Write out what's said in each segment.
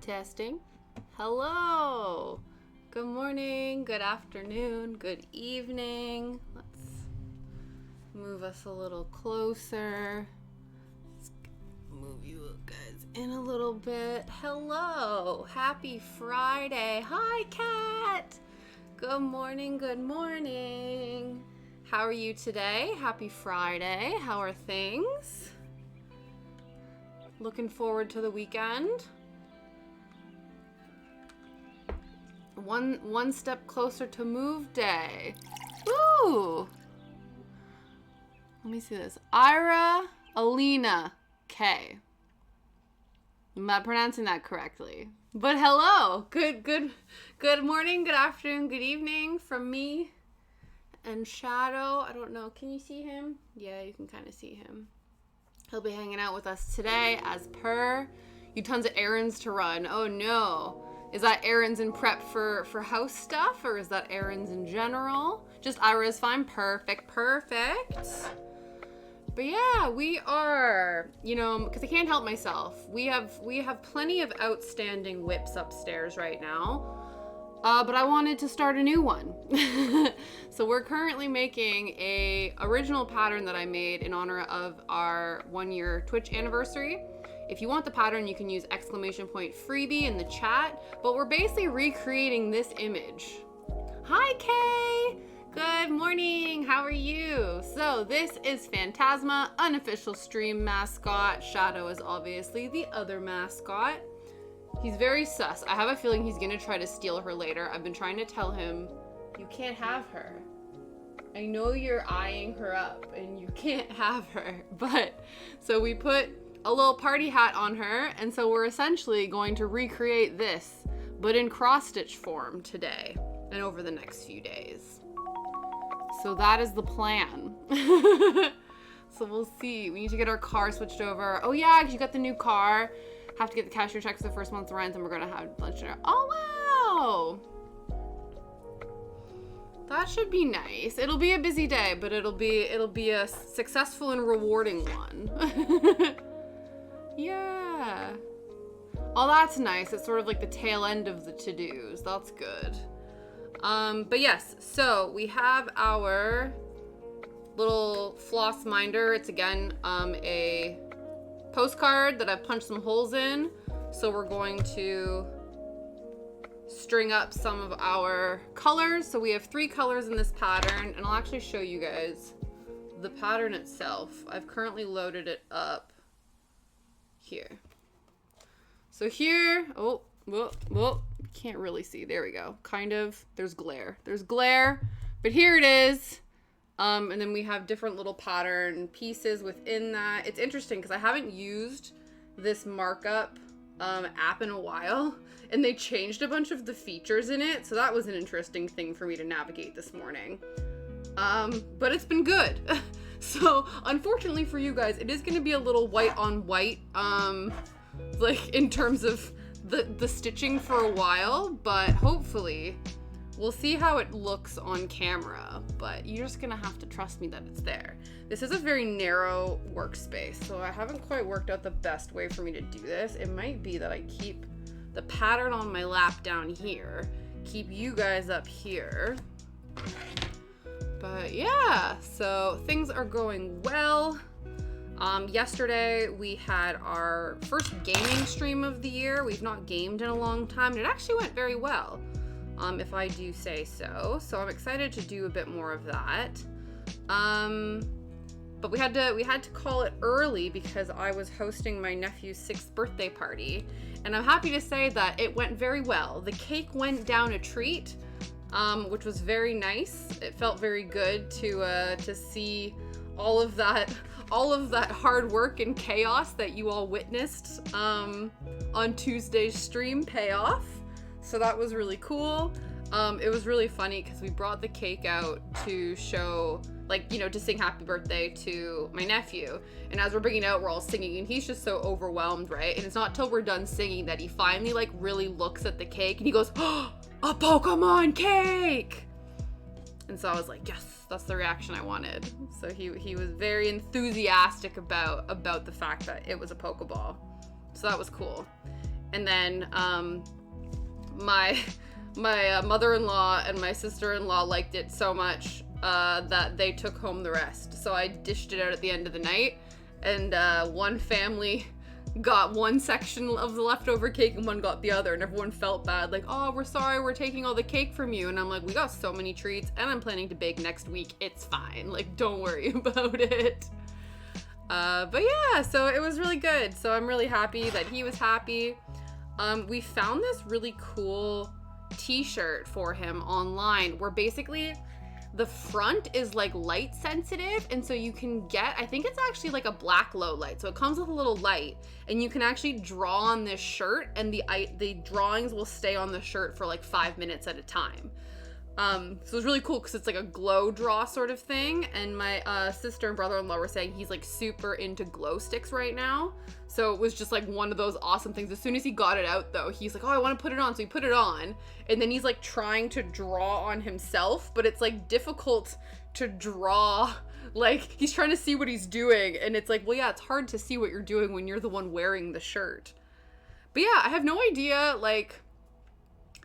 Testing. Hello. Good morning, good afternoon, good evening. Let's move us a little closer. Let's move you guys in a little bit. Hello. Happy Friday. Hi, Kat. Good morning, good morning. How are you today? Happy Friday. How are things? Looking forward to the weekend. One step closer to move day. Woo! Let me see this. Ira Alina K. I'm not pronouncing that correctly. But hello. Good morning, good afternoon, good evening from me and Shadow. I don't know. Can you see him? Yeah, you can kind of see him. He'll be hanging out with us today as per. You tons of errands to run. Oh no. Is that errands in prep for house stuff, or is that errands in general? Just Ira is fine. Perfect. But yeah, we are, because I can't help myself. We have plenty of outstanding whips upstairs right now. But I wanted to start a new one. So we're currently making a original pattern that I made in honor of our 1-year Twitch anniversary. If you want the pattern, you can use ! freebie in the chat, but we're basically recreating this image. Hi, Kay! Good morning, how are you? So this is Phantasma, unofficial stream mascot. Shadow is obviously the other mascot. He's very sus. I have a feeling he's gonna try to steal her later. I've been trying to tell him, you can't have her. I know you're eyeing her up and you can't have her. But, so we put a little party hat on her, and so we're essentially going to recreate this, but in cross-stitch form today and over the next few days. So that is the plan. So we'll see. We need to get our car switched over. Oh yeah, because you got the new car. Have to get the cashier check for the first month's rent, and we're gonna have lunch dinner. Oh wow! That should be nice. It'll be a busy day, but it'll be a successful and rewarding one. Yeah. Oh, that's nice. It's sort of like the tail end of the to-dos. That's good. But yes, so we have our little floss minder. It's again a postcard that I've punched some holes in. So we're going to string up some of our colors. So we have 3 colors in this pattern, and I'll actually show you guys the pattern itself. I've currently loaded it up here. So here, oh, well, can't really see. There we go. Kind of. There's glare, but here it is. And then we have different little pattern pieces within that. It's interesting because I haven't used this markup app in a while, and they changed a bunch of the features in it. So that was an interesting thing for me to navigate this morning. But it's been good. So unfortunately for you guys, it is going to be a little white on white, like in terms of the stitching for a while, but hopefully we'll see how it looks on camera, but you're just gonna have to trust me that it's there. This is a very narrow workspace, so I haven't quite worked out the best way for me to do this. It might be that I keep the pattern on my lap down here, keep you guys up here. But yeah, so things are going well. Yesterday we had our first gaming stream of the year. We've not gamed in a long time, and it actually went very well, if I do say so. So I'm excited to do a bit more of that. But we had to call it early because I was hosting my nephew's 6th birthday party, and I'm happy to say that it went very well. The cake went down a treat, which was very nice. It felt very good to see all of that hard work and chaos that you all witnessed on Tuesday's stream pay off. So that was really cool. It was really funny because we brought the cake out to show, to sing happy birthday to my nephew. And as we're bringing it out, we're all singing, and he's just so overwhelmed, right? And it's not till we're done singing that he finally really looks at the cake and he goes, "Oh, a Pokemon cake!" And so I was like, yes, that's the reaction I wanted. So he was very enthusiastic about the fact that it was a Pokeball. So that was cool. And then my mother-in-law and my sister-in-law liked it so much that they took home the rest. So I dished it out at the end of the night, and one family got one section of the leftover cake and one got the other, and everyone felt bad, like, oh, we're sorry, we're taking all the cake from you. And I'm like, we got so many treats, and I'm planning to bake next week. It's fine. Like, don't worry about it. But yeah, so it was really good. So I'm really happy that he was happy. We found this really cool t-shirt for him online where basically the front is like light sensitive, and so you can get, I think it's actually like a black low light, so it comes with a little light, and you can actually draw on this shirt, and the drawings will stay on the shirt for like 5 minutes at a time. So it was really cool because it's like a glow draw sort of thing, and my sister and brother-in-law were saying he's like super into glow sticks right now, so it was just like one of those awesome things. As soon as he got it out though, he's like, oh, I want to put it on, so he put it on, and then he's like trying to draw on himself, but it's like difficult to draw, like he's trying to see what he's doing, and it's like, well, yeah, it's hard to see what you're doing when you're the one wearing the shirt. But yeah, I have no idea, like,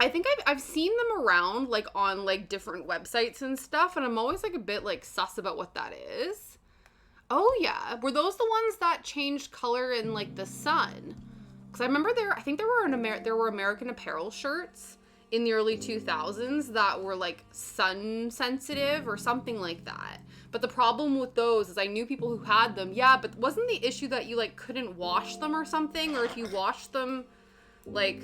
I think I've seen them around, like, on, like, different websites and stuff, and I'm always, like, a bit, like, sus about what that is. Oh, yeah. Were those the ones that changed color in, like, the sun? Because I remember I think there were American Apparel shirts in the early 2000s that were, like, sun sensitive or something like that. But the problem with those is I knew people who had them. Yeah, but wasn't the issue that you, like, couldn't wash them or something? Or if you washed them, like,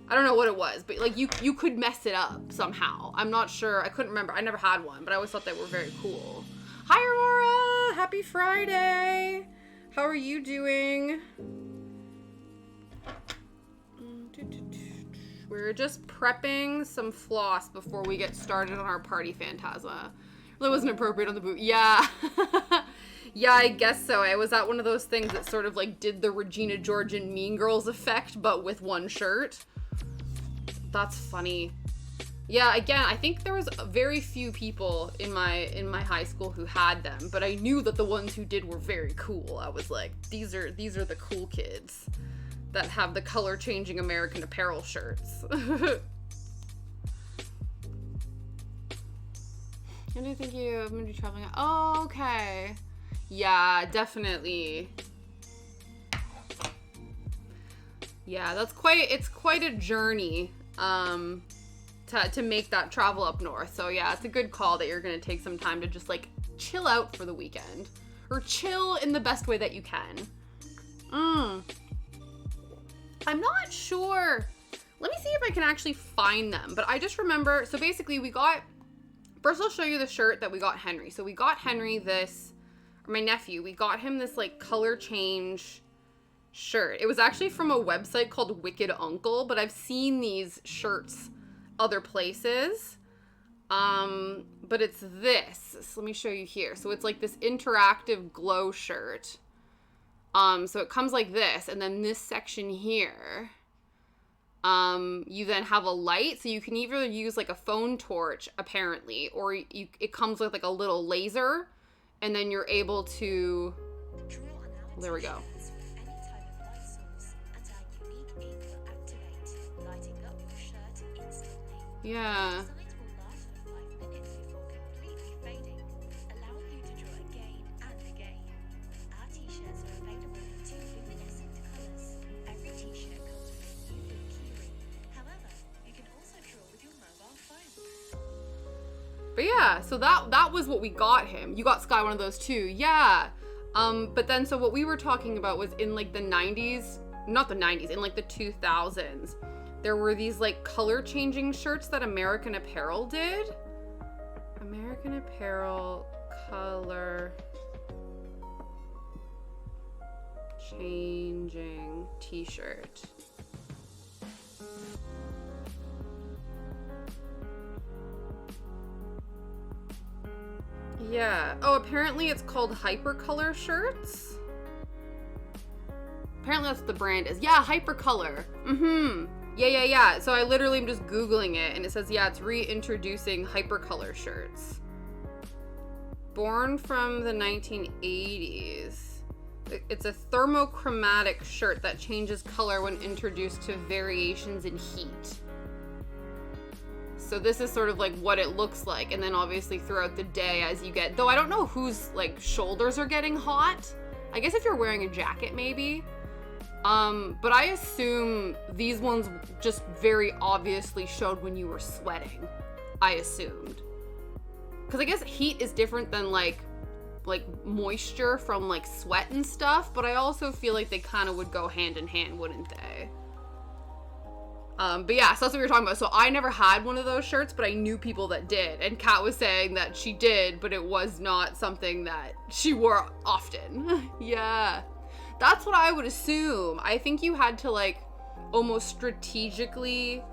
I don't know what it was, but like you could mess it up somehow. I'm not sure. I couldn't remember. I never had one, but I always thought they were very cool. Hi, Aurora. Happy Friday. How are you doing? We're just prepping some floss before we get started on our Party Phantasma. Really wasn't appropriate on the boot. Yeah. Yeah, I guess so. I was at one of those things that sort of like did the Regina George and Mean Girls effect, but with one shirt. That's funny. Yeah, again, I think there was very few people in my high school who had them, but I knew that the ones who did were very cool. I was like, these are the cool kids that have the color changing American Apparel shirts. When do you think I'm gonna be traveling? Oh, okay. Yeah, definitely. Yeah, it's quite a journey to make that travel up north. So yeah, it's a good call that you're gonna take some time to just like chill out for the weekend, or chill in the best way that you can. I'm not sure. Let me see if I can actually find them. But I just remember, so basically first I'll show you the shirt that we got Henry. So we got Henry this, or my nephew, we got him this like color change shirt. It was actually from a website called Wicked Uncle, but I've seen these shirts other places. But it's this. So let me show you here. So it's like this interactive glow shirt. So it comes like this, and then this section here, you then have a light, so you can either use like a phone torch apparently, or it comes with like a little laser, and then you're able to, there we go. Yeah. But yeah, so that was what we got him. You got Sky one of those too. Yeah. But then so what we were talking about was in like the 90s, not the 90s, in like the 2000s, there were these like color changing shirts that American Apparel did. American Apparel color changing t-shirt. Yeah. Oh, apparently it's called Hypercolor shirts. Apparently that's what the brand is. Yeah, Hypercolor. Yeah. So I literally am just Googling it, and it says, yeah, it's reintroducing Hypercolor shirts. Born from the 1980s. it's a thermochromatic shirt that changes color when introduced to variations in heat. So this is sort of like what it looks like, and then obviously throughout the day as you get, though I don't know whose like shoulders are getting hot. I guess if you're wearing a jacket maybe. But I assume these ones just very obviously showed when you were sweating. I assumed. Because I guess heat is different than like moisture from like sweat and stuff, but I also feel like they kind of would go hand in hand, wouldn't they? But yeah, so that's what we were talking about. So I never had one of those shirts, but I knew people that did. And Kat was saying that she did, but it was not something that she wore often. Yeah. That's what I would assume. I think you had to like almost strategically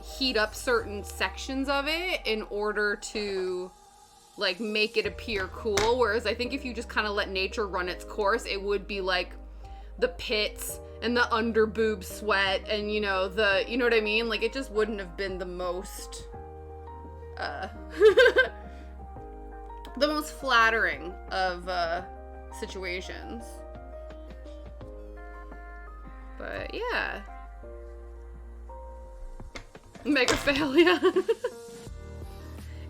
heat up certain sections of it in order to like make it appear cool. Whereas I think if you just kind of let nature run its course, it would be like the pits and the under boob sweat and you know what I mean? Like it just wouldn't have been the most the most flattering of situations. But yeah. Mega fail, yeah.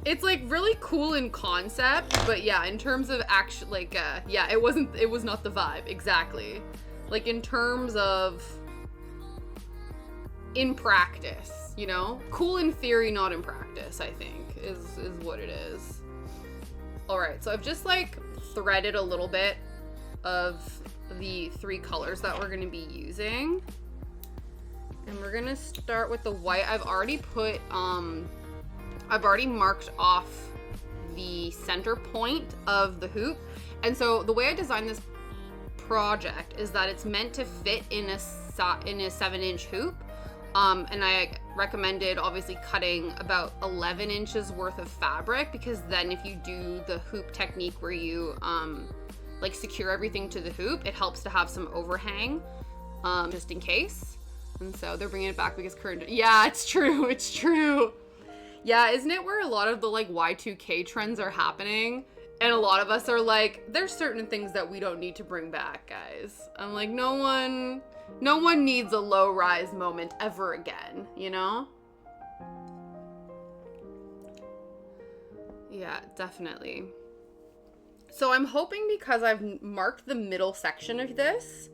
It's like really cool in concept, but yeah, in terms of actual like yeah, it was not the vibe, exactly. Like in terms of in practice, you know? Cool in theory, not in practice, I think, is what it is. Alright, so I've just like threaded a little bit of the 3 colors that we're gonna be using. And we're gonna start with the white. I've already marked off the center point of the hoop. And so the way I designed this project is that it's meant to fit in a 7-inch hoop. And I recommended obviously cutting about 11 inches worth of fabric, because then if you do the hoop technique where you like secure everything to the hoop, it helps to have some overhang just in case. And so they're bringing it back because yeah, it's true. Yeah, isn't it where a lot of the like Y2K trends are happening? And a lot of us are like, there's certain things that we don't need to bring back, guys. I'm like, no one needs a low rise moment ever again, you know? Yeah, definitely. So I'm hoping, because I've marked the middle section of this,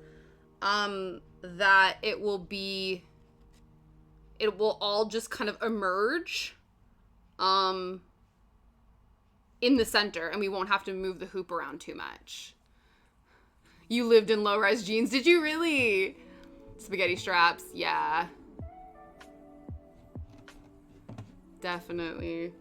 that it will all just kind of emerge in the center, and we won't have to move the hoop around too much. You lived in low-rise jeans, did you really? Spaghetti straps, yeah. Definitely.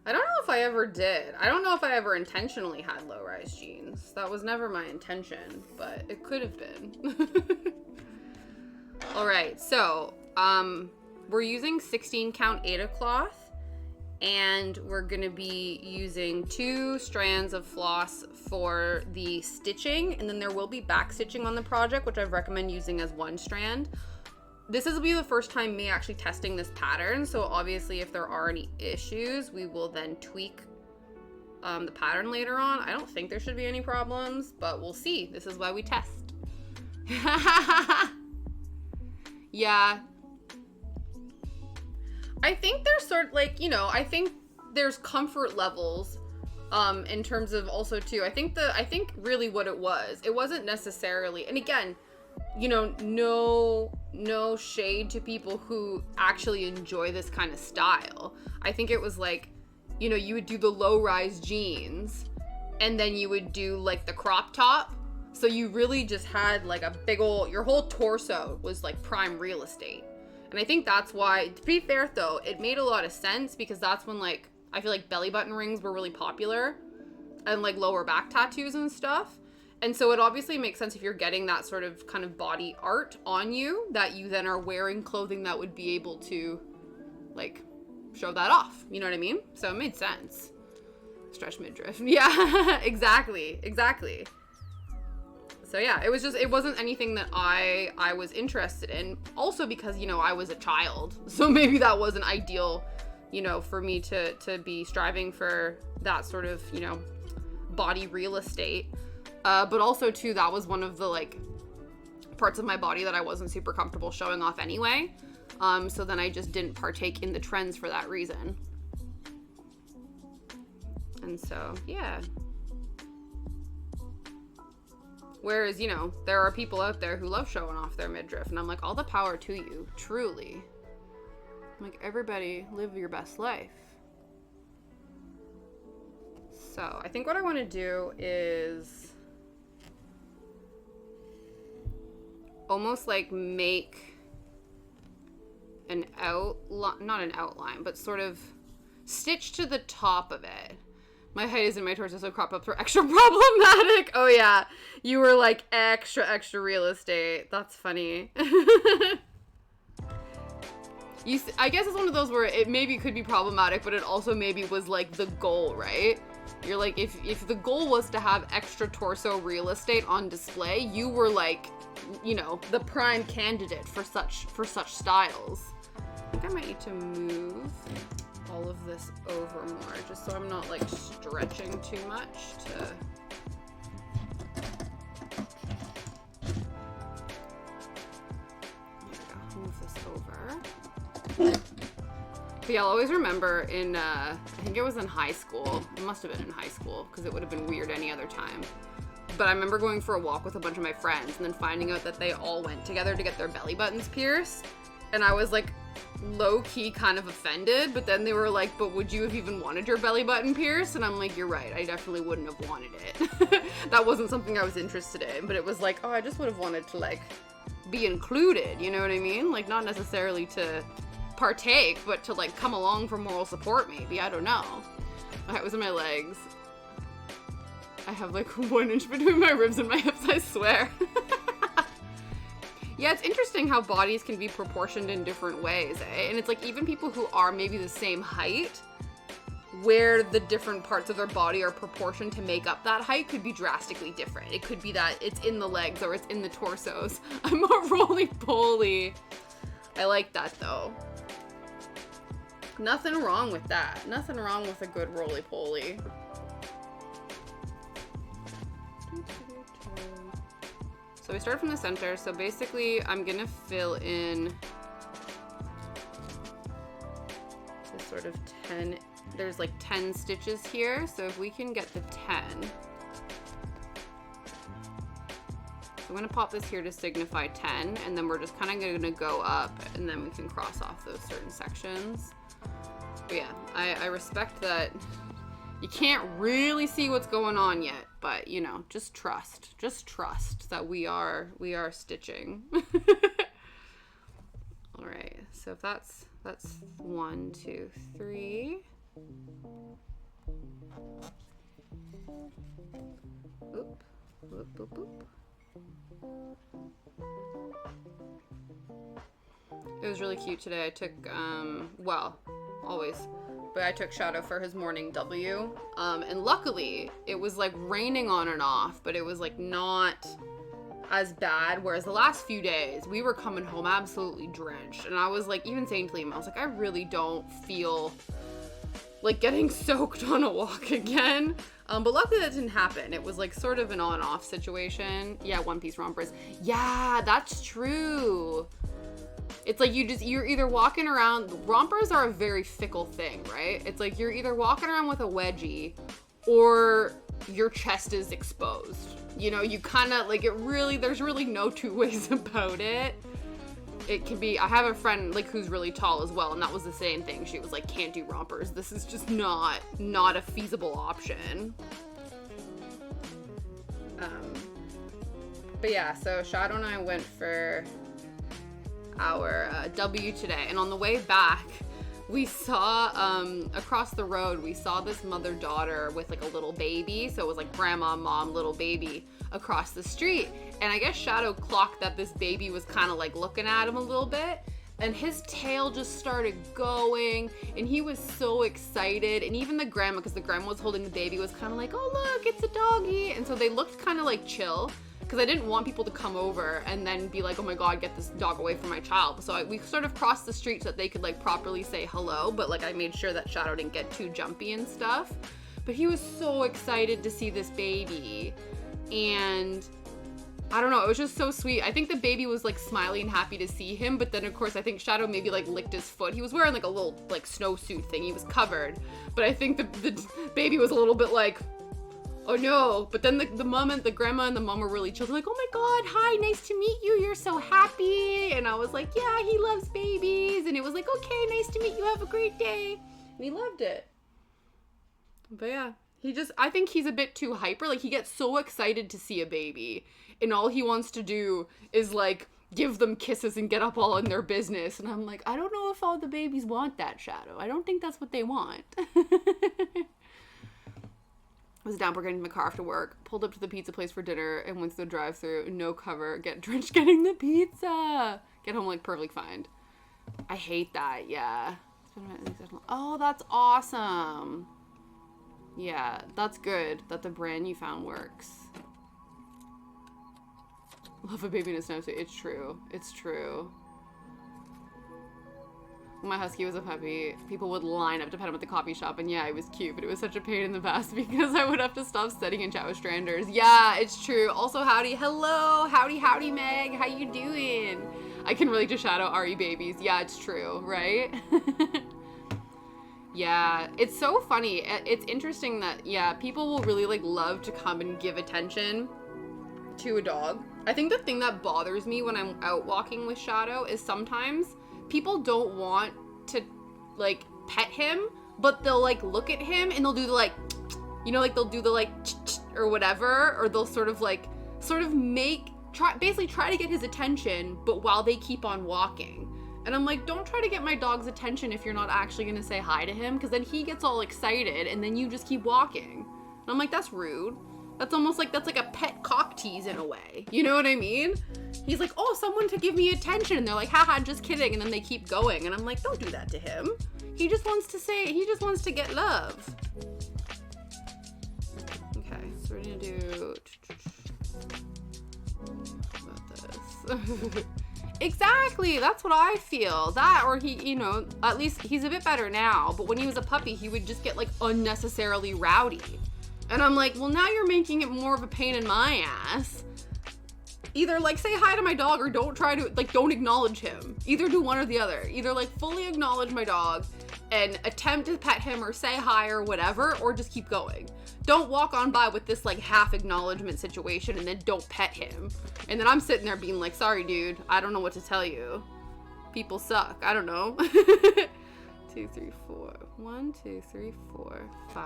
I don't know if I ever did. I don't know if I ever intentionally had low-rise jeans. That was never my intention, but it could have been. All right, so we're using 16 count Aida cloth, and we're gonna be using 2 strands of floss for the stitching, and then there will be back stitching on the project, which I recommend using as 1 strand. This will be the first time me actually testing this pattern, so obviously if there are any issues, we will then tweak the pattern later on. I don't think there should be any problems, but we'll see. This is why we test. Yeah. I think there's sort of like, you know, I think there's comfort levels in terms of also too, I think really what it wasn't necessarily, and again, you know, no shade to people who actually enjoy this kind of style. I think it was like, you know, you would do the low-rise jeans and then you would do like the crop top. So you really just had like a big your whole torso was like prime real estate. And I think that's why, to be fair though, it made a lot of sense, because that's when like, I feel like belly button rings were really popular and like lower back tattoos and stuff. And so it obviously makes sense if you're getting that sort of kind of body art on you, that you then are wearing clothing that would be able to like show that off. You know what I mean? So it made sense. Stretch midriff. Yeah, exactly. So yeah, it wasn't anything that I was interested in. Also because, you know, I was a child. So maybe that wasn't ideal you know, for me to be striving for that sort of, you know, body real estate. But also too, that was one of the like parts of my body that I wasn't super comfortable showing off anyway. So then I just didn't partake in the trends for that reason. And so, yeah. Whereas, you know, there are people out there who love showing off their midriff, and I'm like, all the power to you, truly. I'm like, everybody, live your best life. So, I think what I want to do is almost like make an outline, not an outline, but sort of stitch to the top of it. My height is in my torso, so crop ups are extra problematic. Oh yeah, you were like extra real estate. That's funny. I guess it's one of those where it maybe could be problematic, but it also maybe was like the goal, right? You're like, if the goal was to have extra torso real estate on display, you were like, you know, the prime candidate for such styles. I think I might need to move all of this over more, just so I'm not like stretching too much to... There we go, move this over. But yeah, I'll always remember in, I think it was in high school, it must have been in high school, because it would have been weird any other time. But I remember going for a walk with a bunch of my friends and then finding out that they all went together to get their belly buttons pierced. And I was like, low-key kind of offended, but then they were like, but would you have even wanted your belly button pierced? And I'm like, you're right, I definitely wouldn't have wanted it. That wasn't something I was interested in, but it was like, oh, I just would have wanted to like be included, you know what I mean? Like, not necessarily to partake, but to like come along for moral support maybe, I don't know. My height was in my legs. I have like 1 inch between my ribs and my hips, I swear. Yeah, it's interesting how bodies can be proportioned in different ways, eh? And it's like even people who are maybe the same height, where the different parts of their body are proportioned to make up that height could be drastically different. It could be that it's in the legs or it's in the torsos. I'm a roly-poly. I like that though. Nothing wrong with that. Nothing wrong with a good roly-poly. So we start from the center. So basically I'm gonna fill in this sort of 10, there's like 10 stitches here. So if we can get the 10. So I'm gonna pop this here to signify 10, and then we're just kind of gonna go up, and then we can cross off those certain sections. But yeah, I respect that you can't really see what's going on yet, but you know, just trust that we are stitching. All right, so if that's 1, 2, 3. Oop, whoop, whoop, whoop. It was really cute today. I took, well, always, but I took Shadow for his morning W, and luckily it was like raining on and off, but it was like not as bad, whereas the last few days we were coming home absolutely drenched, and I was like, even saying to Liam, I was like, I really don't feel like getting soaked on a walk again. But luckily that didn't happen. It was like sort of an on-off situation. Yeah, one-piece rompers. Yeah, that's true. It's like you're either walking around, rompers are a very fickle thing, right? It's like you're either walking around with a wedgie or your chest is exposed. You know, you kind of like there's really no two ways about it. It can be, I have a friend like who's really tall as well, and that was the same thing. She was like, can't do rompers. This is just not a feasible option. But yeah, so Shadow and I went for our W today, and on the way back we saw across the road we saw this mother-daughter with like a little baby, so it was like grandma, mom, little baby across the street, and I guess Shadow clocked that this baby was kind of like looking at him a little bit, and his tail just started going, and he was so excited, and even the grandma, because the grandma was holding the baby, was kind of like, oh look, it's a doggy, and so they looked kind of like chill, because I didn't want people to come over and then be like, oh my god, get this dog away from my child. So we sort of crossed the street so that they could like properly say hello, but like I made sure that Shadow didn't get too jumpy and stuff. But he was so excited to see this baby, and I don't know, it was just so sweet. I think the baby was like smiling and happy to see him, but then of course I think Shadow maybe like licked his foot. He was wearing like a little like snowsuit thing, he was covered, but I think the baby was a little bit like, oh no. But then the mom and the grandma and the mom were really chill. They're like, oh my god, hi, nice to meet you, you're so happy. And I was like, yeah, he loves babies. And it was like, okay, nice to meet you, have a great day. And he loved it. But yeah, I think he's a bit too hyper. Like, he gets so excited to see a baby, and all he wants to do is like give them kisses and get up all in their business. And I'm like, I don't know if all the babies want that, Shadow. I don't think that's what they want. I was down getting in the car after work, pulled up to the pizza place for dinner, and went to the drive-thru, no cover, get drenched getting the pizza. Get home like perfectly fine. I hate that, yeah. Oh, that's awesome. Yeah, that's good that the brand you found works. Love a baby in a snowsuit. It's true. It's true. When my husky was a puppy, people would line up to pet him at the coffee shop, and yeah, it was cute, but it was such a pain in the ass because I would have to stop studying and chat with strangers. Yeah, it's true. Also, howdy. Hello. Howdy, Meg. How you doing? I can relate to Shadow RE babies. Yeah, it's true, right? Yeah, it's so funny. It's interesting that, yeah, people will really, like, love to come and give attention to a dog. I think the thing that bothers me when I'm out walking with Shadow is sometimes people don't want to, like, pet him, but they'll, like, look at him and they'll do the, like, you know, like, they'll do the, like, or whatever, or they'll sort of basically try to get his attention, but while they keep on walking. And I'm like, don't try to get my dog's attention if you're not actually gonna say hi to him, because then he gets all excited and then you just keep walking. And I'm like, that's rude. That's almost like, that's like a pet cock tease in a way. You know what I mean? He's like, oh, someone to give me attention. And they're like, haha, just kidding. And then they keep going. And I'm like, don't do that to him. He just wants to get love. Okay, so we're gonna do about this. Exactly, that's what I feel. That, or he, you know, at least he's a bit better now, but when he was a puppy, he would just get, like, unnecessarily rowdy. And I'm like, well, now you're making it more of a pain in my ass. Either, like, say hi to my dog, or don't acknowledge him. Either do one or the other. Either, like, fully acknowledge my dog and attempt to pet him or say hi or whatever, or just keep going. Don't walk on by with this, like, half acknowledgement situation and then don't pet him. And then I'm sitting there being like, sorry, dude, I don't know what to tell you. People suck. I don't know. 2, 3, 4. 1, 2, 3, 4, 5.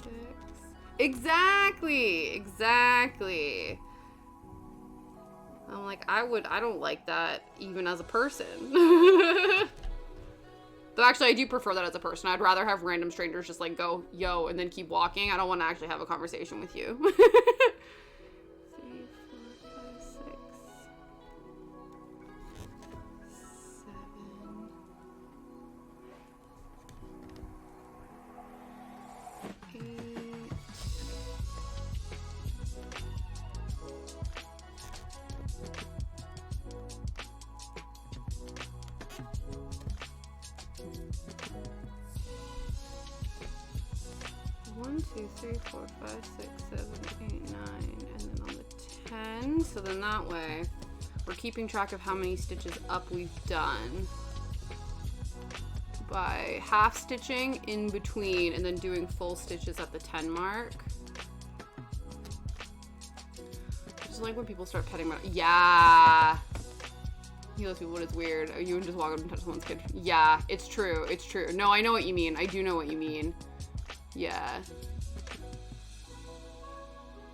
6. Exactly. I'm like, I don't like that even as a person. Though actually, I do prefer that as a person. I'd rather have random strangers just like go, yo, and then keep walking. I don't want to actually have a conversation with you. 3, 4, 5, 6, 7, 8. 1, 2, 3, 4, 5, 6, 7, 8, 9, and then on the 10. So then that way, we're keeping track of how many stitches up we've done by half stitching in between and then doing full stitches at the 10 mark. Just like when people start petting my, yeah. He lets people when it's weird. You would just walk up and touch someone's kid. Yeah, it's true. No, I know what you mean. I do know what you mean. Yeah.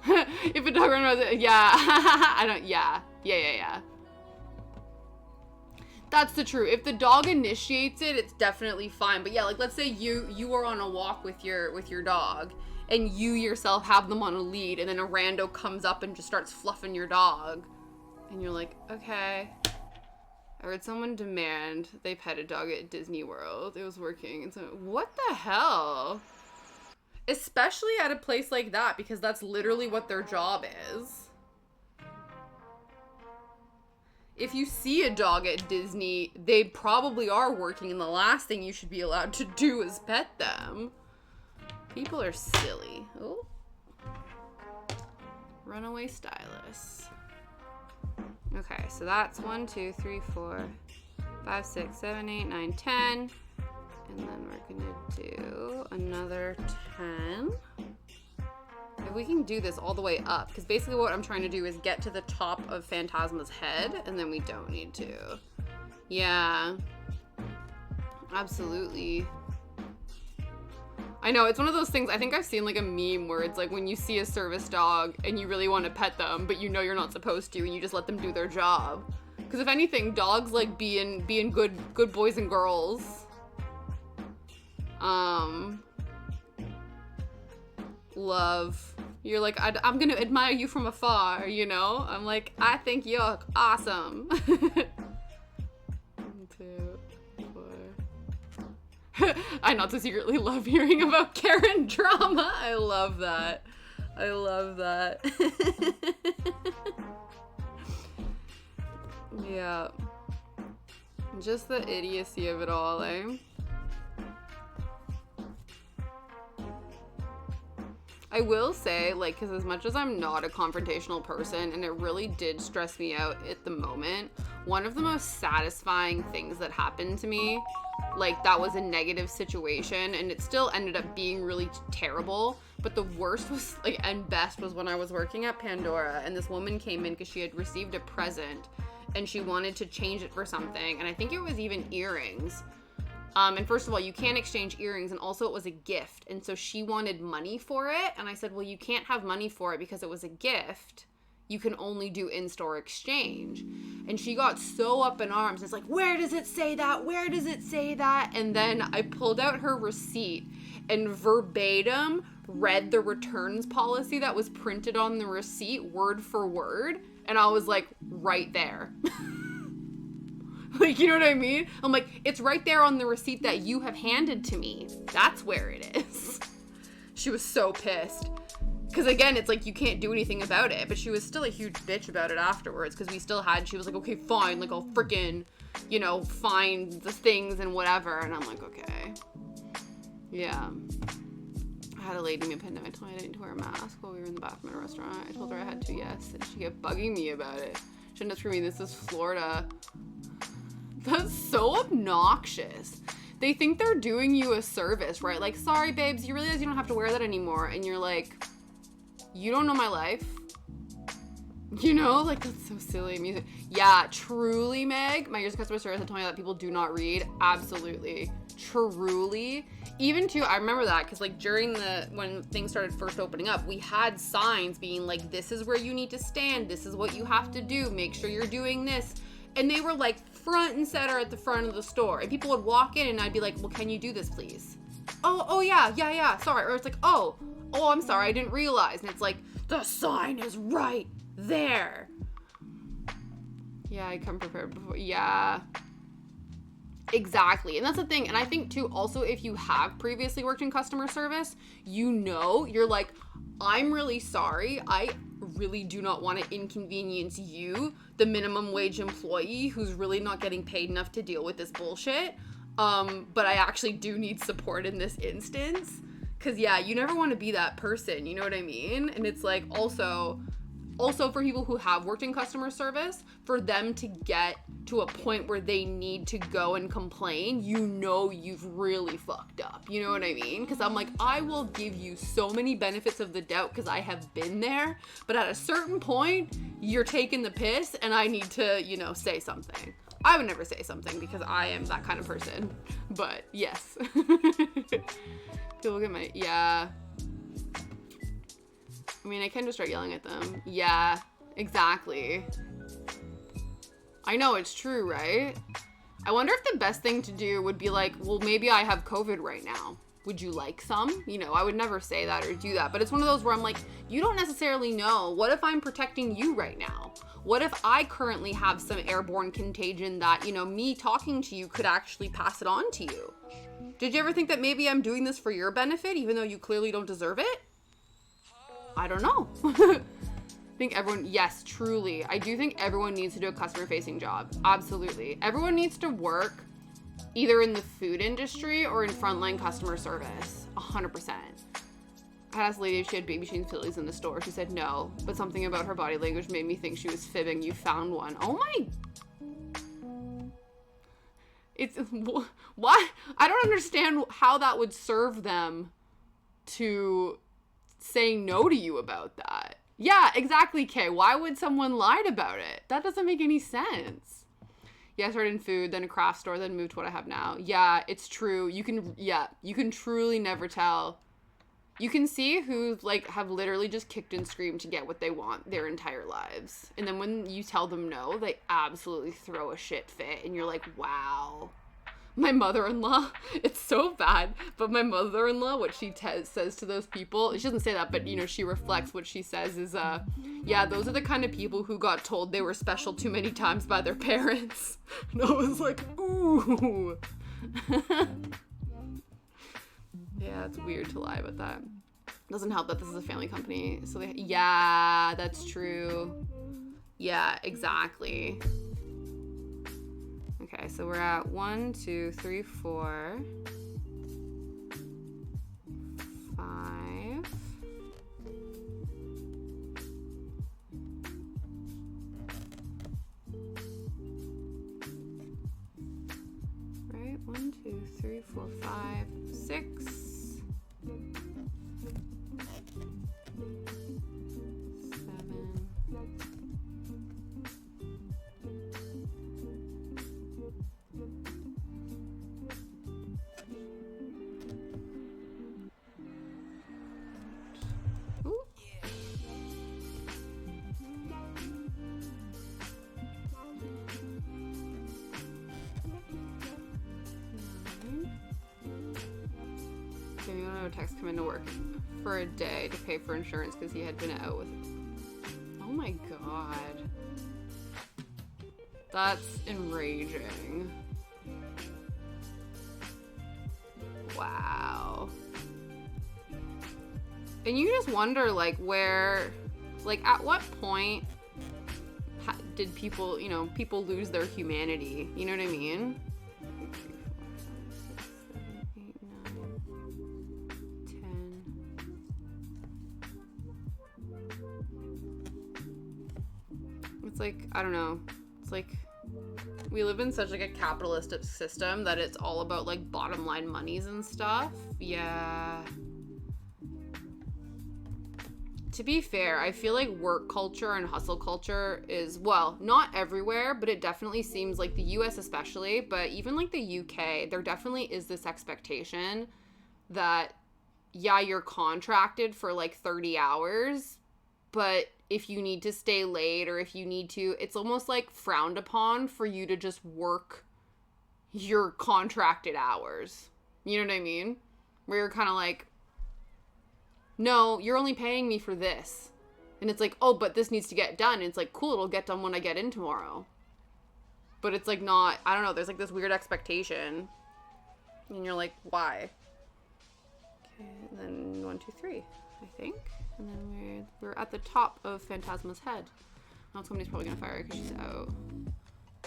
If a dog runs around, yeah. I don't, yeah. That's the truth. If the dog initiates it, it's definitely fine. But yeah, like let's say you are on a walk with your dog and you yourself have them on a lead and then a rando comes up and just starts fluffing your dog. And you're like, okay. I heard someone demand they pet a dog at Disney World. It was working. And so, what the hell? Especially at a place like that, because that's literally what their job is. If you see a dog at Disney, they probably are working, and the last thing you should be allowed to do is pet them. People are silly. Oh. Runaway stylus. Okay, so that's 1, 2, 3, 4, 5, 6, 7, 8, 9, 10. And then we're gonna do another 10. If we can do this all the way up, because basically what I'm trying to do is get to the top of Phantasma's head, and then we don't need to. Yeah. Absolutely. I know, it's one of those things, I think I've seen like a meme where it's like when you see a service dog and you really want to pet them, but you know you're not supposed to, and you just let them do their job. Because if anything, dogs like being good boys and girls. Love. You're like, I'm gonna admire you from afar, you know? I'm like, I think you're awesome. 1, 2, 4. I not so secretly love hearing about Karen drama. I love that. I love that. Yeah. Just the idiocy of it all, eh? I will say, like, because as much as I'm not a confrontational person, and it really did stress me out at the moment, one of the most satisfying things that happened to me, like, that was a negative situation, and it still ended up being really terrible, but the worst was, like, and best was when I was working at Pandora, and this woman came in because she had received a present, and she wanted to change it for something, and I think it was even earrings. And first of all, you can't exchange earrings, and also it was a gift, and so she wanted money for it, and I said, well, you can't have money for it because it was a gift. You can only do in-store exchange. And she got so up in arms. It's like, where does it say that? Where does it say that? And then I pulled out her receipt and verbatim read the returns policy that was printed on the receipt word for word, and I was like, right there. Like, you know what I mean? I'm like, it's right there on the receipt that you have handed to me. That's where it is. She was so pissed. Because again, it's like, you can't do anything about it. But she was still a huge bitch about it afterwards. Because she was like, okay, fine. Like, I'll freaking, you know, find the things and whatever. And I'm like, okay. Yeah. I had a lady in the pandemic tell me I didn't wear a mask while we were in the bathroom at a restaurant. I told her I had to, yes. And she kept bugging me about it. Shouldn't have screamed, this is Florida. That's so obnoxious. They think they're doing you a service, right? Like, sorry, babes, you realize you don't have to wear that anymore. And you're like, you don't know my life. You know, like, that's so silly. Music. Yeah, truly, Meg. My years of customer service had told me that people do not read. Absolutely. Truly. Even too, I remember that because like when things started first opening up, we had signs being like, this is where you need to stand. This is what you have to do. Make sure you're doing this. And they were like front and center at the front of the store. And people would walk in and I'd be like, well, can you do this, please? Oh, yeah, sorry. Or it's like, oh, I'm sorry, I didn't realize. And it's like, the sign is right there. Yeah, I come prepared before. Yeah, exactly. And that's the thing. And I think too, also, if you have previously worked in customer service, you know, you're like, I'm really sorry. I really do not want to inconvenience you, the minimum wage employee who's really not getting paid enough to deal with this bullshit. But I actually do need support in this instance. Cause yeah, you never want to be that person, you know what I mean? And it's like also for people who have worked in customer service, for them to get to a point where they need to go and complain, you know you've really fucked up. You know what I mean? Because I'm like, I will give you so many benefits of the doubt because I have been there. But at a certain point, you're taking the piss and I need to, you know, say something. I would never say something because I am that kind of person. But yes. People get my, yeah. I mean, I can just start yelling at them. Yeah, exactly. I know, it's true, right? I wonder if the best thing to do would be like, well, maybe I have COVID right now. Would you like some? You know, I would never say that or do that. But it's one of those where I'm like, you don't necessarily know. What if I'm protecting you right now? What if I currently have some airborne contagion that, you know, me talking to you could actually pass it on to you? Did you ever think that maybe I'm doing this for your benefit, even though you clearly don't deserve it? I don't know. I think everyone, yes, truly. I do think everyone needs to do a customer-facing job. Absolutely. Everyone needs to work either in the food industry or in frontline customer service. 100%. I asked a lady if she had baby chain fillies in the store. She said no, but something about her body language made me think she was fibbing. You found one. Oh my... It's... What? I don't understand how that would serve them to say no to you about that. Yeah, exactly, Kay. Why would someone lie about it? That doesn't make any sense. Yeah, I started in food, then a craft store, then moved to what I have now. Yeah, it's true. You can truly never tell. You can see who, like, have literally just kicked and screamed to get what they want their entire lives. And then when you tell them no, they absolutely throw a shit fit. And you're like, wow. My mother-in-law, it's so bad, but my mother-in-law, what she says to those people, she doesn't say that, but, you know, she reflects what she says is, yeah, those are the kind of people who got told they were special too many times by their parents. And I was like, ooh. Yeah, it's weird to lie about that. Doesn't help that this is a family company. So yeah, that's true. Yeah, exactly. Okay, so we're at 1, 2, 3, 4, 5. Right, 1, 2, 3, 4, 5, 6. 7. Text come into work for a day to pay for insurance because he had been out with... Oh my god. That's enraging. Wow. And you just wonder, like, where... Like, at what point did people, you know, people lose their humanity? You know what I mean? It's like, I don't know. It's like we live in such like a capitalistic system that it's all about like bottom line monies and stuff. Yeah. To be fair, I feel like work culture and hustle culture is, well, not everywhere, but it definitely seems like the US especially, but even like the UK, there definitely is this expectation that, yeah, you're contracted for like 30 hours, but if you need to stay late or if you need to, it's almost like frowned upon for you to just work your contracted hours. You know what I mean? Where you're kind of like, no, you're only paying me for this. And it's like, oh, but this needs to get done. And it's like, cool, it'll get done when I get in tomorrow. But it's like not, I don't know, there's like this weird expectation. And you're like, why? Okay, and then 1, 2, 3, I think. And then we're at the top of Phantasma's head. Now somebody's probably gonna fire her because she's out.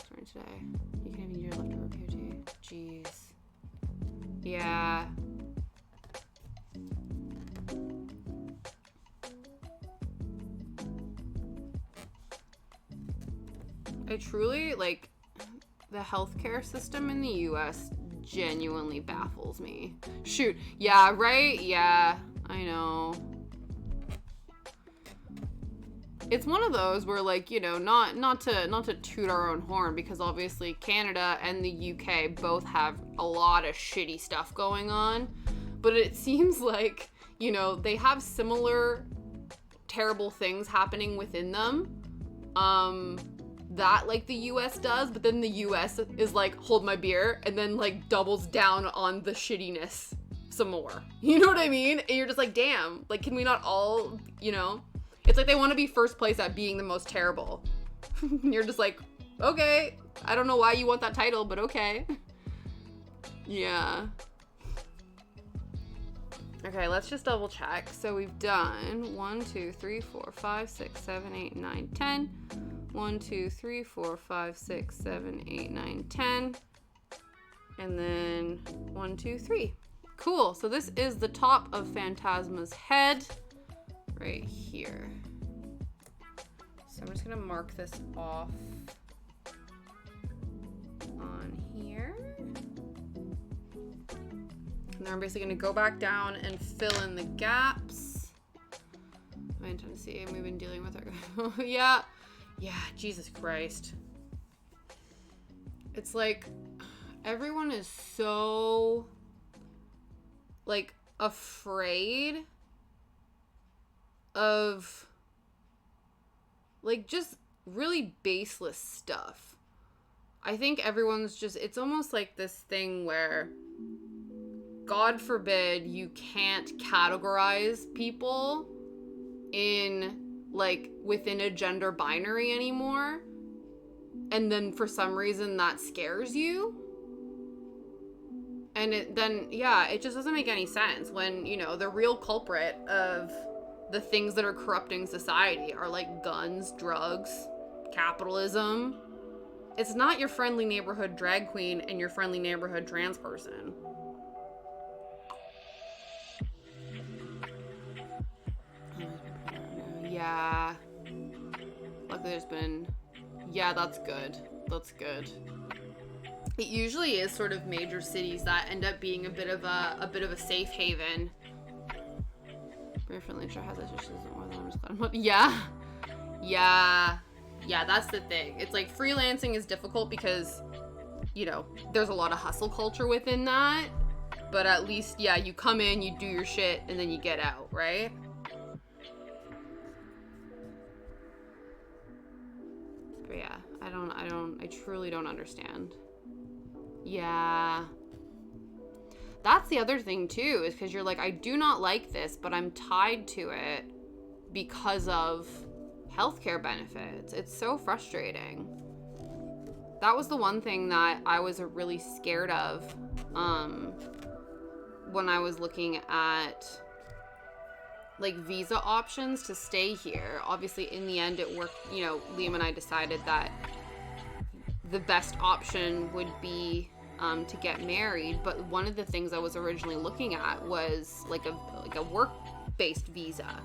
Sorry today. You can even do your leftover POG. Jeez. Yeah. I truly, like, the healthcare system in the US genuinely baffles me. Shoot. Yeah, right? Yeah, I know. It's one of those where, like, you know, not to toot our own horn, because obviously Canada and the UK both have a lot of shitty stuff going on, but it seems like, you know, they have similar terrible things happening within them, that, like, the US does, but then the US is like, hold my beer, and then, like, doubles down on the shittiness some more. You know what I mean? And you're just like, damn, like, can we not all, you know? It's like they want to be first place at being the most terrible. You're just like, okay, I don't know why you want that title, but okay. Yeah. Okay, let's just double check. So we've done 1, 2, 3, 4, 5, 6, 7, 8, 9, 10. 1, 2, 3, 4, 5, 6, 7, 8, 9, 10. And then 1, 2, 3. Cool. So this is the top of Phantasma's head right here. So I'm just going to mark this off on here. And then I'm basically going to go back down and fill in the gaps. My intensity, we've been dealing with our... Yeah, Jesus Christ. It's like, everyone is so, like, afraid of, like, just really baseless stuff. I think everyone's just, it's almost like this thing where, God forbid, you can't categorize people in, like, within a gender binary anymore. And then for some reason that scares you. And it just doesn't make any sense when, you know, the real culprit of the things that are corrupting society are like guns, drugs, capitalism. It's not your friendly neighborhood drag queen and your friendly neighborhood trans person. Yeah. Luckily there's been... Yeah, that's good. That's good. It usually is sort of major cities that end up being a bit of a safe haven. Very friendly sure has issues more than I'm just glad. Yeah, that's the thing. It's like freelancing is difficult because, you know, there's a lot of hustle culture within that. But at least, yeah, you come in, you do your shit, and then you get out, right? But yeah, I truly don't understand. Yeah. That's the other thing too, is because you're like, I do not like this, but I'm tied to it because of healthcare benefits. It's so frustrating. That was the one thing that I was really scared of when I was looking at like visa options to stay here. Obviously in the end it worked, you know, Liam and I decided that the best option would be to get married, but one of the things I was originally looking at was like a work-based visa.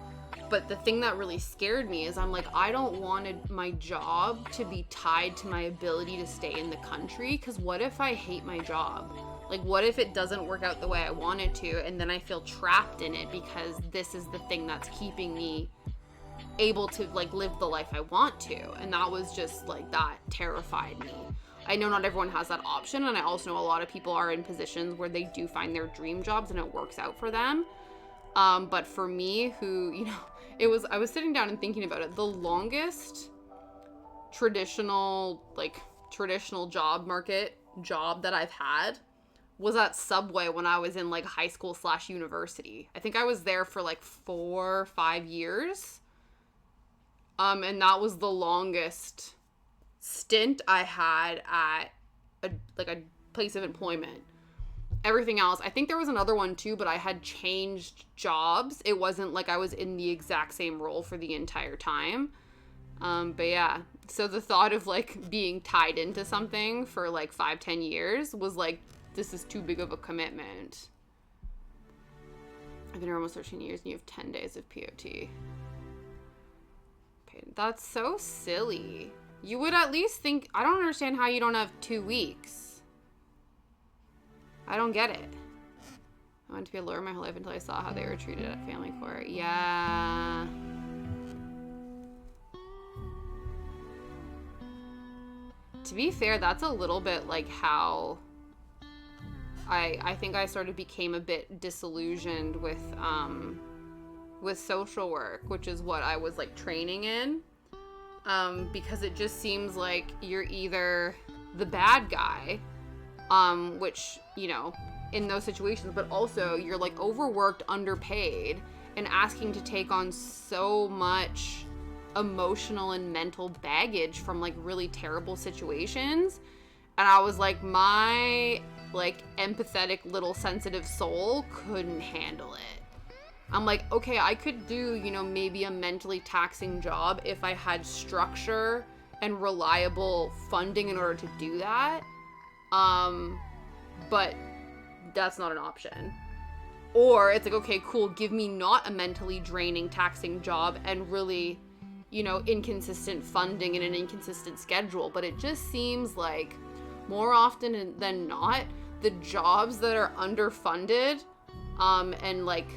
But the thing that really scared me is I'm like, I don't want my job to be tied to my ability to stay in the country, because what if I hate my job? Like, what if it doesn't work out the way I want it to, and then I feel trapped in it because this is the thing that's keeping me able to, like, live the life I want to. And that was just, like, that terrified me. I know not everyone has that option, and I also know a lot of people are in positions where they do find their dream jobs and it works out for them. But for me, who, you know, I was sitting down and thinking about it. The longest traditional job market job that I've had was at Subway when I was in like high school / university. I think I was there for like 4 or 5 years. And that was the longest stint I had at a place of employment. Everything else, I think there was another one too, but I had changed jobs. It wasn't like I was in the exact same role for the entire time. But yeah, so the thought of like being tied into something for like 5-10 years was like, this is too big of a commitment. I've been here almost 13 years and you have 10 days of POT. That's so silly. You would at least think, I don't understand how you don't have 2 weeks. I don't get it. I wanted to be a lawyer my whole life until I saw how they were treated at family court. Yeah. To be fair, that's a little bit like how I think I sort of became a bit disillusioned with social work, which is what I was like training in. Because it just seems like you're either the bad guy, which, you know, in those situations, but also you're like overworked, underpaid, and asking to take on so much emotional and mental baggage from like really terrible situations. And I was like, my like, empathetic little sensitive soul couldn't handle it. I'm like, okay, I could do, you know, maybe a mentally taxing job if I had structure and reliable funding in order to do that. But that's not an option. Or it's like, okay, cool, give me not a mentally draining, taxing job and really, you know, inconsistent funding and an inconsistent schedule. But it just seems like more often than not, the jobs that are underfunded, and like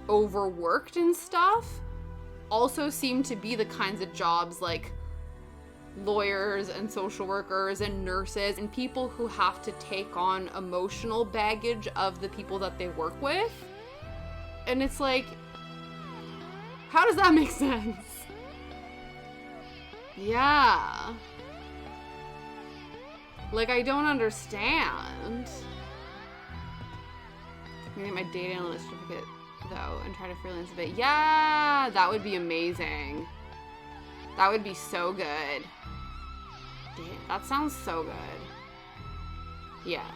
overworked and stuff also seem to be the kinds of jobs like lawyers and social workers and nurses and people who have to take on emotional baggage of the people that they work with. And it's like, how does that make sense? Yeah. Like, I don't understand. Maybe my data analyst certificate, though, and try to freelance a bit. Yeah, that would be amazing. That would be so good. Damn, that sounds so good. Yeah.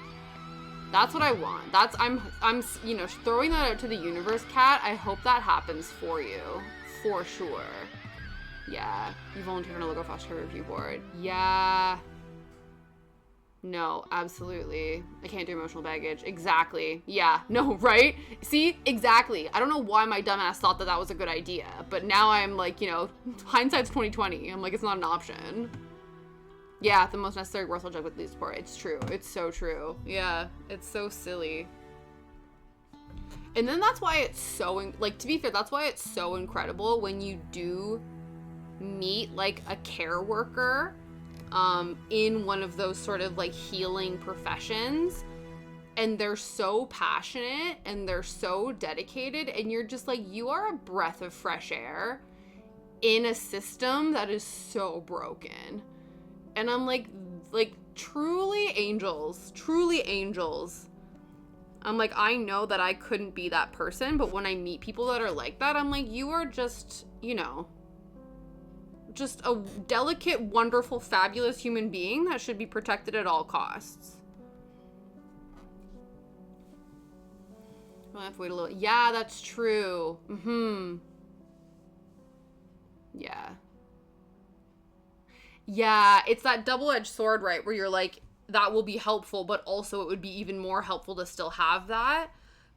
That's what I want. I'm, you know, throwing that out to the universe, Kat. I hope that happens for you. For sure. Yeah. You volunteered on a logo foster review board. Yeah. No, absolutely. I can't do emotional baggage. Exactly. Yeah. No, right? See? Exactly. I don't know why my dumbass thought that that was a good idea, but now I'm like, you know, hindsight's 20/20. I'm like, it's not an option. Yeah, the most necessary worthwhile job with least support. It's true. It's so true. Yeah, it's so silly. And then that's why it's so, like, to be fair, that's why it's so incredible when you do meet, like, a care worker in one of those sort of, like, healing professions, and they're so passionate and they're so dedicated, and you're just like, you are a breath of fresh air in a system that is so broken. And I'm like, truly angels. I'm like, I know that I couldn't be that person, but when I meet people that are like that, I'm like, you are just, you know, just a delicate, wonderful, fabulous human being that should be protected at all costs. I'll have to wait a little. Yeah, that's true. Yeah. Yeah, it's that double-edged sword, right, where you're like, that will be helpful, but also it would be even more helpful to still have that.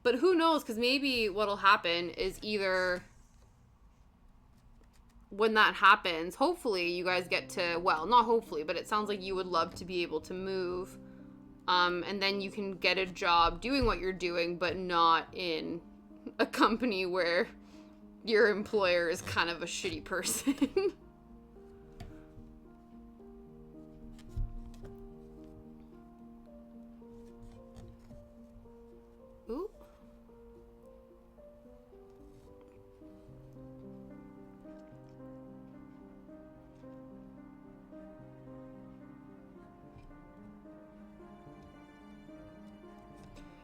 But who knows, because maybe what'll happen is either when that happens, hopefully you guys get to, well, not hopefully, but it sounds like you would love to be able to move, and then you can get a job doing what you're doing, but not in a company where your employer is kind of a shitty person. Ooh.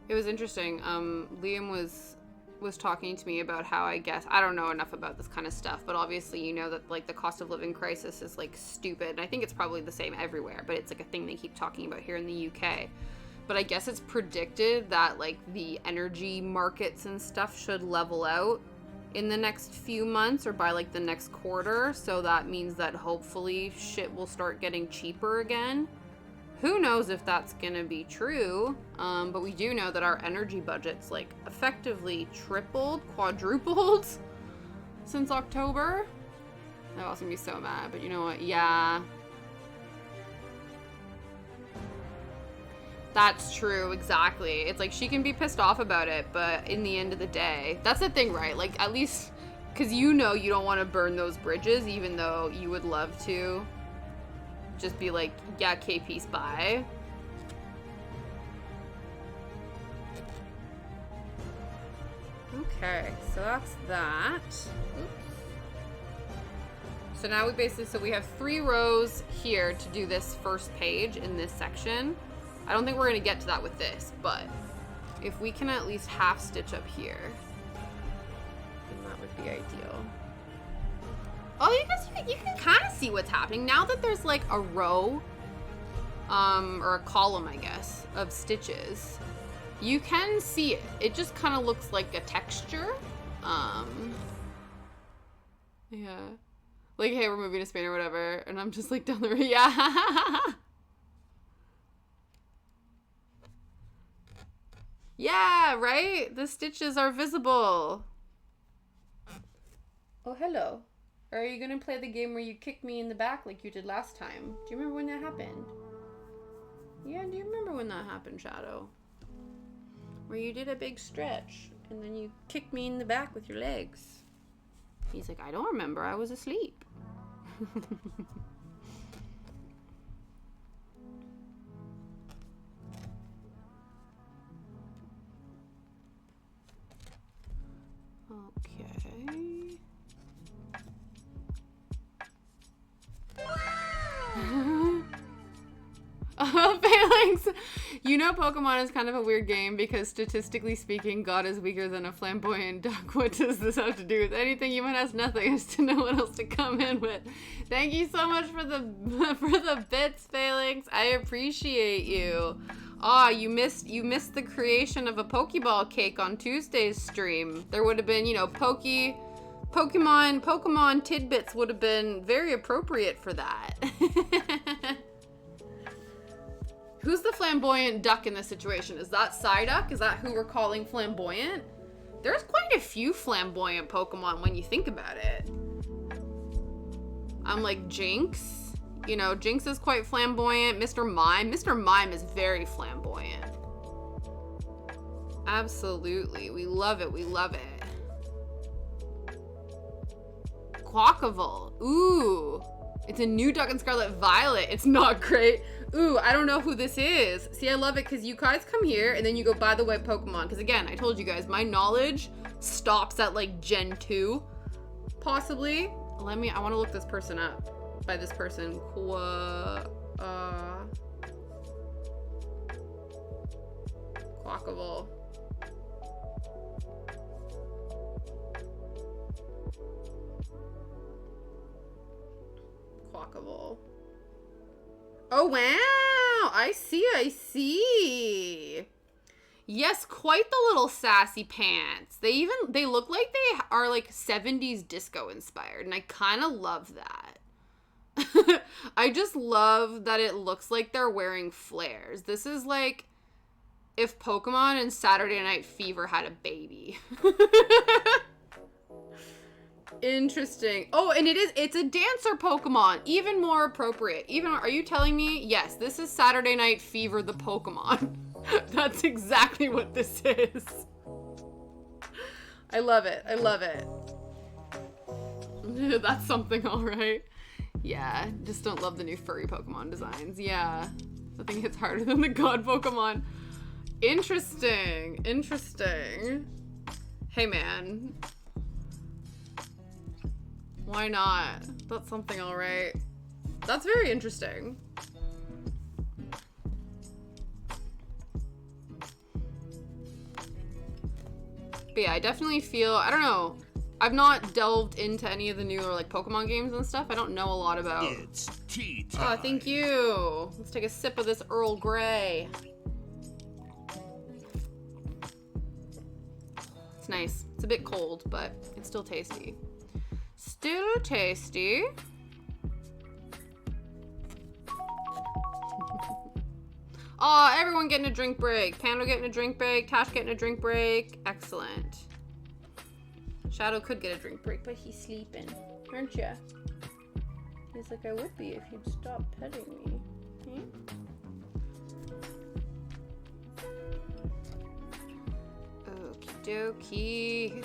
It was interesting. Liam was talking to me about how, I guess, I don't know enough about this kind of stuff, but obviously you know that, like, the cost of living crisis is, like, stupid. And I think it's probably the same everywhere, but it's, like, a thing they keep talking about here in the UK. But I guess it's predicted that, like, the energy markets and stuff should level out in the next few months or by, like, the next quarter. So that means that hopefully shit will start getting cheaper again. Who knows if that's gonna be true, but we do know that our energy budget's, like, effectively tripled, quadrupled since October. I was gonna be so mad, but you know what? Yeah. That's true, exactly. It's like, she can be pissed off about it, but in the end of the day, that's the thing, right? Like, at least, because you know you don't want to burn those bridges, even though you would love to just be like, yeah, KP spy. Okay, so that's that. Oops. So now we have 3 rows here to do this first page in this section. I don't think we're going to get to that with this, but if we can at least half stitch up here, then that would be ideal. Oh, you can kind of see what's happening now that there's, like, a row, or a column, I guess, of stitches. You can see it. It just kind of looks like a texture. Yeah. Like, hey, we're moving to Spain or whatever. And I'm just like down the road. Yeah. Yeah, right? The stitches are visible. Oh, hello. Are you gonna play the game where you kick me in the back like you did last time? Do you remember when that happened? Yeah, do you remember when that happened, Shadow? Where you did a big stretch and then you kicked me in the back with your legs. He's like, I don't remember. I was asleep. Okay. Phalanx! You know Pokemon is kind of a weird game because statistically speaking, God is weaker than a flamboyant duck. What does this have to do with anything? Human has nothing. Is to know what else to come in with. Thank you so much for the bits, Phalanx. I appreciate you. Ah, you missed the creation of a Pokeball cake on Tuesday's stream. There would have been, you know, Pokemon tidbits would have been very appropriate for that. Who's the flamboyant duck in this situation? Is that Psyduck? Is that who we're calling flamboyant? There's quite a few flamboyant Pokemon when you think about it. I'm like Jinx. You know, Jinx is quite flamboyant. Mr. Mime. Mr. Mime is very flamboyant. Absolutely. We love it. We love it. Quackable. Ooh. It's a new duck in Scarlet Violet. It's not great. Ooh, I don't know who this is. See, I love it because you guys come here and then you go, by the way, Pokemon. Because again, I told you guys, my knowledge stops at like Gen 2, possibly. I want to look this person up. By this person, Quackable. Quackable. Oh, wow. I see. Yes, quite the little sassy pants. They look like they are like 70s disco inspired, and I kind of love that. I just love that it looks like they're wearing flares. This is like if Pokemon and Saturday Night Fever had a baby. Interesting. Oh, and it's a dancer Pokemon. Even more appropriate. Are you telling me? Yes, this is Saturday Night Fever the Pokemon. That's exactly what this is. I love it. That's something, all right. Yeah, just don't love the new furry Pokemon designs. Yeah, I think it's harder than the God Pokemon. Interesting. Hey, man. Why not? That's something, all right. That's very interesting. But yeah, I definitely feel, I don't know. I've not delved into any of the newer like Pokemon games and stuff. I don't know a lot about. It's tea time. Oh, thank you. Let's take a sip of this Earl Grey. It's nice. It's a bit cold, but it's still tasty. Still tasty. Oh, everyone getting a drink break. Pando getting a drink break. Tash getting a drink break. Excellent. Shadow could get a drink break, but he's sleeping. Aren't ya? He's like, I would be if you'd stop petting me. Okie dokie.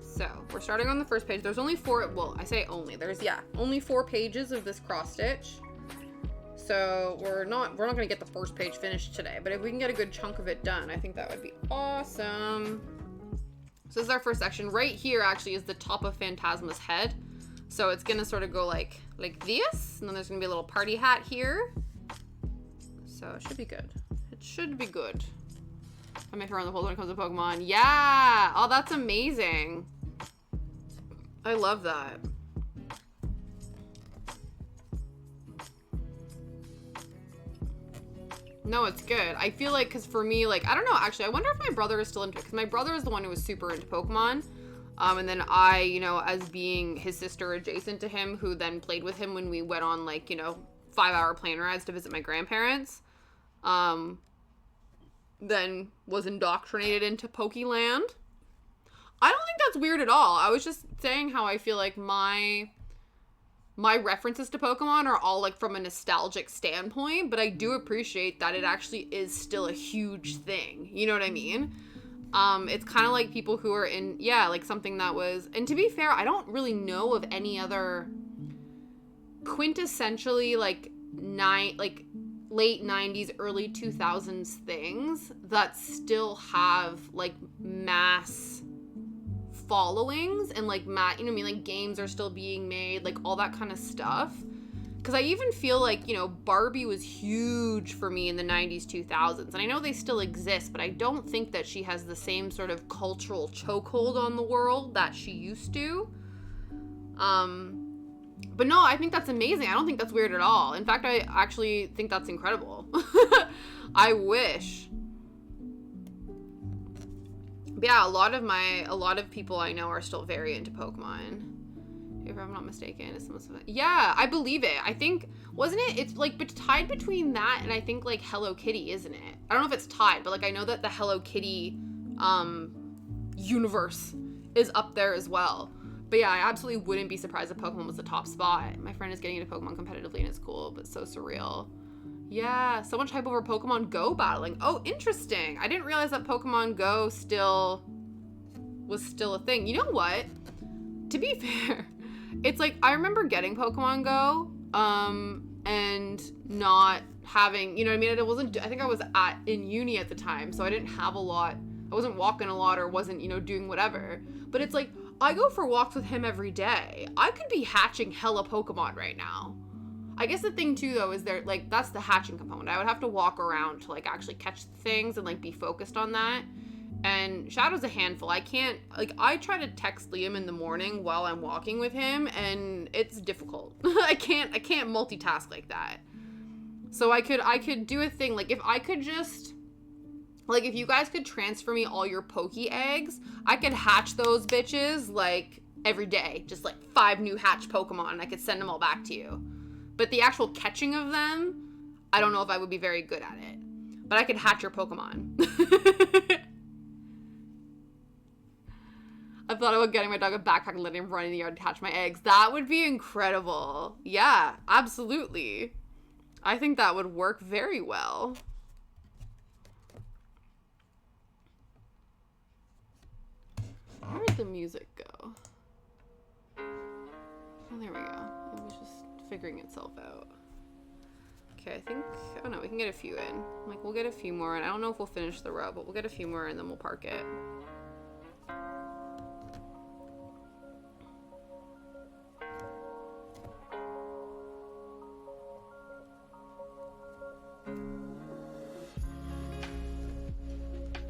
So, we're starting on the first page. There's only 4, well, I say only. There's, only 4 pages of this cross stitch. So, we're not gonna get the first page finished today, but if we can get a good chunk of it done, I think that would be awesome. So this is our first section. Right here actually is the top of Phantasma's head. So it's gonna sort of go like this, and then there's gonna be a little party hat here. So it should be good. It should be good. I make her on the pole when it comes to Pokemon. Yeah! Oh, that's amazing. I love that. No, it's good. I feel like, because for me, like, I don't know, actually, I wonder if my brother is still into it, because my brother is the one who was super into Pokemon. And then I, you know, as being his sister adjacent to him, who then played with him when we went on, like, you know, 5-hour plane rides to visit my grandparents, then was indoctrinated into Pokeland. I don't think that's weird at all. I was just saying how I feel like my references to Pokemon are all like from a nostalgic standpoint, but I do appreciate that it actually is still a huge thing. You know what I mean? It's kind of like people who are in, yeah, like something that was, and to be fair, I don't really know of any other quintessentially like late 90s, early 2000s things that still have like mass followings and like you know what I mean, like games are still being made, like all that kind of stuff. Because I even feel like, you know, Barbie was huge for me in the 90s, 2000s. And I know they still exist, but I don't think that she has the same sort of cultural chokehold on the world that she used to. But no, I think that's amazing. I don't think that's weird at all. In fact, I actually think that's incredible. I wish. But yeah, a lot of people I know are still very into Pokemon. If I'm not mistaken, it's the most. Yeah, I believe it. I think, wasn't it? It's like tied between that and I think like Hello Kitty, isn't it? I don't know if it's tied, but like I know that the Hello Kitty universe is up there as well. But yeah, I absolutely wouldn't be surprised if Pokemon was the top spot. My friend is getting into Pokemon competitively and it's cool, but so surreal. Yeah, so much hype over Pokemon Go battling. Oh, interesting. I didn't realize that Pokemon Go was still a thing. You know what? To be fair, it's like I remember getting Pokemon Go and not having, you know what I mean? It wasn't, I think I was in uni at the time, so I didn't have a lot. I wasn't walking a lot or wasn't, you know, doing whatever. But it's like I go for walks with him every day. I could be hatching hella Pokemon right now. I guess the thing too though is there, like, that's the hatching component. I would have to walk around to like actually catch things and like be focused on that. And Shadow's a handful. I can't, like, I try to text Liam in the morning while I'm walking with him and it's difficult. I can't multitask like that. So I could do a thing, like if I could just, like if you guys could transfer me all your Poke eggs, I could hatch those bitches like every day. Just like 5 new hatched Pokemon and I could send them all back to you. But the actual catching of them, I don't know if I would be very good at it. But I could hatch your Pokemon. I thought about getting my dog a backpack and letting him run in the yard to hatch my eggs. That would be incredible. Yeah, absolutely. I think that would work very well. Where did the music go? Oh, there we go. It was just figuring itself out. Okay, I think, oh no, we can get a few in. Like, we'll get a few more, and I don't know if we'll finish the row, but we'll get a few more, and then we'll park it.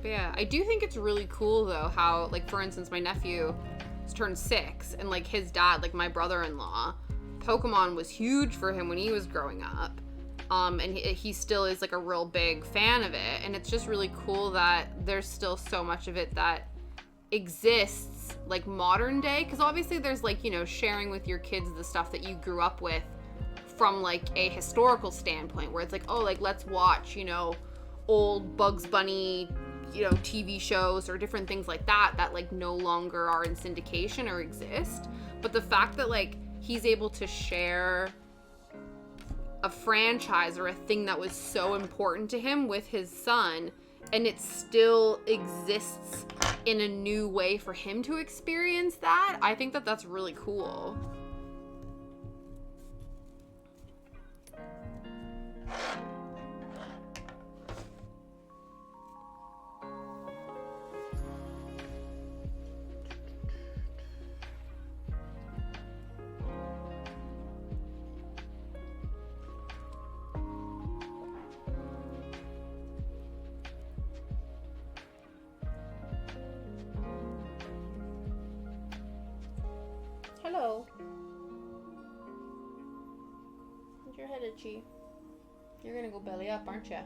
But yeah, I do think it's really cool, though, how, like, for instance, my nephew has turned 6, and, like, his dad, like, my brother-in-law, Pokemon was huge for him when he was growing up. And he still is, like, a real big fan of it, and it's just really cool that there's still so much of it that exists, like, modern day, because obviously there's, like, you know, sharing with your kids the stuff that you grew up with from, like, a historical standpoint, where it's like, oh, like, let's watch, you know, old Bugs Bunny, you know, TV shows or different things like that like no longer are in syndication or exist. But the fact that like he's able to share a franchise or a thing that was so important to him with his son, and it still exists in a new way for him to experience that, I think that that's really cool. Hello. Where's your head itchy? You're gonna go belly up, aren't you?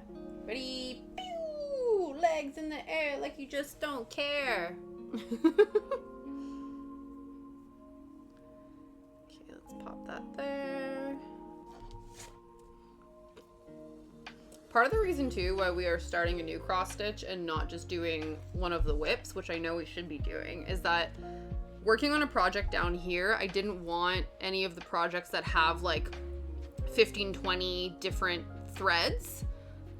Ready? Pew! Legs in the air like you just don't care. Okay, let's pop that there. Part of the reason too why we are starting a new cross stitch and not just doing one of the whips, which I know we should be doing, is that working on a project down here, I didn't want any of the projects that have like 15, 20 different threads.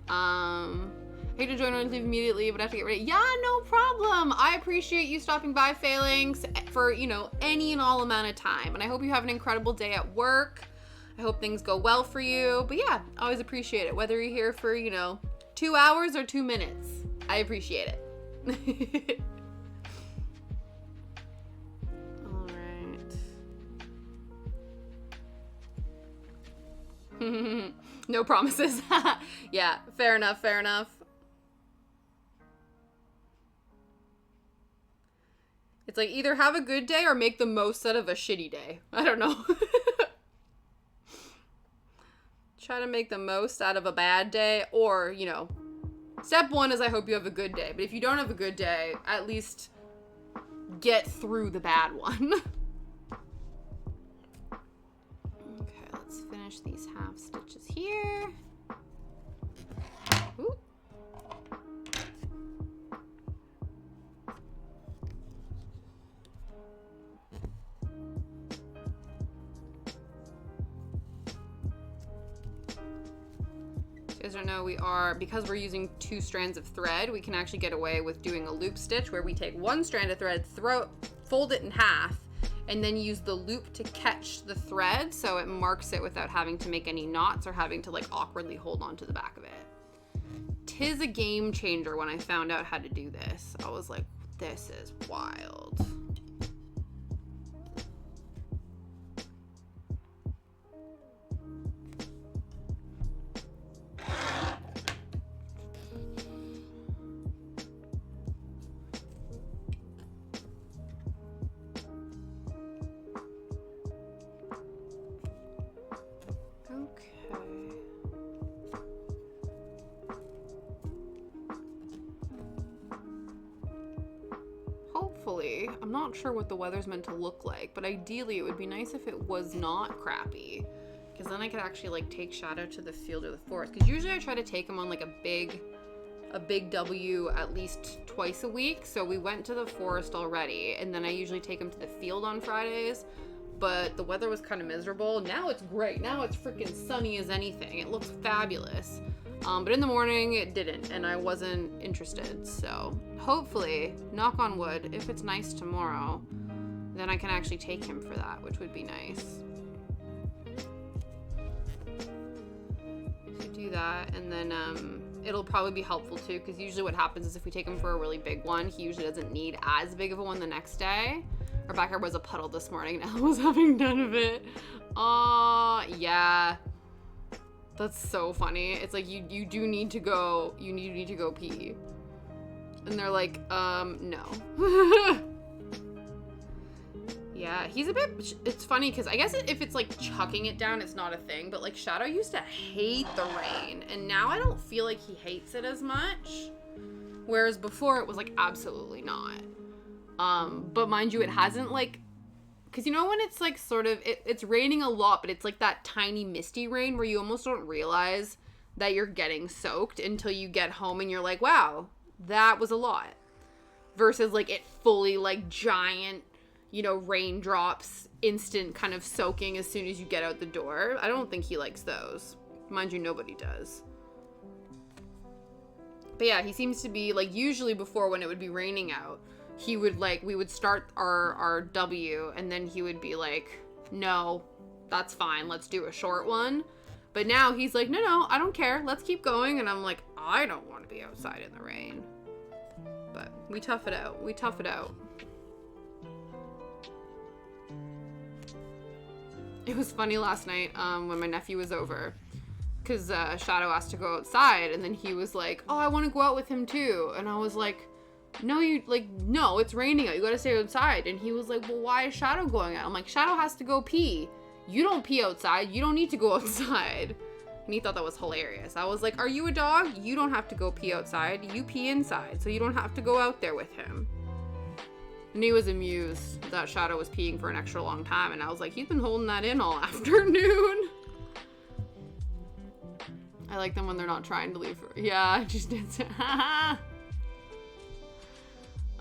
Hate to join and leave immediately, but I have to get ready. Yeah, no problem. I appreciate you stopping by, Phalanx, for, you know, any and all amount of time. And I hope you have an incredible day at work. I hope things go well for you. But yeah, always appreciate it. Whether you're here for, you know, 2 hours or 2 minutes, I appreciate it. All right. No promises. Yeah, fair enough, fair enough. It's like either have a good day or make the most out of a shitty day. I don't know. Try to make the most out of a bad day, or, you know, step one is I hope you have a good day. But if you don't have a good day, at least get through the bad one. Okay, let's finish these half stitches here. Ooh. You guys don't know, we are, because we're using 2 strands of thread, we can actually get away with doing a loop stitch where we take 1 strand of thread, fold it in half, and then use the loop to catch the thread so it marks it without having to make any knots or having to like awkwardly hold on to the back of it. 'Tis a game changer when I found out how to do this. I was like, this is wild. I'm not sure what the weather's meant to look like, but ideally it would be nice if it was not crappy, because then I could actually like take Shadow to the field or the forest, because usually I try to take him on like a big W at least twice a week. So we went to the forest already, and then I usually take him to the field on Fridays, but the weather was kind of miserable. Now it's great. Now it's freaking sunny as anything. It looks fabulous. But in the morning it didn't, and I wasn't interested. So hopefully, knock on wood, if it's nice tomorrow, then I can actually take him for that, which would be nice. So do that, and then it'll probably be helpful too, because usually what happens is if we take him for a really big one, he usually doesn't need as big of a one the next day. Rebecca was a puddle this morning, and Ella was having none of it. Yeah. That's so funny. It's like you do need to go, you need to go pee. And they're like, no. Yeah, he's a bit, it's funny because I guess if it's like chucking it down, it's not a thing, but like Shadow used to hate the rain, and now I don't feel like he hates it as much. Whereas before it was like absolutely not. But mind you, it hasn't like, because you know when it's like sort of, it's raining a lot, but it's like that tiny misty rain where you almost don't realize that you're getting soaked until you get home and you're like, wow, that was a lot. Versus like it fully like giant, you know, raindrops, instant kind of soaking as soon as you get out the door. I don't think he likes those. Mind you, nobody does. But yeah, he seems to be like, usually before when it would be raining out, he would like, we would start our W, and then he would be like, no, that's fine, let's do a short one. But now he's like, no, I don't care, let's keep going. And I'm like, I don't want to be outside in the rain. But we tough it out. It was funny last night when my nephew was over, because Shadow asked to go outside, and then he was like, oh, I want to go out with him too. And I was like, no, it's raining out, you gotta stay outside. And he was like, well, why is Shadow going out? I'm like, Shadow has to go pee. You don't pee outside, you don't need to go outside. And he thought that was hilarious. I was like, are you a dog? You don't have to go pee outside. You pee inside, so you don't have to go out there with him. And he was amused that Shadow was peeing for an extra long time. And I was like, he's been holding that in all afternoon. I like them when they're not trying to leave. Yeah, just did.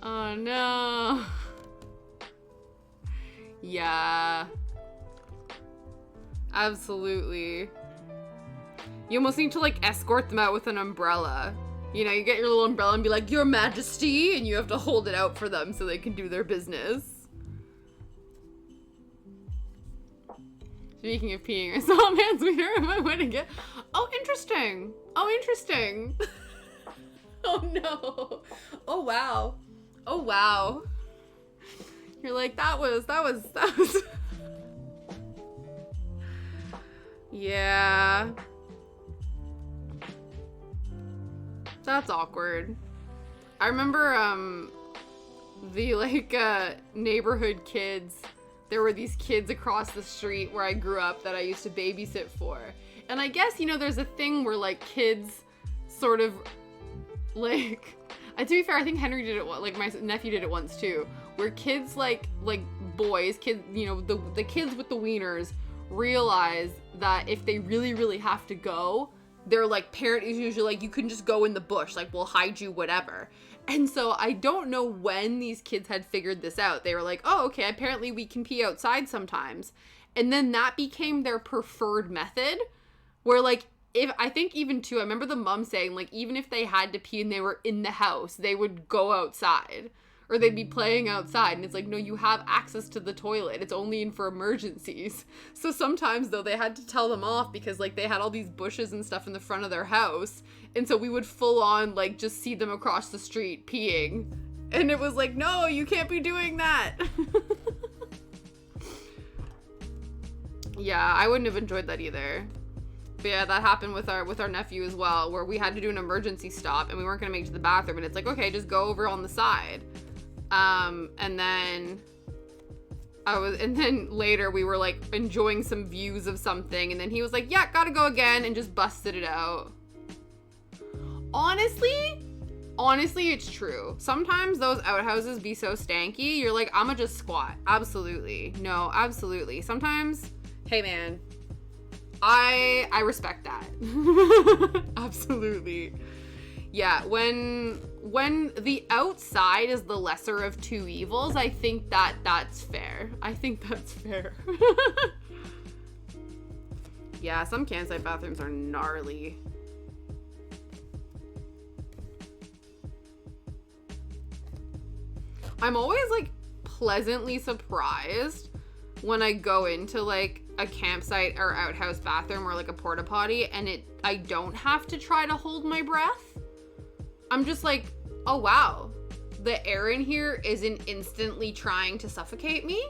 Oh, no. Yeah. Absolutely. You almost need to, like, escort them out with an umbrella. You know, you get your little umbrella and be like, Your Majesty, and you have to hold it out for them so they can do their business. Speaking of peeing, I saw a man's wiener on my wedding gift. Oh, interesting. Oh, interesting. Oh, no. Oh, wow. Oh, wow. You're like, that was. Yeah. That's awkward. I remember, the, like, neighborhood kids. There were these kids across the street where I grew up that I used to babysit for. And I guess, you know, there's a thing where, like, kids sort of, like, to be fair, I think Henry did it, like, my nephew did it once, too. Where kids, like boys, kids, you know, the kids with the wieners realize that if they really, really have to go, their, like, parent is usually like, you can just go in the bush, like, we'll hide you, whatever. And so I don't know when these kids had figured this out. They were like, oh, okay, apparently we can pee outside sometimes. And then that became their preferred method, where, like, I think even too, I remember the mom saying, like, even if they had to pee and they were in the house, they would go outside. Or they'd be playing outside, and it's like, no, you have access to the toilet. It's only in for emergencies. So sometimes, though, they had to tell them off because, like, they had all these bushes and stuff in the front of their house. And so we would full on, like, just see them across the street peeing. And it was like, no, you can't be doing that. Yeah, I wouldn't have enjoyed that either. But yeah, that happened with our nephew as well, where we had to do an emergency stop, and we weren't going to make it to the bathroom. And it's like, okay, just go over on the side. And then later we were, like, enjoying some views of something, and then he was like, yeah, gotta go again, and just busted it out. Honestly, it's true. Sometimes those outhouses be so stanky, you're like, I'ma just squat. Absolutely. No, absolutely. Sometimes, hey man, I respect that. Absolutely. Yeah, when the outside is the lesser of two evils, I think that's fair. I think that's fair. Yeah, some campsite bathrooms are gnarly. I'm always, like, pleasantly surprised when I go into, like, a campsite or outhouse bathroom or, like, a porta potty, and I don't have to try to hold my breath. I'm just like, oh wow, the air in here isn't instantly trying to suffocate me?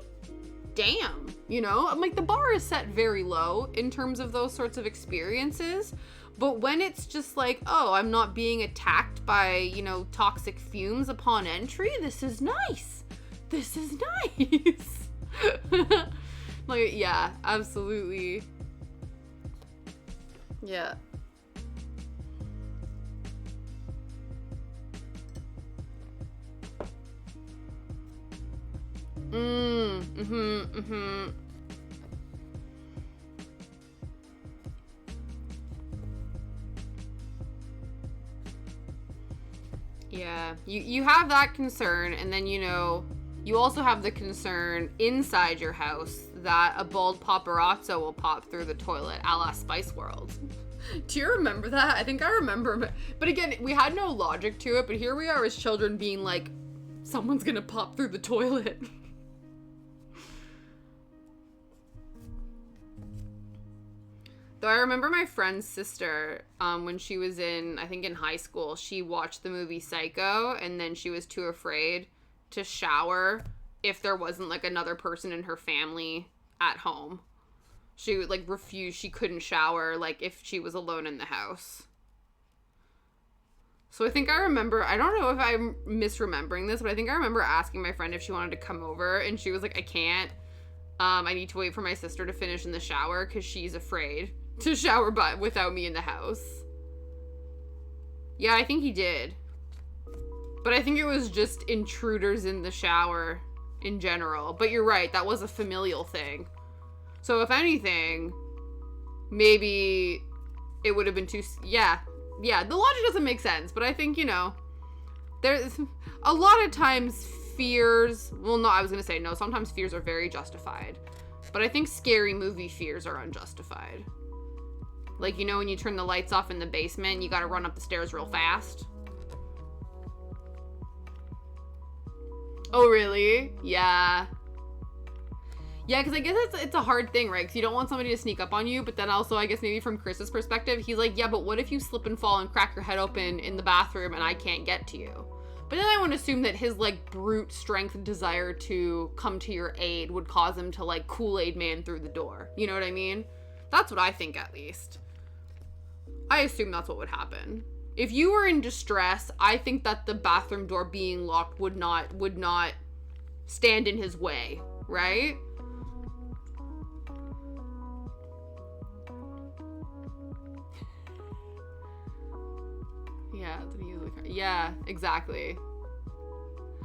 Damn, you know? I'm like, the bar is set very low in terms of those sorts of experiences, but when it's just like, oh, I'm not being attacked by, you know, toxic fumes upon entry, this is nice. This is nice. Like, yeah, absolutely. Yeah. Yeah, you have that concern, and then, you know, you also have the concern inside your house that a bald paparazzo will pop through the toilet, a la Spice World. Do you remember that? I think I remember, but again, we had no logic to it, but here we are as children being like, someone's gonna pop through the toilet. Though I remember my friend's sister, when she was in high school, she watched the movie Psycho, and then she was too afraid to shower if there wasn't, like, another person in her family at home. She would, like, refuse. She couldn't shower, like, if she was alone in the house. So I think I remember, I don't know if I'm misremembering this, but I think I remember asking my friend if she wanted to come over, and she was like, I can't. I need to wait for my sister to finish in the shower because she's afraid to shower without me in the house. Yeah, I think he did. But I think it was just intruders in the shower in general. But you're right, that was a familial thing. So if anything, maybe it would have been too... Yeah, the logic doesn't make sense. But I think, you know, there's a lot of times fears... Well, no, I was going to say no. Sometimes fears are very justified. But I think scary movie fears are unjustified. Like, you know, when you turn the lights off in the basement, you gotta run up the stairs real fast. Oh, really? Yeah. Yeah, because I guess it's a hard thing, right? Because you don't want somebody to sneak up on you, but then also, I guess maybe from Chris's perspective, he's like, yeah, but what if you slip and fall and crack your head open in the bathroom and I can't get to you? But then I want to assume that his, like, brute strength and desire to come to your aid would cause him to, like, Kool-Aid man through the door. You know what I mean? That's what I think, at least. I assume that's what would happen. If you were in distress, I think that the bathroom door being locked would not stand in his way, right? Yeah, exactly.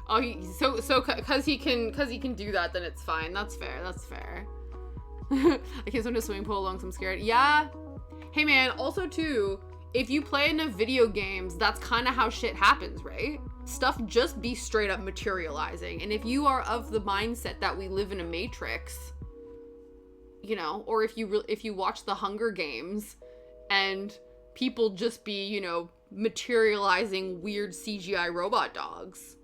Oh, so because he can do that, then it's fine. That's fair. I can't swim in a swimming pool alone, so I'm scared. Yeah. Hey man, also too, if you play enough video games, that's kind of how shit happens, right? Stuff just be straight up materializing. And if you are of the mindset that we live in a matrix, you know, or if you watch the Hunger Games and people just be, you know, materializing weird CGI robot dogs,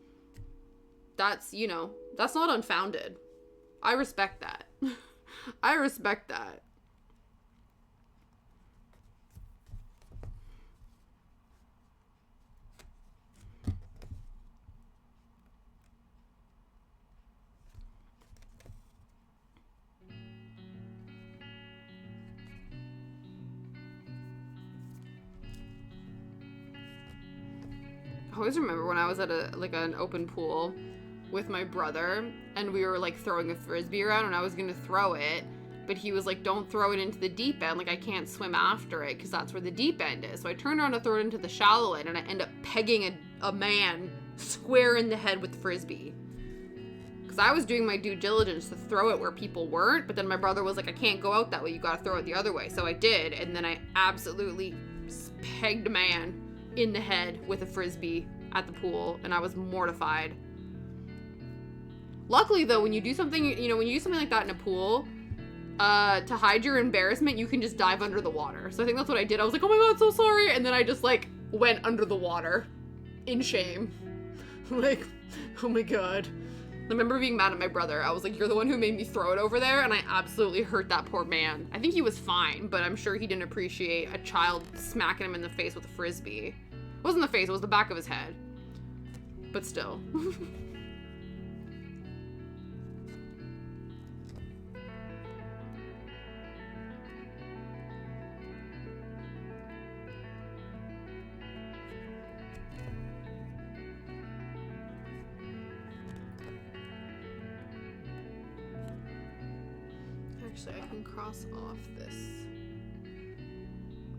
that's, you know, that's not unfounded. I respect that. I respect that. I always remember when I was at an open pool with my brother and we were like throwing a frisbee around and I was gonna throw it, but he was like, don't throw it into the deep end, like I can't swim after it because that's where the deep end is. So I turned around to throw it into the shallow end and I end up pegging a man square in the head with the frisbee. Because I was doing my due diligence to throw it where people weren't, but then my brother was like, I can't go out that way, you gotta throw it the other way. So I did, and then I absolutely pegged a man in the head with a frisbee at the pool, and I was mortified. Luckily though, when you do something, you know, when you do something like that in a pool, to hide your embarrassment, you can just dive under the water. So I think that's what I did. I was like, oh my god, so sorry, and then I just like went under the water in shame. Like, oh my god. I remember being mad at my brother. I was like, you're the one who made me throw it over there, and I absolutely hurt that poor man. I think he was fine, but I'm sure he didn't appreciate a child smacking him in the face with a frisbee. It wasn't the face, it was the back of his head. But still. Actually, I can cross off this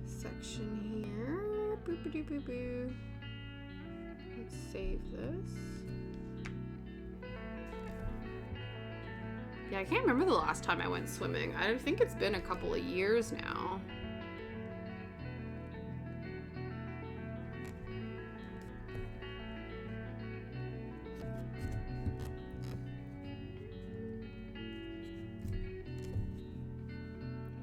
section here. Boop-a-doo-boo-boo. Let's save this. Yeah, I can't remember the last time I went swimming. I think it's been a couple of years now.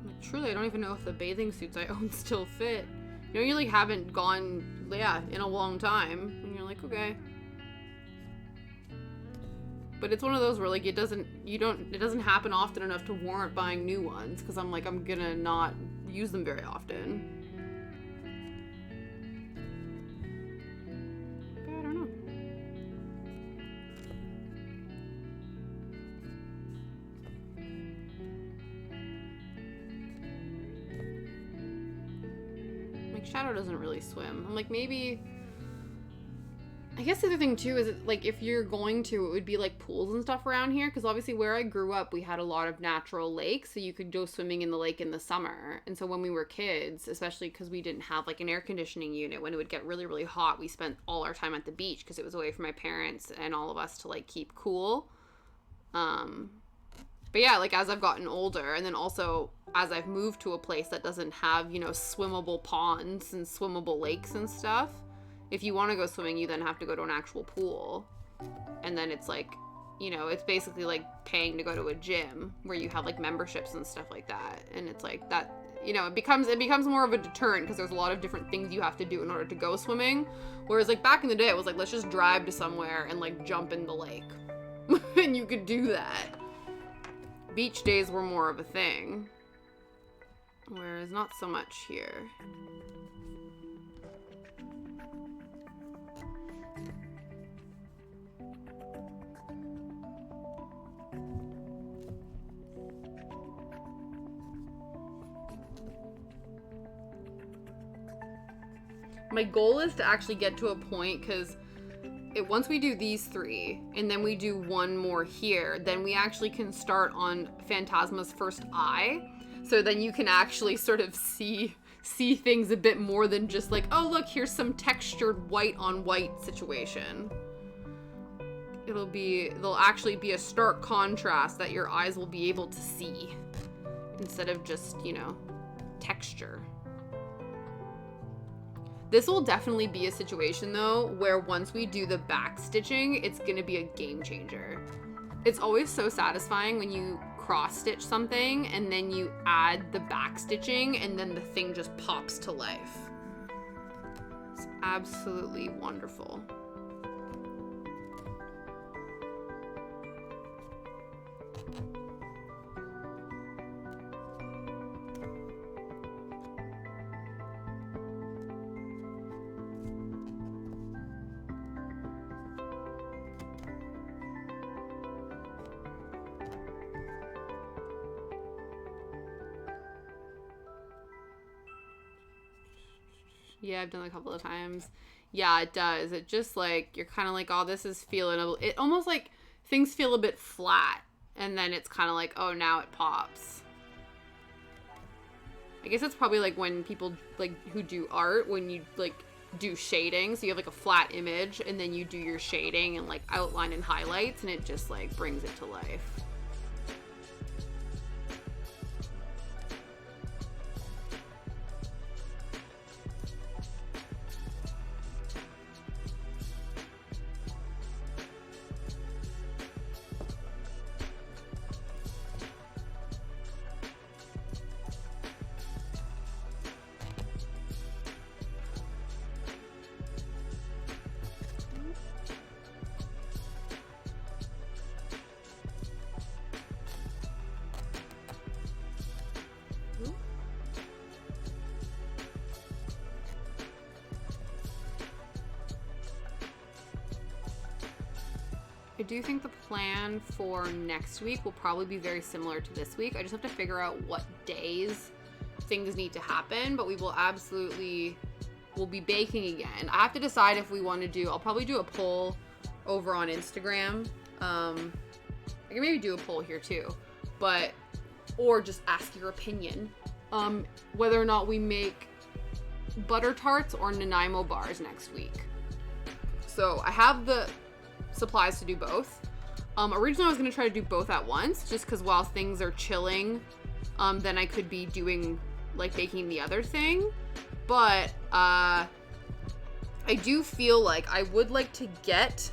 Like, truly, I don't even know if the bathing suits I own still fit. You know, you like haven't gone, yeah, in a long time, and you're like, okay. But it's one of those where like it doesn't happen often enough to warrant buying new ones, because I'm like, I'm gonna not use them very often. But I don't know. Shadow doesn't really swim. I'm like, maybe I guess the other thing too is like if you're going to, it would be like pools and stuff around here, because obviously where I grew up we had a lot of natural lakes, so you could go swimming in the lake in the summer. And so when we were kids, especially because we didn't have like an air conditioning unit, when it would get really, really hot, we spent all our time at the beach because it was away from my parents and all of us to like keep cool. But yeah, like as I've gotten older, and then also as I've moved to a place that doesn't have, you know, swimmable ponds and swimmable lakes and stuff, if you want to go swimming, you then have to go to an actual pool. And then it's like, you know, it's basically like paying to go to a gym where you have like memberships and stuff like that. And it's like that, you know, it becomes more of a deterrent because there's a lot of different things you have to do in order to go swimming. Whereas like back in the day, it was like, let's just drive to somewhere and like jump in the lake. And you could do that. Beach days were more of a thing. Whereas not so much here. My goal is to actually get to a point, because once we do these 3 and then we do one more here, then we actually can start on Phantasma's first eye. So then you can actually sort of see things a bit more than just like, oh look, here's some textured white on white situation. There'll actually be a stark contrast that your eyes will be able to see instead of just, you know, texture. This will definitely be a situation though where once we do the back stitching, it's gonna be a game changer. It's always so satisfying when you cross stitch something and then you add the back stitching and then the thing just pops to life. It's absolutely wonderful. Yeah, I've done it a couple of times. Yeah, it does. It just like, you're kind of like, oh, this is feeling, it almost like things feel a bit flat. And then it's kind of like, oh, now it pops. I guess that's probably like when people like who do art, when you like do shading. So you have like a flat image and then you do your shading and like outline and highlights and it just like brings it to life. I do think the plan for next week will probably be very similar to this week. I just have to figure out what days things need to happen, but we'll be baking again. I have to decide if we want to do, I'll probably do a poll over on Instagram. I can maybe do a poll here too, or just ask your opinion, whether or not we make butter tarts or Nanaimo bars next week. So I have the supplies to do both. Originally I was going to try to do both at once, just because while things are chilling, then I could be doing, like, baking the other thing. But, I do feel like I would like to get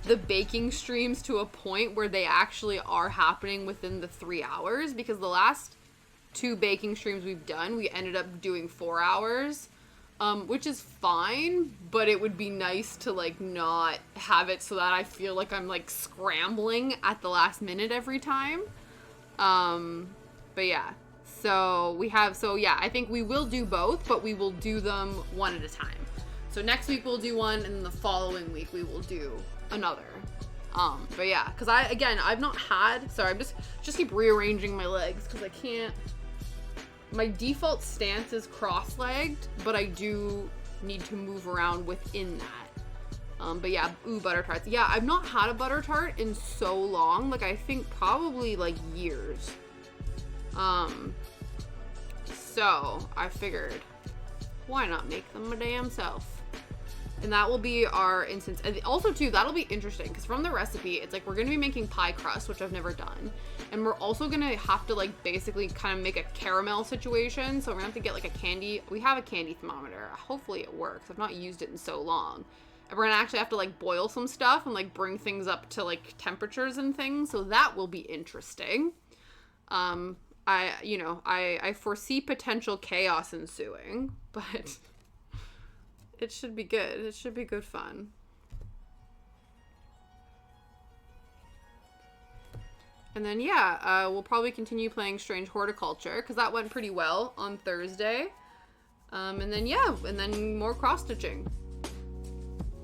the baking streams to a point where they actually are happening within the 3 hours, because the last 2 baking streams we've done, we ended up doing 4 hours. Which is fine, but it would be nice to, like, not have it so that I feel like I'm, like, scrambling at the last minute every time. But yeah. So yeah, I think we will do both, but we will do them one at a time. So next week we'll do one, and then the following week we will do another. But yeah, because I've not had, sorry, I'm just keep rearranging my legs, because I can't. My default stance is cross-legged, but I do need to move around within that. But yeah, ooh, butter tarts. Yeah, I've not had a butter tart in so long. Like, I think probably like years. So I figured, why not make them my damn self? And that will be our instance. And also too, that'll be interesting because from the recipe, it's like we're going to be making pie crust, which I've never done. And we're also going to have to like basically kind of make a caramel situation. So we're going to have to get like a candy. We have a candy thermometer. Hopefully it works. I've not used it in so long. And we're going to actually have to like boil some stuff and like bring things up to like temperatures and things. So that will be interesting. I foresee potential chaos ensuing, but it should be good. It should be good fun. And then, yeah, we'll probably continue playing Strange Horticulture, because that went pretty well on Thursday. And then, yeah, and then more cross-stitching.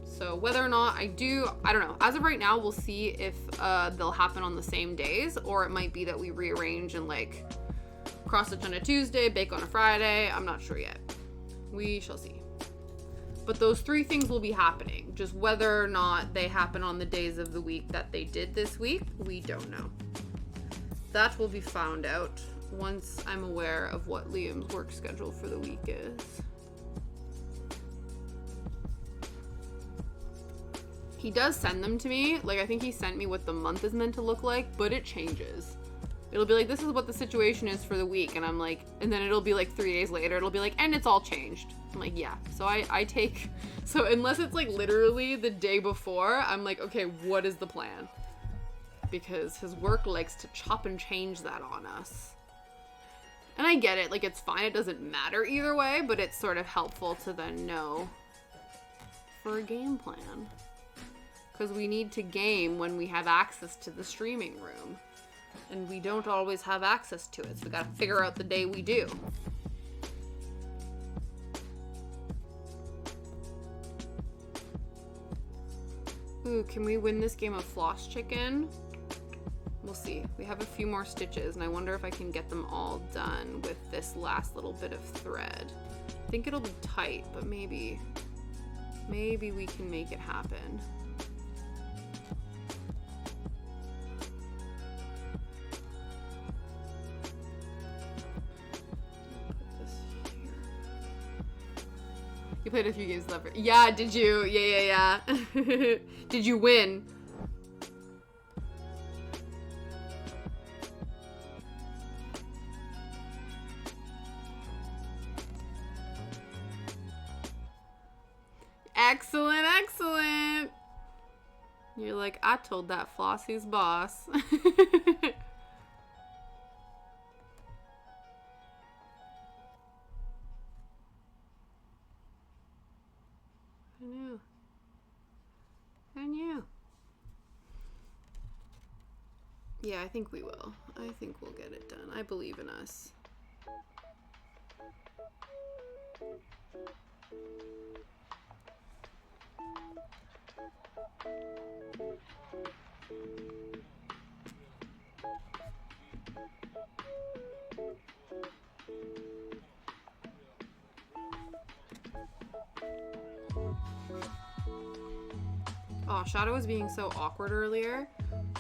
So whether or not I don't know. As of right now, we'll see if they'll happen on the same days, or it might be that we rearrange and, like, cross-stitch on a Tuesday, bake on a Friday. I'm not sure yet. We shall see. But those 3 things will be happening. Just whether or not they happen on the days of the week that they did this week, we don't know. That will be found out once I'm aware of what Liam's work schedule for the week is. He does send them to me. Like, I think he sent me what the month is meant to look like, but it changes. It'll be like, this is what the situation is for the week. And I'm like, and then it'll be like 3 days later, it'll be like, and it's all changed. I'm like, yeah. So I take, so unless it's like literally the day before, I'm like, okay, what is the plan? Because his work likes to chop and change that on us. And I get it. Like, it's fine. It doesn't matter either way, but it's sort of helpful to then know for a game plan. Because we need to game when we have access to the streaming room. And we don't always have access to it, so we gotta figure out the day we do. Ooh, can we win this game of floss chicken? We'll see. We have a few more stitches, and I wonder if I can get them all done with this last little bit of thread. I think it'll be tight, but maybe we can make it happen. You played a few games left. Yeah, did you? Yeah. Did you win? Excellent, excellent. You're like, I told that Flossie's boss. I knew. Yeah, I think we will. I think we'll get it done. I believe in us. Oh, Shadow was being so awkward earlier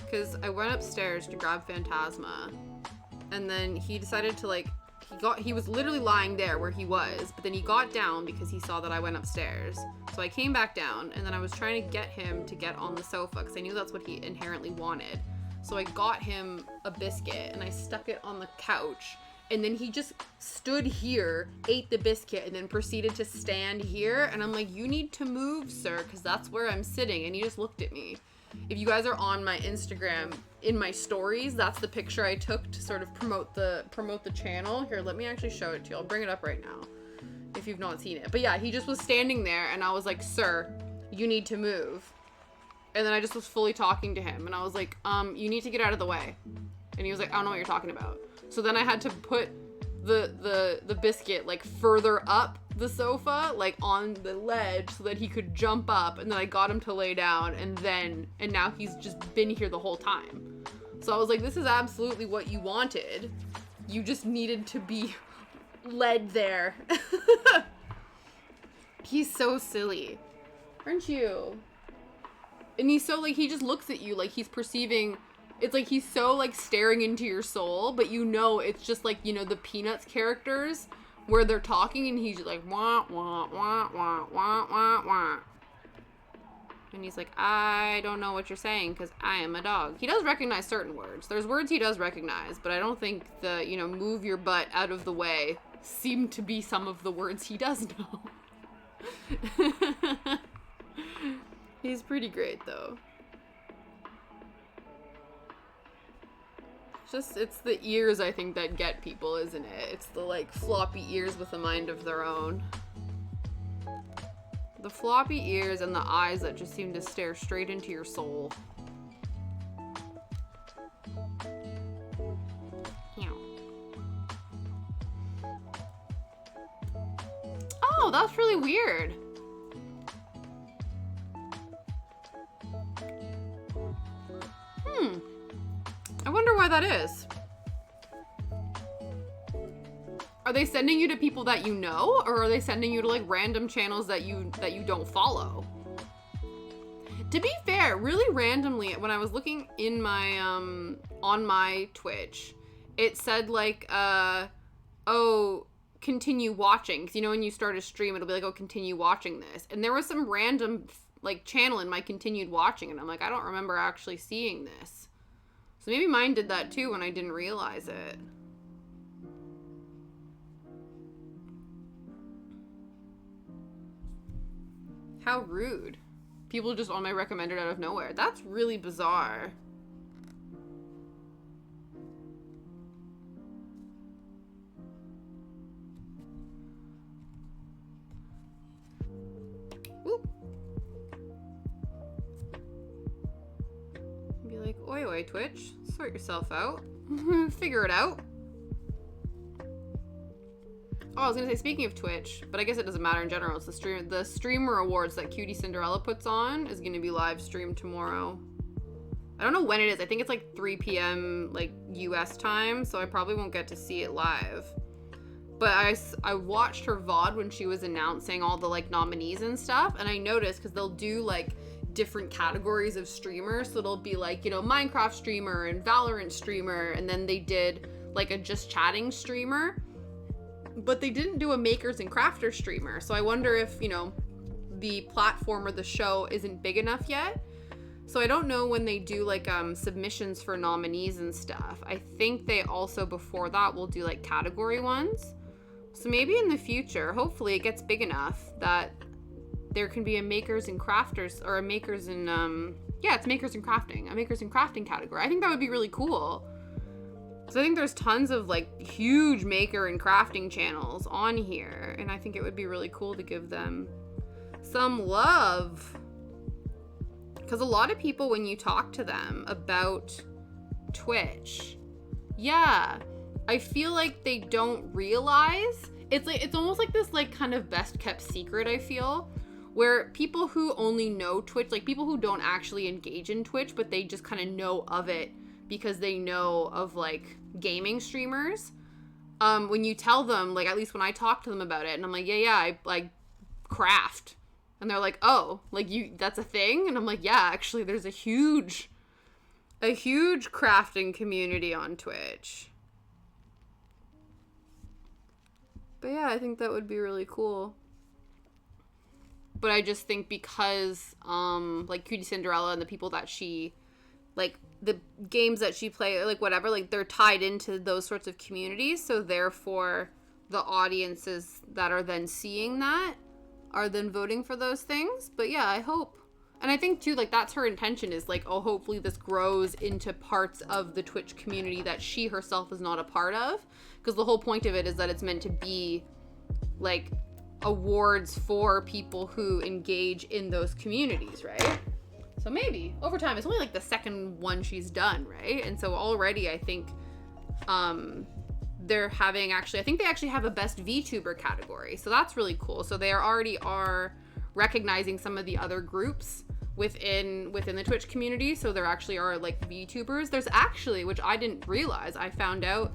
because I went upstairs to grab Phantasma, and then he decided to, like, he was literally lying there where he was, but then he got down because he saw that I went upstairs. So I came back down, and then I was trying to get him to get on the sofa because I knew that's what he inherently wanted. So I got him a biscuit and I stuck it on the couch, and then he just stood here, ate the biscuit, and then proceeded to stand here. And I'm like, you need to move, sir, because that's where I'm sitting. And he just looked at me. If you guys are on my Instagram, in my stories, that's the picture I took to sort of promote the channel. Here, let me actually show it to you. I'll bring it up right now if you've not seen it. But yeah, he just was standing there, and I was like, sir, you need to move. And then I just was fully talking to him, and I was like, you need to get out of the way. And he was like, I don't know what you're talking about. So then I had to put the biscuit like further up the sofa, like on the ledge, so that he could jump up, and then I got him to lay down, and now he's just been here the whole time. So I was like, this is absolutely what you wanted. You just needed to be led there. He's so silly. Aren't you? And he's so, like, he just looks at you like he's perceiving, it's like he's so, like, staring into your soul, but you know it's just, like, you know, the Peanuts characters where they're talking and he's just like, wah, wah, wah, wah, wah, wah, wah. And he's like, I don't know what you're saying because I am a dog. He does recognize certain words. There's words he does recognize, but I don't think the, you know, move your butt out of the way seem to be some of the words he does know. He's pretty great, though. It's the ears, I think, that get people, isn't it? It's the, like, floppy ears with a mind of their own. The floppy ears and the eyes that just seem to stare straight into your soul. Oh, that's really weird. I wonder why that is. Are they sending you to people that you know, or are they sending you to, like, random channels that you don't follow? To be fair, really randomly, when I was looking in my on my Twitch, it said, like, oh, continue watching, because, you know, when you start a stream, it'll be like, oh, continue watching this, and there was some random, like, channel in my continued watching, and I'm like, I don't remember actually seeing this. So maybe mine did that too when I didn't realize it. How rude. People just on my recommended out of nowhere. That's really bizarre. Whoop. Be like, oi, oi, Twitch. Sort yourself out. Figure it out. Oh, I was gonna say, speaking of Twitch, but I guess it doesn't matter in general. It's the streamer awards that Cutie Cinderella puts on is gonna be live streamed tomorrow. I don't know when it is. I think it's like 3 p.m. like US time, so I probably won't get to see it live. But I watched her VOD when she was announcing all the, like, nominees and stuff, and I noticed, because they'll do, like, different categories of streamers, so it'll be like, you know, Minecraft streamer and Valorant streamer, and then they did like a just chatting streamer, but they didn't do a makers and crafters streamer. So I wonder if, you know, the platform or the show isn't big enough yet. So I don't know when they do, like, submissions for nominees and stuff. I think they also, before that, will do, like, category ones. So maybe in the future, hopefully it gets big enough that there can be a makers and crafters, or a makers and, yeah, it's makers and crafting, a makers and crafting category. I think that would be really cool. So I think there's tons of, like, huge maker and crafting channels on here, and I think it would be really cool to give them some love. Because a lot of people, when you talk to them about Twitch, yeah, I feel like they don't realize, it's almost like this, like, kind of best kept secret, I feel, where people who only know Twitch, like people who don't actually engage in Twitch, but they just kind of know of it because they know of, like, gaming streamers, when you tell them, like, at least when I talk to them about it, and I'm like, yeah, I, like, craft, and they're like, oh, like, that's a thing? And I'm like, yeah, actually, there's a huge crafting community on Twitch. But yeah, I think that would be really cool. But I just think because, like, Cutie Cinderella and the people that she, like, the games that she play, like, whatever, like, they're tied into those sorts of communities, so therefore the audiences that are then seeing that are then voting for those things. But yeah, I hope, and I think too, like, that's her intention, is like, oh, hopefully this grows into parts of the Twitch community that she herself is not a part of, because the whole point of it is that it's meant to be, like, awards for people who engage in those communities, right? So maybe over time, it's only like the second one she's done, right? And so already I think they're having, actually, I think they actually have a best VTuber category, so that's really cool. So they already are recognizing some of the other groups within the Twitch community, so there actually are, like, VTubers. There's actually, which I didn't realize, I found out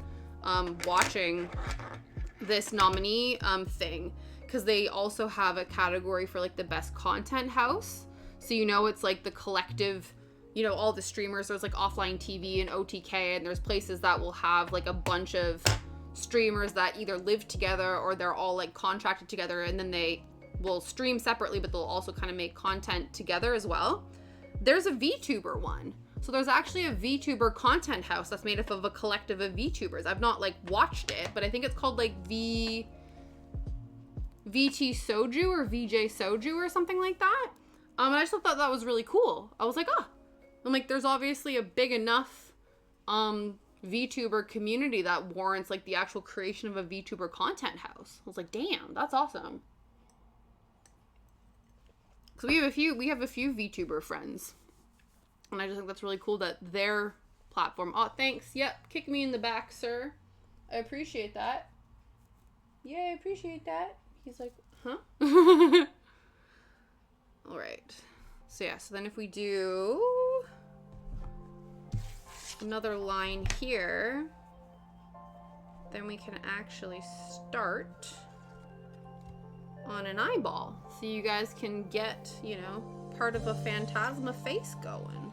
watching this nominee thing, because they also have a category for, like, the best content house. So, you know, it's like the collective, you know, all the streamers. There's like offline TV and OTK, and there's places that will have like a bunch of streamers that either live together or they're all like contracted together, and then they will stream separately, but they'll also kind of make content together as well. There's a VTuber one. So there's actually a VTuber content house that's made up of a collective of VTubers. I've not like watched it, but I think it's called like VT Soju or VJ Soju or something like that. And I just thought that was really cool. I was like, oh, I'm like, there's obviously a big enough VTuber community that warrants like the actual creation of a VTuber content house. I was like, damn, that's awesome. So we have a few VTuber friends. And I just think that's really cool that their platform. Oh, thanks. Yep. Kick me in the back, sir. I appreciate that. Yeah, I appreciate that. He's like, huh? All right. So yeah, so then if we do another line here, then we can actually start on an eyeball. So you guys can get, you know, part of a Phantasma face going.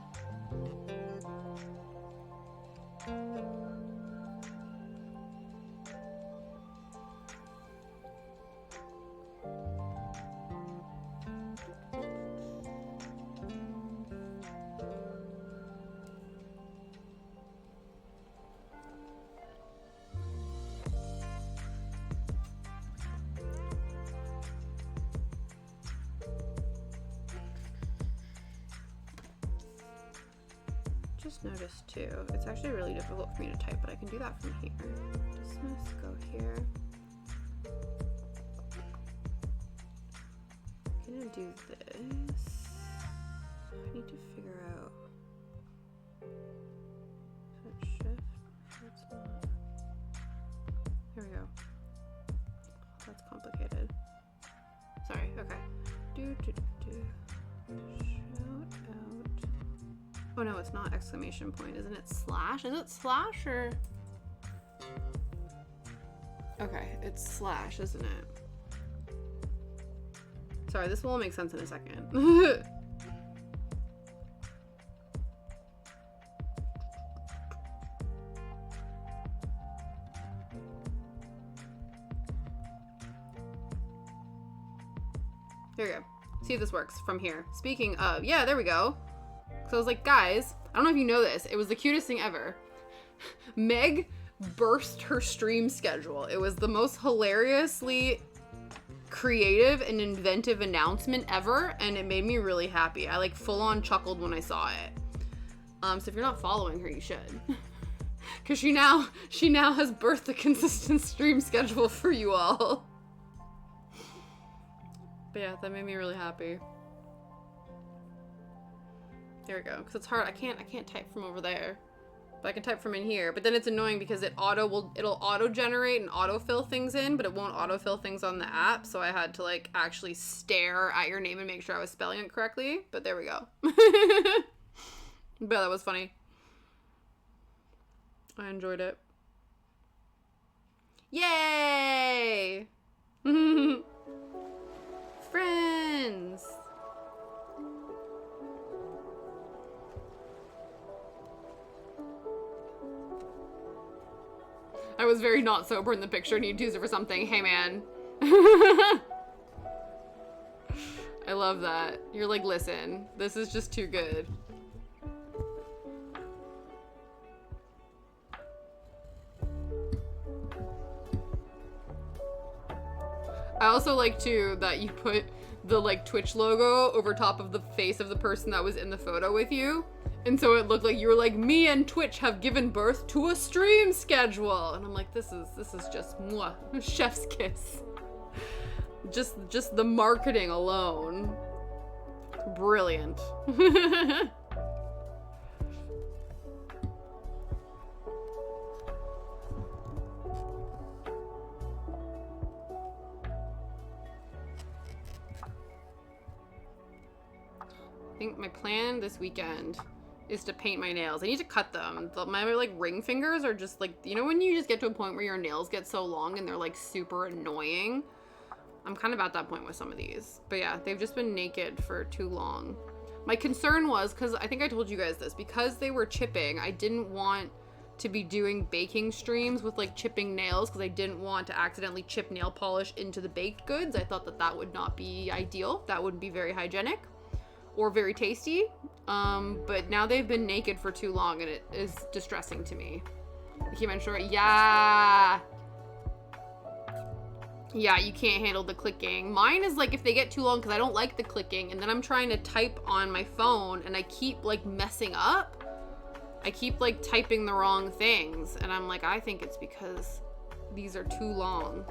Just noticed too, it's actually really difficult for me to type, but I can do that from here. Dismiss, go here. I'm gonna do this. I need to figure out. Is that shift? That's not. Here we go. That's complicated. Sorry, okay. Shout out. Oh no, it's not exclamation point. Isn't it slash? Is it slash or? Okay, it's slash, isn't it? Sorry, this will all make sense in a second. Here we go. See if this works from here. Speaking of, yeah, there we go. So I was like, guys, I don't know if you know this. It was the cutest thing ever. Meg burst her stream schedule. It was the most hilariously creative and inventive announcement ever, and it made me really happy. I like full on chuckled when I saw it. So if you're not following her, you should. Cause she now has birthed a consistent stream schedule for you all. But yeah, that made me really happy. There we go. Because it's hard. I can't type from over there. But I can type from in here. But then it's annoying because it'll auto-generate and autofill things in, but it won't autofill things on the app. So I had to like actually stare at your name and make sure I was spelling it correctly. But there we go. But that was funny. I enjoyed it. Yay! Friends! I was very not sober in the picture and you'd use it for something. Hey, man. I love that. You're like, listen, this is just too good. I also like too that you put the like Twitch logo over top of the face of the person that was in the photo with you. And so it looked like you were like, me and Twitch have given birth to a stream schedule. And I'm like, this is just mwah, chef's kiss. Just the marketing alone. Brilliant. I think my plan this weekend is to paint my nails. I need to cut them. My like ring fingers are just like, you know when you just get to a point where your nails get so long and they're like super annoying? I'm kind of at that point with some of these. But yeah, they've just been naked for too long. My concern was, because I think I told you guys this, because they were chipping, I didn't want to be doing baking streams with like chipping nails, because I didn't want to accidentally chip nail polish into the baked goods. I thought that that would not be ideal. That wouldn't be very hygienic or very tasty. But now they've been naked for too long and it is distressing to me. I keep on short. Yeah. Yeah, you can't handle the clicking. Mine is like if they get too long, because I don't like the clicking, and then I'm trying to type on my phone and I keep like messing up. I keep like typing the wrong things, and I'm like, I think it's because these are too long.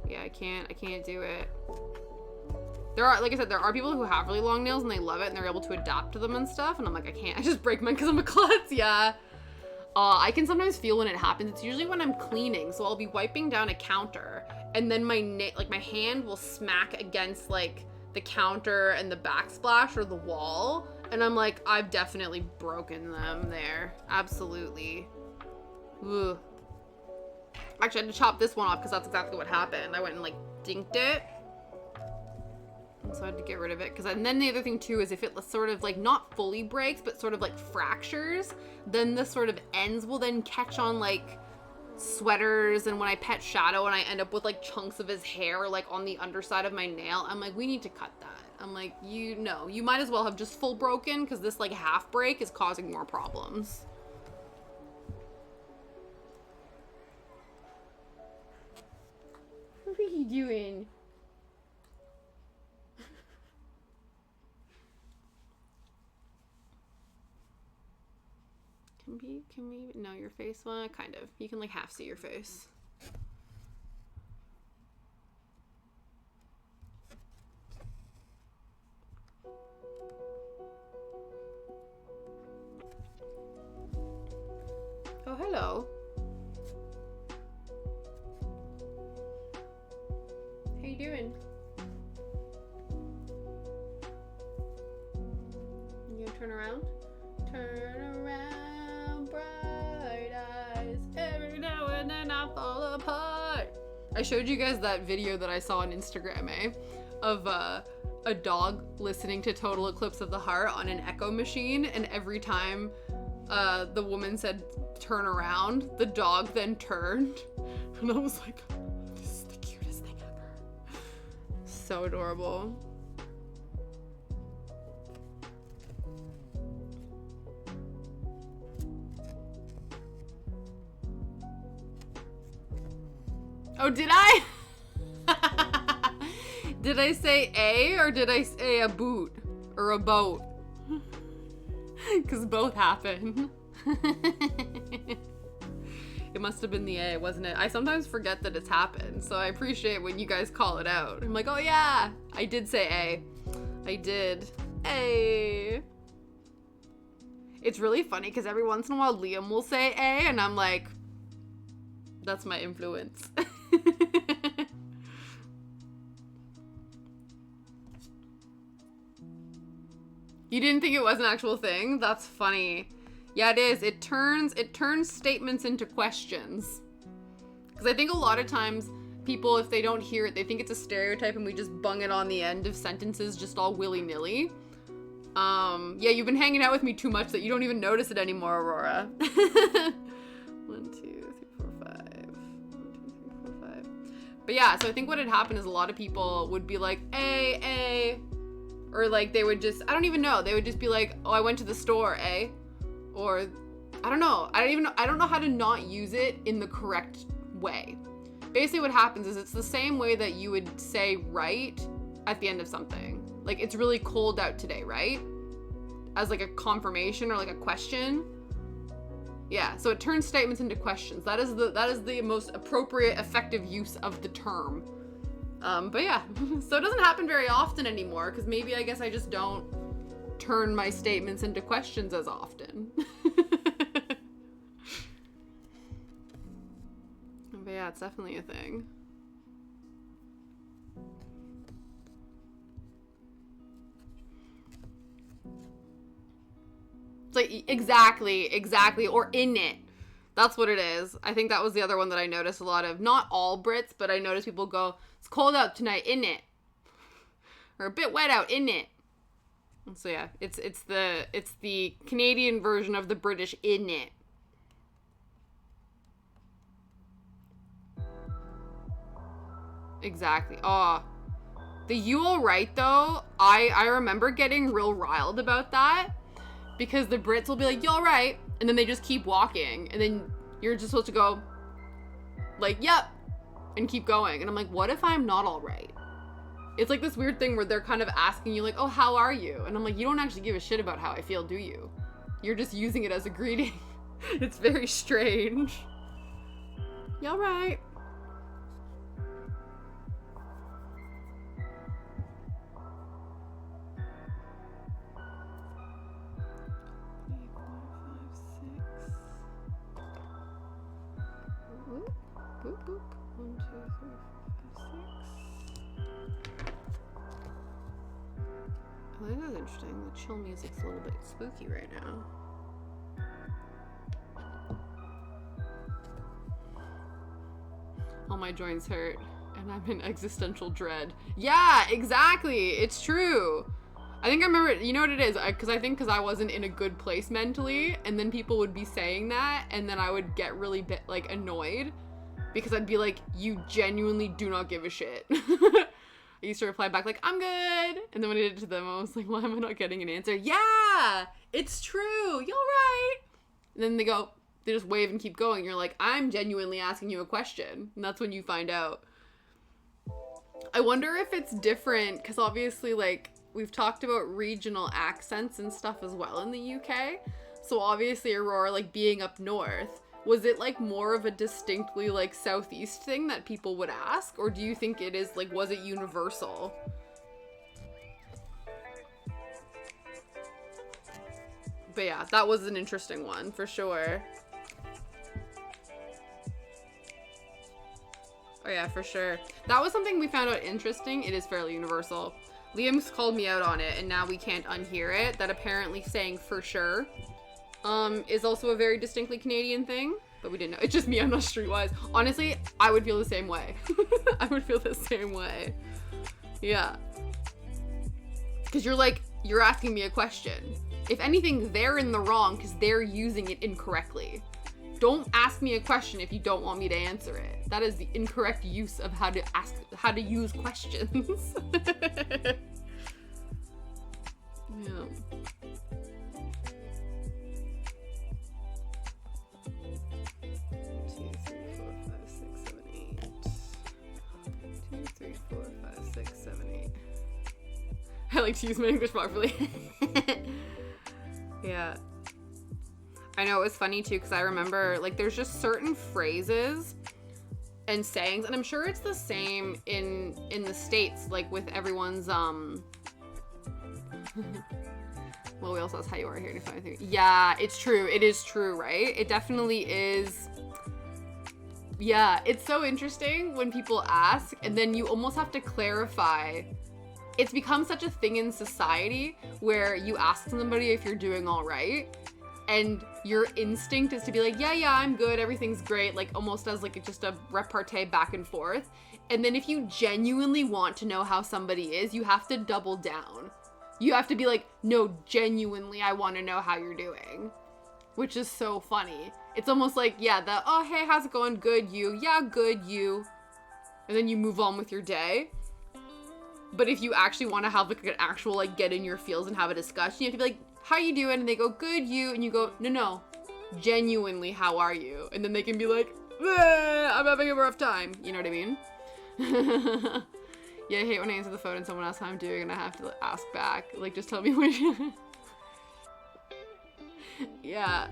Yeah, I can't do it. There are, like I said, there are people who have really long nails and they love it and they're able to adapt to them and stuff, and I'm like, I can't. I just break mine because I'm a klutz. Yeah. I can sometimes feel when it happens. It's usually when I'm cleaning, so I'll be wiping down a counter, and then my hand will smack against like the counter and the backsplash or the wall, and I'm like, I've definitely broken them there. Absolutely. Ugh. Actually, I had to chop this one off because that's exactly what happened. I went and like dinked it, and so I had to get rid of it. And then the other thing too is if it sort of like not fully breaks but sort of like fractures, then the sort of ends will then catch on like sweaters, and when I pet Shadow and I end up with like chunks of his hair like on the underside of my nail, I'm like, we need to cut that. I'm like, you might as well have just full broken, because this like half break is causing more problems. What are you doing? Can we no, your face? Well, kind of. You can like half see your face. Oh, hello. How you doing? You gonna turn around? Turn around, bright eyes. Every now and then I fall apart. I showed you guys that video that I saw on Instagram, of a dog listening to Total Eclipse of the Heart on an echo machine, and every time the woman said turn around, the dog then turned, and I was like, this is the cutest thing ever. So adorable. Oh, did I? Did I say a, or did I say a boot or a boat? Because both happen. It must have been the A, wasn't it? I sometimes forget that it's happened, so I appreciate when you guys call it out. I'm like, oh yeah, I did say A. I did. A. It's really funny because every once in a while Liam will say A, and I'm like, that's my influence. You didn't think it was an actual thing? That's funny. Yeah, it is. It turns statements into questions. Because I think a lot of times people, if they don't hear it, they think it's a stereotype and we just bung it on the end of sentences just all willy-nilly. Yeah, you've been hanging out with me too much that you don't even notice it anymore, Aurora. 1, 2, 3, 4, 5. 1, 2, 3, 4, 5. But yeah, so I think what had happened is a lot of people would be like, A. Or like they would just, I don't even know. They would just be like, oh, I went to the store, eh? Or I don't know. I don't know how to not use it in the correct way. Basically what happens is it's the same way that you would say right at the end of something. Like, it's really cold out today, right? As like a confirmation or like a question. Yeah, so it turns statements into questions. That is the most appropriate, effective use of the term. But yeah, so it doesn't happen very often anymore, because maybe I guess I just don't turn my statements into questions as often. But yeah, it's definitely a thing. It's like, exactly, or in it. That's what it is. I think that was the other one that I noticed a lot of. Not all Brits, but I noticed people go, it's cold out tonight, isn't it? Or a bit wet out, isn't it? So yeah, it's the Canadian version of the British isn't it. Exactly. Oh, the you alright though, I remember getting real riled about that because the Brits will be like, you alright? And then they just keep walking and then you're just supposed to go like, yep, and keep going. And I'm like, what if I'm not alright? It's like this weird thing where they're kind of asking you like, oh, how are you? And I'm like, you don't actually give a shit about how I feel, do you? You're just using it as a greeting. It's very strange. You alright? Boop, boop. 1, 2, 3, 4, 5, 6. Oh, that is interesting. The chill music's a little bit spooky right now. All my joints hurt, and I'm in existential dread. Yeah, exactly. It's true. I think I remember, you know what it is? Because I wasn't in a good place mentally, and then people would be saying that, and then I would get really annoyed. Because I'd be like, you genuinely do not give a shit. I used to reply back like, I'm good. And then when I did it to them, I was like, why am I not getting an answer? Yeah, it's true. You're right. And then they just wave and keep going. You're like, I'm genuinely asking you a question. And that's when you find out. I wonder if it's different. Because obviously, like, we've talked about regional accents and stuff as well in the UK. So obviously, Aurora, like, being up north, was it like more of a distinctly like southeast thing that people would ask? Or do you think it is like, was it universal? But yeah, that was an interesting one for sure. Oh yeah, for sure. That was something we found out interesting. It is fairly universal. Liam's called me out on it and now we can't unhear it. That apparently saying for sure is also a very distinctly Canadian thing, but we didn't know. It's just me, I'm not streetwise. Honestly, I would feel the same way. I would feel the same way. Yeah. Because you're asking me a question. If anything, they're in the wrong because they're using it incorrectly. Don't ask me a question if you don't want me to answer it. That is the incorrect use of how to use questions. Yeah. 2, 3, 4, 5, 6, 7, 8. I like to use my English properly. Yeah. I know, it was funny too, because I remember, like, there's just certain phrases and sayings, and I'm sure it's the same in the States, like, with everyone's, well, we also ask how you are here to find anything. Yeah, it's true. It is true, right? It definitely is. Yeah, it's so interesting when people ask, and then you almost have to clarify. It's become such a thing in society where you ask somebody if you're doing all right, and your instinct is to be like, yeah, I'm good, everything's great, like almost as like just a repartee back and forth. And then if you genuinely want to know how somebody is, you have to double down. You have to be like, no, genuinely, I want to know how you're doing. Which is so funny. It's almost like, yeah, oh, hey, how's it going? Good, you. Yeah, good, you. And then you move on with your day. But if you actually want to have like an actual, like, get in your feels and have a discussion, you have to be like, how you doing? And they go, good, you. And you go, no, genuinely, how are you? And then they can be like, I'm having a rough time. You know what I mean? Yeah, I hate when I answer the phone and someone asks how I'm doing and I have to ask back. Like, just tell me when you... Yeah.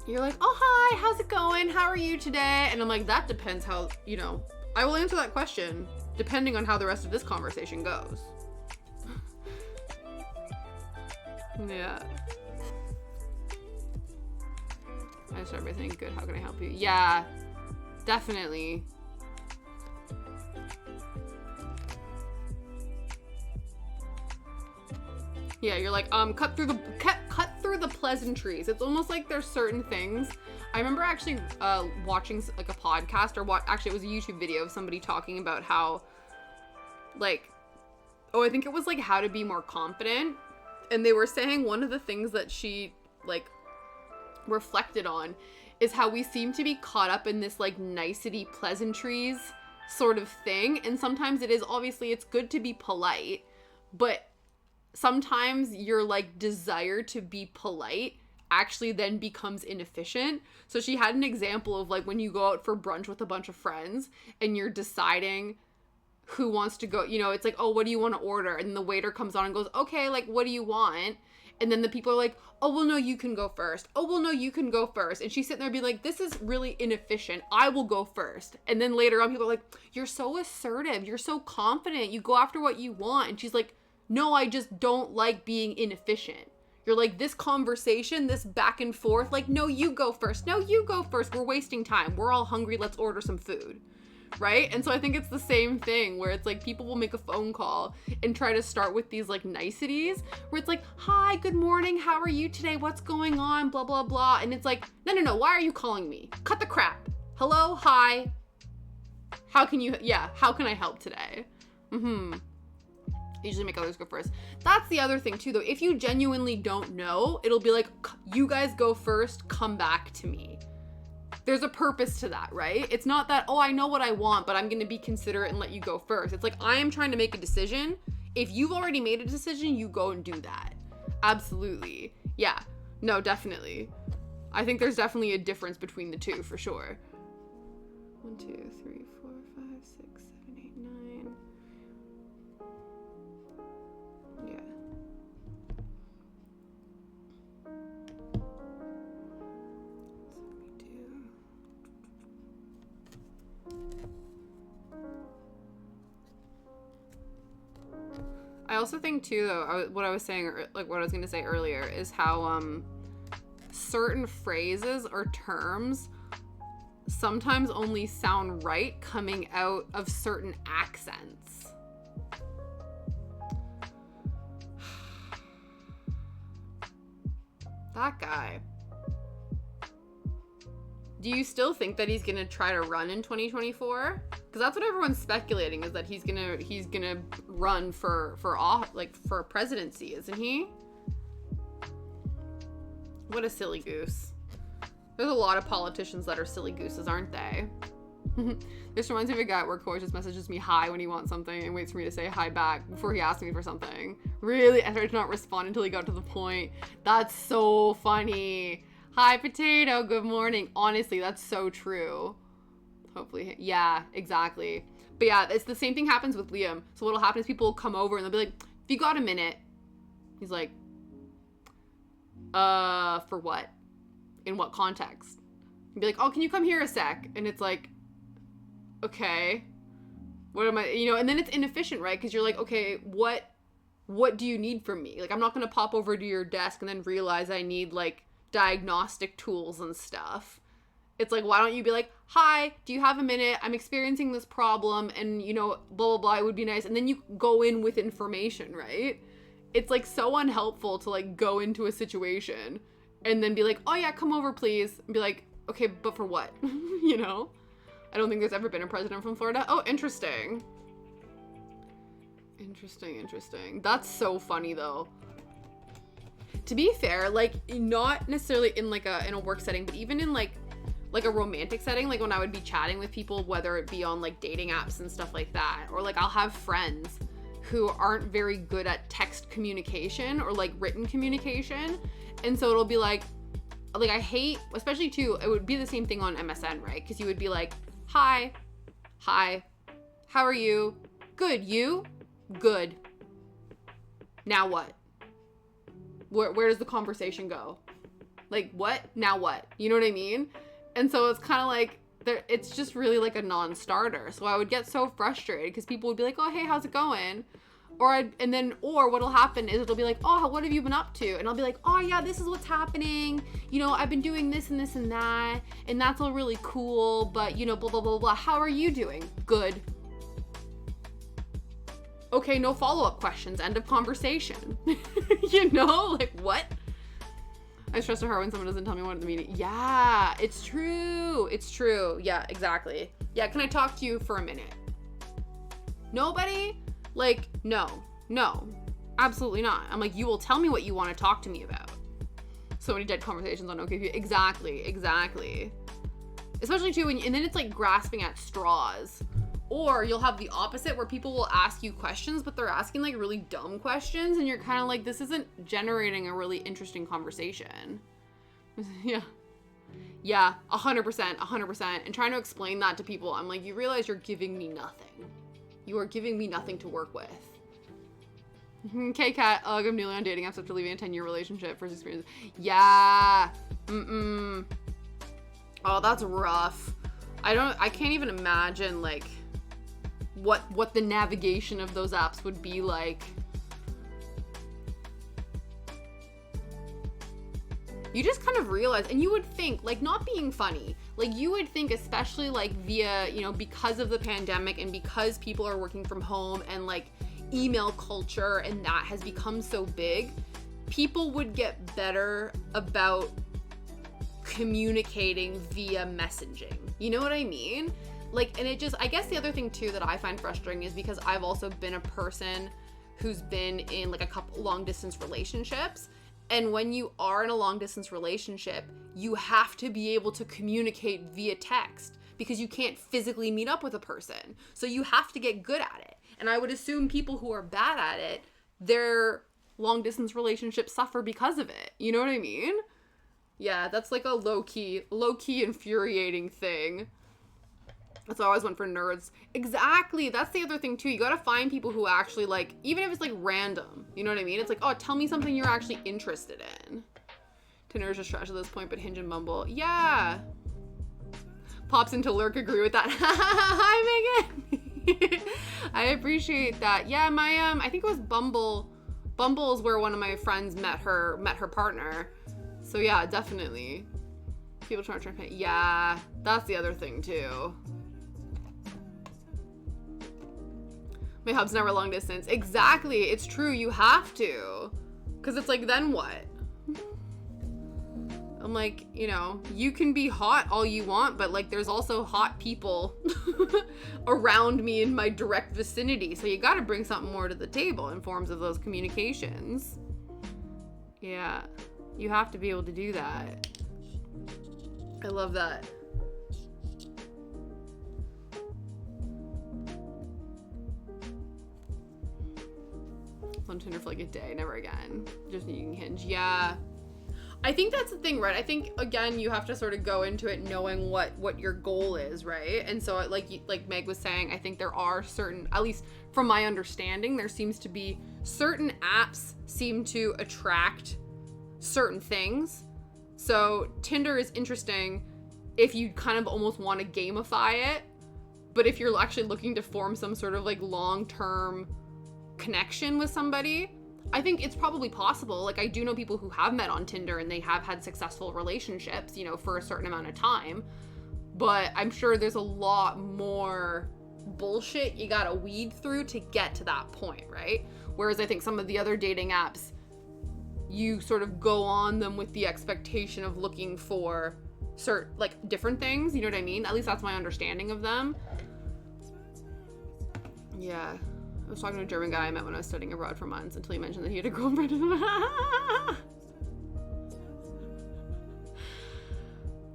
You're like, oh, hi, how's it going? How are you today? And I'm like, that depends how, you know, I will answer that question depending on how the rest of this conversation goes. Yeah. I just everything good. How can I help you? Yeah, definitely. Yeah, you're like, cut through for the pleasantries. It's almost like there's certain things. I remember actually watching like a podcast, or actually it was a YouTube video of somebody talking about how, like, I think it was like how to be more confident. And they were saying one of the things that she like reflected on is how we seem to be caught up in this like nicety pleasantries sort of thing. And sometimes it is, obviously it's good to be polite, but sometimes your like desire to be polite actually then becomes inefficient. So she had an example of like when you go out for brunch with a bunch of friends and you're deciding who wants to go, you know, it's like, oh, what do you want to order? And the waiter comes on and goes, okay, like, what do you want? And then the people are like, oh, well, no, you can go first. Oh, well, no, you can go first. And she's sitting there being like, this is really inefficient. I will go first. And then later on, people are like, you're so assertive. You're so confident. You go after what you want. And she's like, no, I just don't like being inefficient. You're like, this conversation, this back and forth, like, no, you go first. No, you go first. We're wasting time. We're all hungry. Let's order some food. Right? And so I think it's the same thing where it's like people will make a phone call and try to start with these like niceties where it's like, hi, good morning, how are you today, what's going on, blah blah blah. And it's like, no, why are you calling me? Cut the crap. Hello, hi, how can I help today? Usually make others go first. That's the other thing too though. If you genuinely don't know, it'll be like, you guys go first, come back to me. There's a purpose to that, right? It's not that, oh, I know what I want, but I'm going to be considerate and let you go first. It's like, I am trying to make a decision. If you've already made a decision, you go and do that. Absolutely. Yeah. No, definitely. I think there's definitely a difference between the two, for sure. 1, 2, 3, 4, 5, 6, 7, 8, 9. Yeah. I also think too, though, what I was going to say earlier is how certain phrases or terms sometimes only sound right coming out of certain accents. That guy. Do you still think that he's gonna try to run in 2024? Because that's what everyone's speculating, is that he's gonna run for presidency, isn't he? What a silly goose. There's a lot of politicians that are silly gooses, aren't they? This reminds me of a guy at work who always just messages me hi when he wants something and waits for me to say hi back before he asks me for something. Really, I tried to not respond until he got to the point. That's so funny. Hi, potato. Good morning. Honestly, that's so true. Hopefully. Yeah, exactly. But yeah, it's the same thing happens with Liam. So what'll happen is people will come over and they'll be like, if you got a minute. He's like, for what? In what context? And be like, oh, can you come here a sec? And it's like, okay. What am I, and then it's inefficient, right? Because you're like, okay, what do you need from me? Like, I'm not going to pop over to your desk and then realize I need, like, diagnostic tools and stuff. It's like, why don't you be like, hi, do you have a minute? I'm experiencing this problem and, blah, blah, blah, it would be nice. And then you go in with information, right? It's like so unhelpful to like go into a situation and then be like, oh yeah, come over please. And be like, okay, but for what? I don't think there's ever been a president from Florida. Oh, interesting. Interesting. That's so funny though. To be fair, like, not necessarily in like in a work setting, but even in like a romantic setting, like when I would be chatting with people, whether it be on like dating apps and stuff like that, or like I'll have friends who aren't very good at text communication or like written communication. And so it'll be like I hate, especially too, it would be the same thing on MSN, right? Because you would be like, hi, how are you? Good, you? Good. Now what? Where does the conversation go? Like, what? Now what? You know what I mean? And so it's kind of like, it's just really like a non-starter. So I would get so frustrated because people would be like, oh, hey, how's it going? Or what'll happen is it'll be like, oh, what have you been up to? And I'll be like, oh yeah, this is what's happening. I've been doing this and this and that. And that's all really cool. But, blah, blah, blah, blah. How are you doing? Good. Okay, no follow-up questions. End of conversation. Like, what? I stress so hard when someone doesn't tell me what the meeting. Yeah, it's true. It's true. Yeah, exactly. Yeah, can I talk to you for a minute? Nobody? Like, no, absolutely not. I'm like, you will tell me what you want to talk to me about. So many dead conversations on OKQ. Exactly. Especially too, and then it's like grasping at straws. Or you'll have the opposite where people will ask you questions, but they're asking like really dumb questions, and you're kind of like, this isn't generating a really interesting conversation. Yeah, 100%. And trying to explain that to people, I'm like, you realize you're giving me nothing. You are giving me nothing to work with. K-Cat, ugh, I'm newly on dating apps after leaving a 10-year relationship, first experience. Yeah, Oh, that's rough. I can't even imagine, like, what the navigation of those apps would be like. You just kind of realize, and you would think, like, not being funny, like, you would think, especially, like, via, you know, because of the pandemic and because people are working from home and, like, email culture and that has become so big, people would get better about communicating via messaging. You know what I mean? Like, and it just, I guess the other thing too that I find frustrating is because I've also been a person who's been in like a couple long distance relationships. And when you are in a long distance relationship, you have to be able to communicate via text because you can't physically meet up with a person. So you have to get good at it. And I would assume people who are bad at it, their long distance relationships suffer because of it. You know what I mean? Yeah, that's like a low-key infuriating thing. That's why I always went for nerds. Exactly. That's the other thing too. You gotta find people who actually like, even if it's like random, you know what I mean? It's like, oh, tell me something you're actually interested in. Tinder's just trash at this point, but Hinge and Bumble. Yeah. Pops into lurk, agree with that. Hi, Megan. I appreciate that. Yeah, my, I think it was Bumble. Bumble is where one of my friends met her partner. So yeah, definitely. People trying to pay. Yeah, that's the other thing too. My hub's never long distance. Exactly. It's true. You have to. Because it's like, then what? I'm like, you know, you can be hot all you want, but like there's also hot people around me in my direct vicinity. So you got to bring something more to the table in forms of those communications. Yeah. You have to be able to do that. I love that. On Tinder for like a day, never again. Just needing Hinge. Yeah. I think that's the thing, right? I think, again, you have to sort of go into it knowing what your goal is, right? And so, like Meg was saying, I think there are certain, at least from my understanding, there seems to be certain apps seem to attract certain things. So Tinder is interesting if you kind of almost want to gamify it, but if you're actually looking to form some sort of like long-term connection with somebody, I think it's probably possible. Like, I do know people who have met on Tinder and they have had successful relationships, you know, for a certain amount of time, but I'm sure there's a lot more bullshit you gotta weed through to get to that point, right? Whereas I think some of the other dating apps, you sort of go on them with the expectation of looking for certain, like, different things, you know what I mean? At least that's my understanding of them. Yeah. I was talking to a German guy I met when I was studying abroad for months until he mentioned that he had a girlfriend.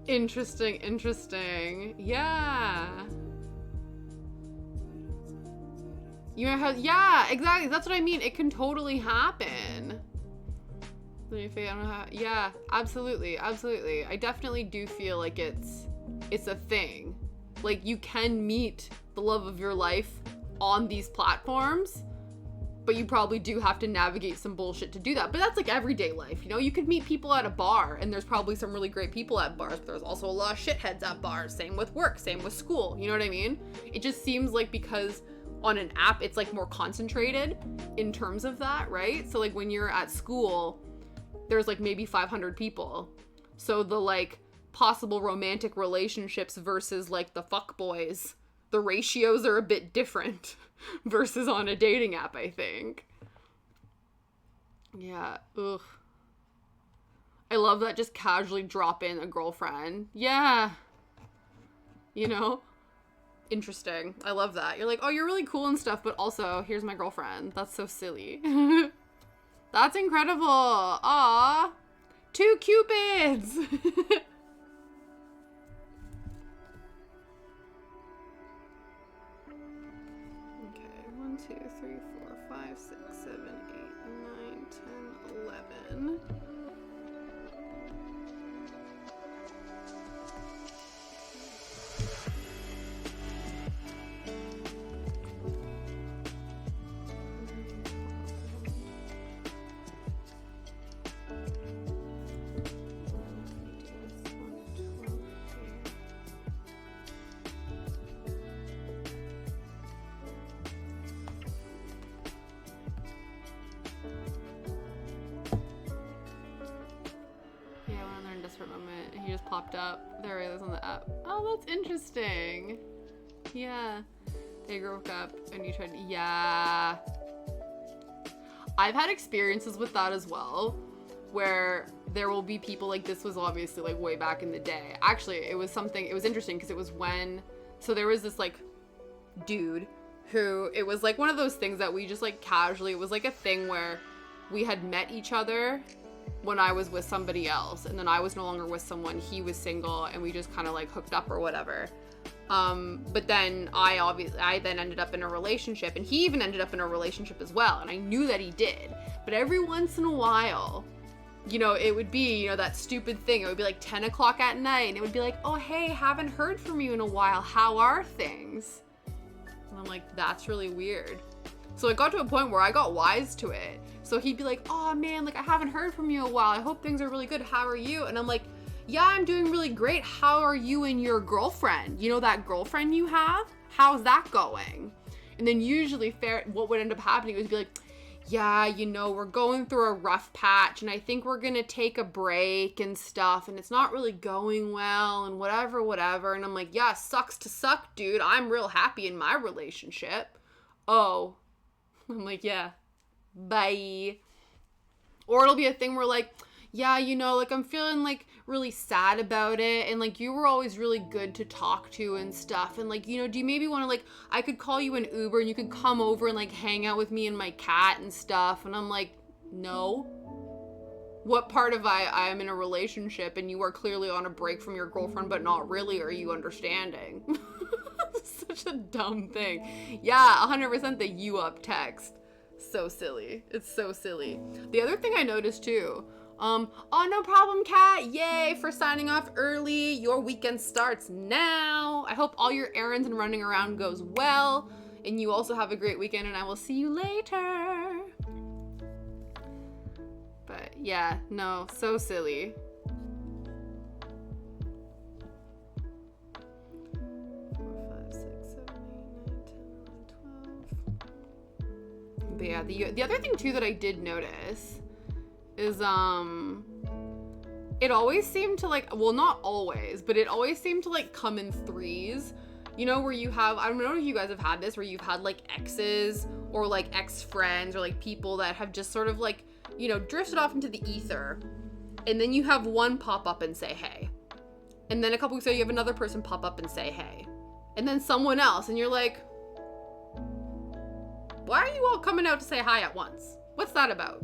Interesting. Yeah. You know how, yeah, exactly. That's what I mean. It can totally happen. Yeah, absolutely. I definitely do feel like it's a thing. Like, you can meet the love of your life on these platforms, but you probably do have to navigate some bullshit to do that. But that's like everyday life, you know? You could meet people at a bar, and there's probably some really great people at bars, but there's also a lot of shitheads at bars. Same with work, same with school, you know what I mean? It just seems like because on an app, it's like more concentrated in terms of that, right? So like when you're at school, there's like maybe 500 people. So the like possible romantic relationships versus like the fuckboys, the ratios are a bit different versus on a dating app, I think. Yeah, ugh. I love that, just casually drop in a girlfriend. Yeah. You know? Interesting. I love that. You're like, oh, you're really cool and stuff, but also, here's my girlfriend. That's so silly. That's incredible. Aw. 2 cupids. Okay, 1, 2, 3, 4, 5, 6, 7, 8, 9, 10, 11. Moment, and he just popped up. There he is on the app. Oh, that's interesting. Yeah. They broke up and you tried. Yeah. I've had experiences with that as well, where there will be people, like, this was obviously like way back in the day. Actually, it was interesting because it was when, so there was this like dude who, it was like one of those things that we just like casually, it was like a thing where we had met each other when I was with somebody else, and then I was no longer with someone, he was single, and we just kind of like hooked up or whatever. But then I then ended up in a relationship, and he even ended up in a relationship as well, and I knew that he did. But every once in a while, you know, it would be, you know, that stupid thing. It would be like 10 o'clock at night, and it would be like, oh, hey, haven't heard from you in a while. How are things? And I'm like, that's really weird. So it got to a point where I got wise to it. So he'd be like, oh man, like I haven't heard from you in a while. I hope things are really good. How are you? And I'm like, yeah, I'm doing really great. How are you and your girlfriend? You know that girlfriend you have? How's that going? And then usually what would end up happening was be like, yeah, you know, we're going through a rough patch and I think we're going to take a break and stuff. And it's not really going well and whatever. And I'm like, yeah, sucks to suck, dude. I'm real happy in my relationship. Oh, I'm like, yeah. Bye. Or it'll be a thing where like, yeah, you know, like I'm feeling like really sad about it, and like you were always really good to talk to and stuff, and like, you know, do you maybe want to, like, I could call you an Uber and you could come over and like hang out with me and my cat and stuff. And I'm like, no. What part of I'm in a relationship and you are clearly on a break from your girlfriend but not really, are you understanding? Such a dumb thing. Yeah, 100% the you up text. So silly. It's so silly. The other thing I noticed too, oh, no problem, Kat. Yay for signing off early. Your weekend starts now. I hope all your errands and running around goes well, and you also have a great weekend, and I will see you later. But yeah, no, so silly. But yeah, the other thing too that I did notice is it always seemed to like, well, not always, but it always seemed to like come in threes. You know, where you have, I don't know if you guys have had this, where you've had like exes or like ex-friends or like people that have just sort of like, you know, drifted off into the ether, and then you have one pop up and say hey, and then a couple weeks later you have another person pop up and say hey, and then someone else, and you're like, why are you all coming out to say hi at once? What's that about?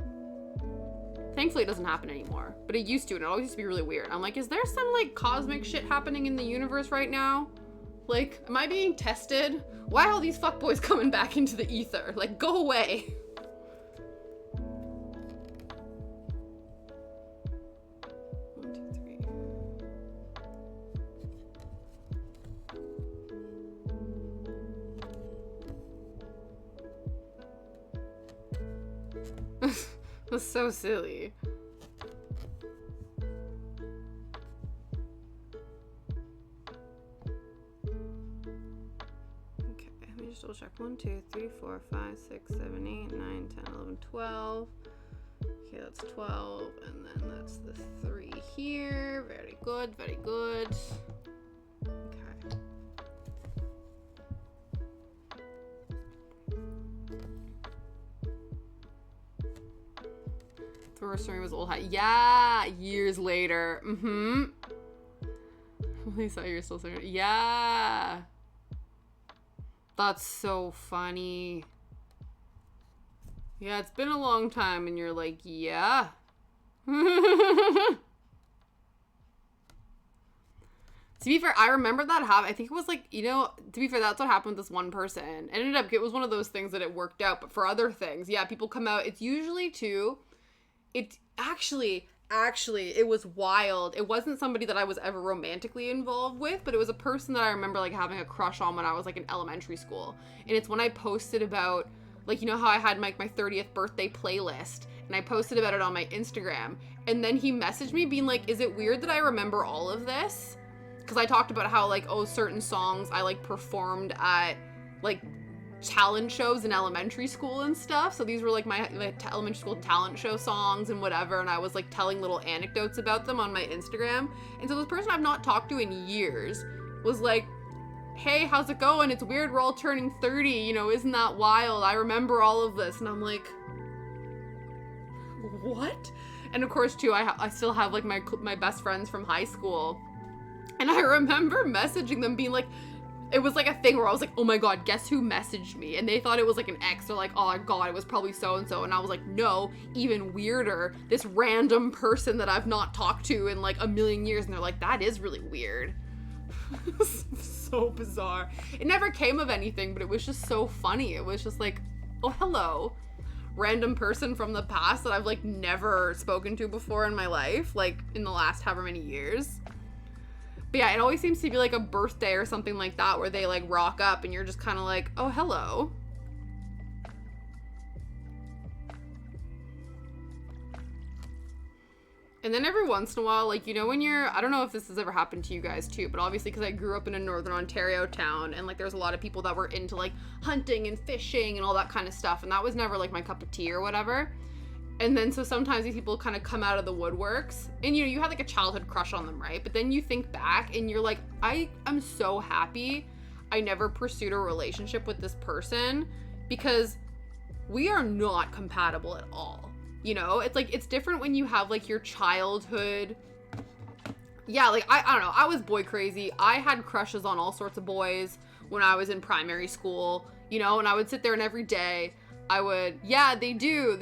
Thankfully, it doesn't happen anymore, but it used to, and it always used to be really weird. I'm like, is there some like cosmic shit happening in the universe right now? Like, am I being tested? Why are all these fuckboys coming back into the ether? Like, go away. That's so silly. Okay, let me just double check. 1, 2, 3, 4, 5, 6, 7, 8, 9, 10, 11, 12. Okay, that's 12, and then that's the 3 here. Very good, very good. Okay. First time he was old hat. Yeah, years later. Lisa, you're still saying, yeah. That's so funny. Yeah, it's been a long time, and you're like, yeah. To be fair, I remember that happened. I think it was like, you know, to be fair, that's what happened with this one person. It was one of those things that it worked out, but for other things, yeah, people come out. It's usually too, it actually, it was wild. It wasn't somebody that I was ever romantically involved with, but it was a person that I remember like having a crush on when I was like in elementary school. And it's when I posted about, like, you know how I had my 30th birthday playlist, and I posted about it on my Instagram. And then he messaged me being like, is it weird that I remember all of this? Because I talked about how, like, oh, certain songs I, like, performed at, like, talent shows in elementary school and stuff. So these were, like, my elementary school talent show songs and whatever. And I was, like, telling little anecdotes about them on my Instagram. And so this person I've not talked to in years was like, hey, how's it going? It's weird. We're all turning 30. You know, isn't that wild? I remember all of this. And I'm like, what? And, of course, too, I still have, like, my best friends from high school. And I remember messaging them being like, it was like a thing where I was like, oh my God, guess who messaged me? And they thought it was like an ex. They're like, oh my God, it was probably so-and-so. And I was like, no, even weirder, this random person that I've not talked to in like a million years. And they're like, that is really weird. So bizarre. It never came of anything, but it was just so funny. It was just like, oh, hello. Random person from the past that I've like never spoken to before in my life, like in the last however many years. But yeah, it always seems to be like a birthday or something like that where they like rock up and you're just kind of like, oh, hello. And then every once in a while, like, you know, when you're, I don't know if this has ever happened to you guys too, but obviously because I grew up in a Northern Ontario town and like there's a lot of people that were into like hunting and fishing and all that kind of stuff. And that was never like my cup of tea or whatever. And then so sometimes these people kind of come out of the woodworks and, you know, you had like a childhood crush on them, right? But then you think back and you're like, I'm so happy I never pursued a relationship with this person because we are not compatible at all. You know, it's like, it's different when you have like your childhood. Yeah, like, I don't know. I was boy crazy. I had crushes on all sorts of boys when I was in primary school, you know, and I would sit there and every day I would, yeah, they do.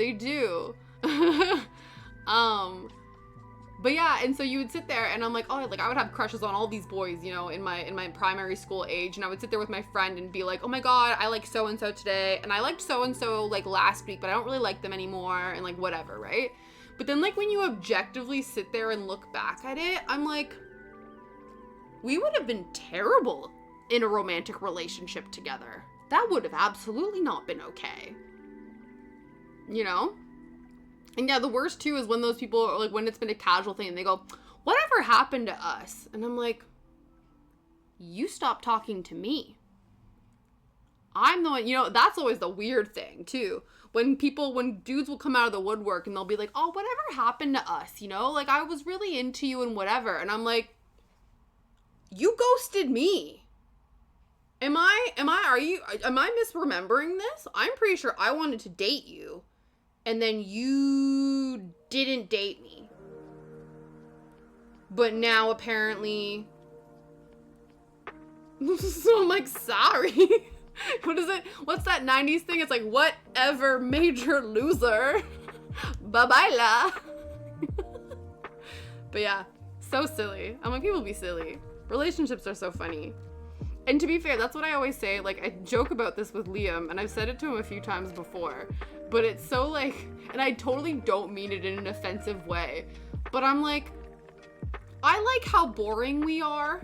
But yeah, and so you would sit there and I'm like, oh, like I would have crushes on all these boys, you know, in my primary school age, and I would sit there with my friend and be like, oh my God, I like so-and-so today, and I liked so-and-so like last week, but I don't really like them anymore, and like whatever, right? But then like when you objectively sit there and look back at it, I'm like, we would have been terrible in a romantic relationship together. That would have absolutely not been okay. You know? And yeah, the worst too is when those people are like, when it's been a casual thing and they go, whatever happened to us? And I'm like, you stopped talking to me. I'm the one, you know, that's always the weird thing too. When dudes will come out of the woodwork and they'll be like, oh, whatever happened to us? You know, like I was really into you and whatever. And I'm like, you ghosted me. Am I misremembering this? I'm pretty sure I wanted to date you. And then you didn't date me. But now apparently... So I'm like, sorry. What is it? What's that 90s thing? It's like, whatever, major loser. Bye-bye la. But yeah, so silly. I'm like, people be silly. Relationships are so funny. And to be fair, that's what I always say. Like, I joke about this with Liam, and I've said it to him a few times before. But it's so, like, and I totally don't mean it in an offensive way. But I'm like, I like how boring we are.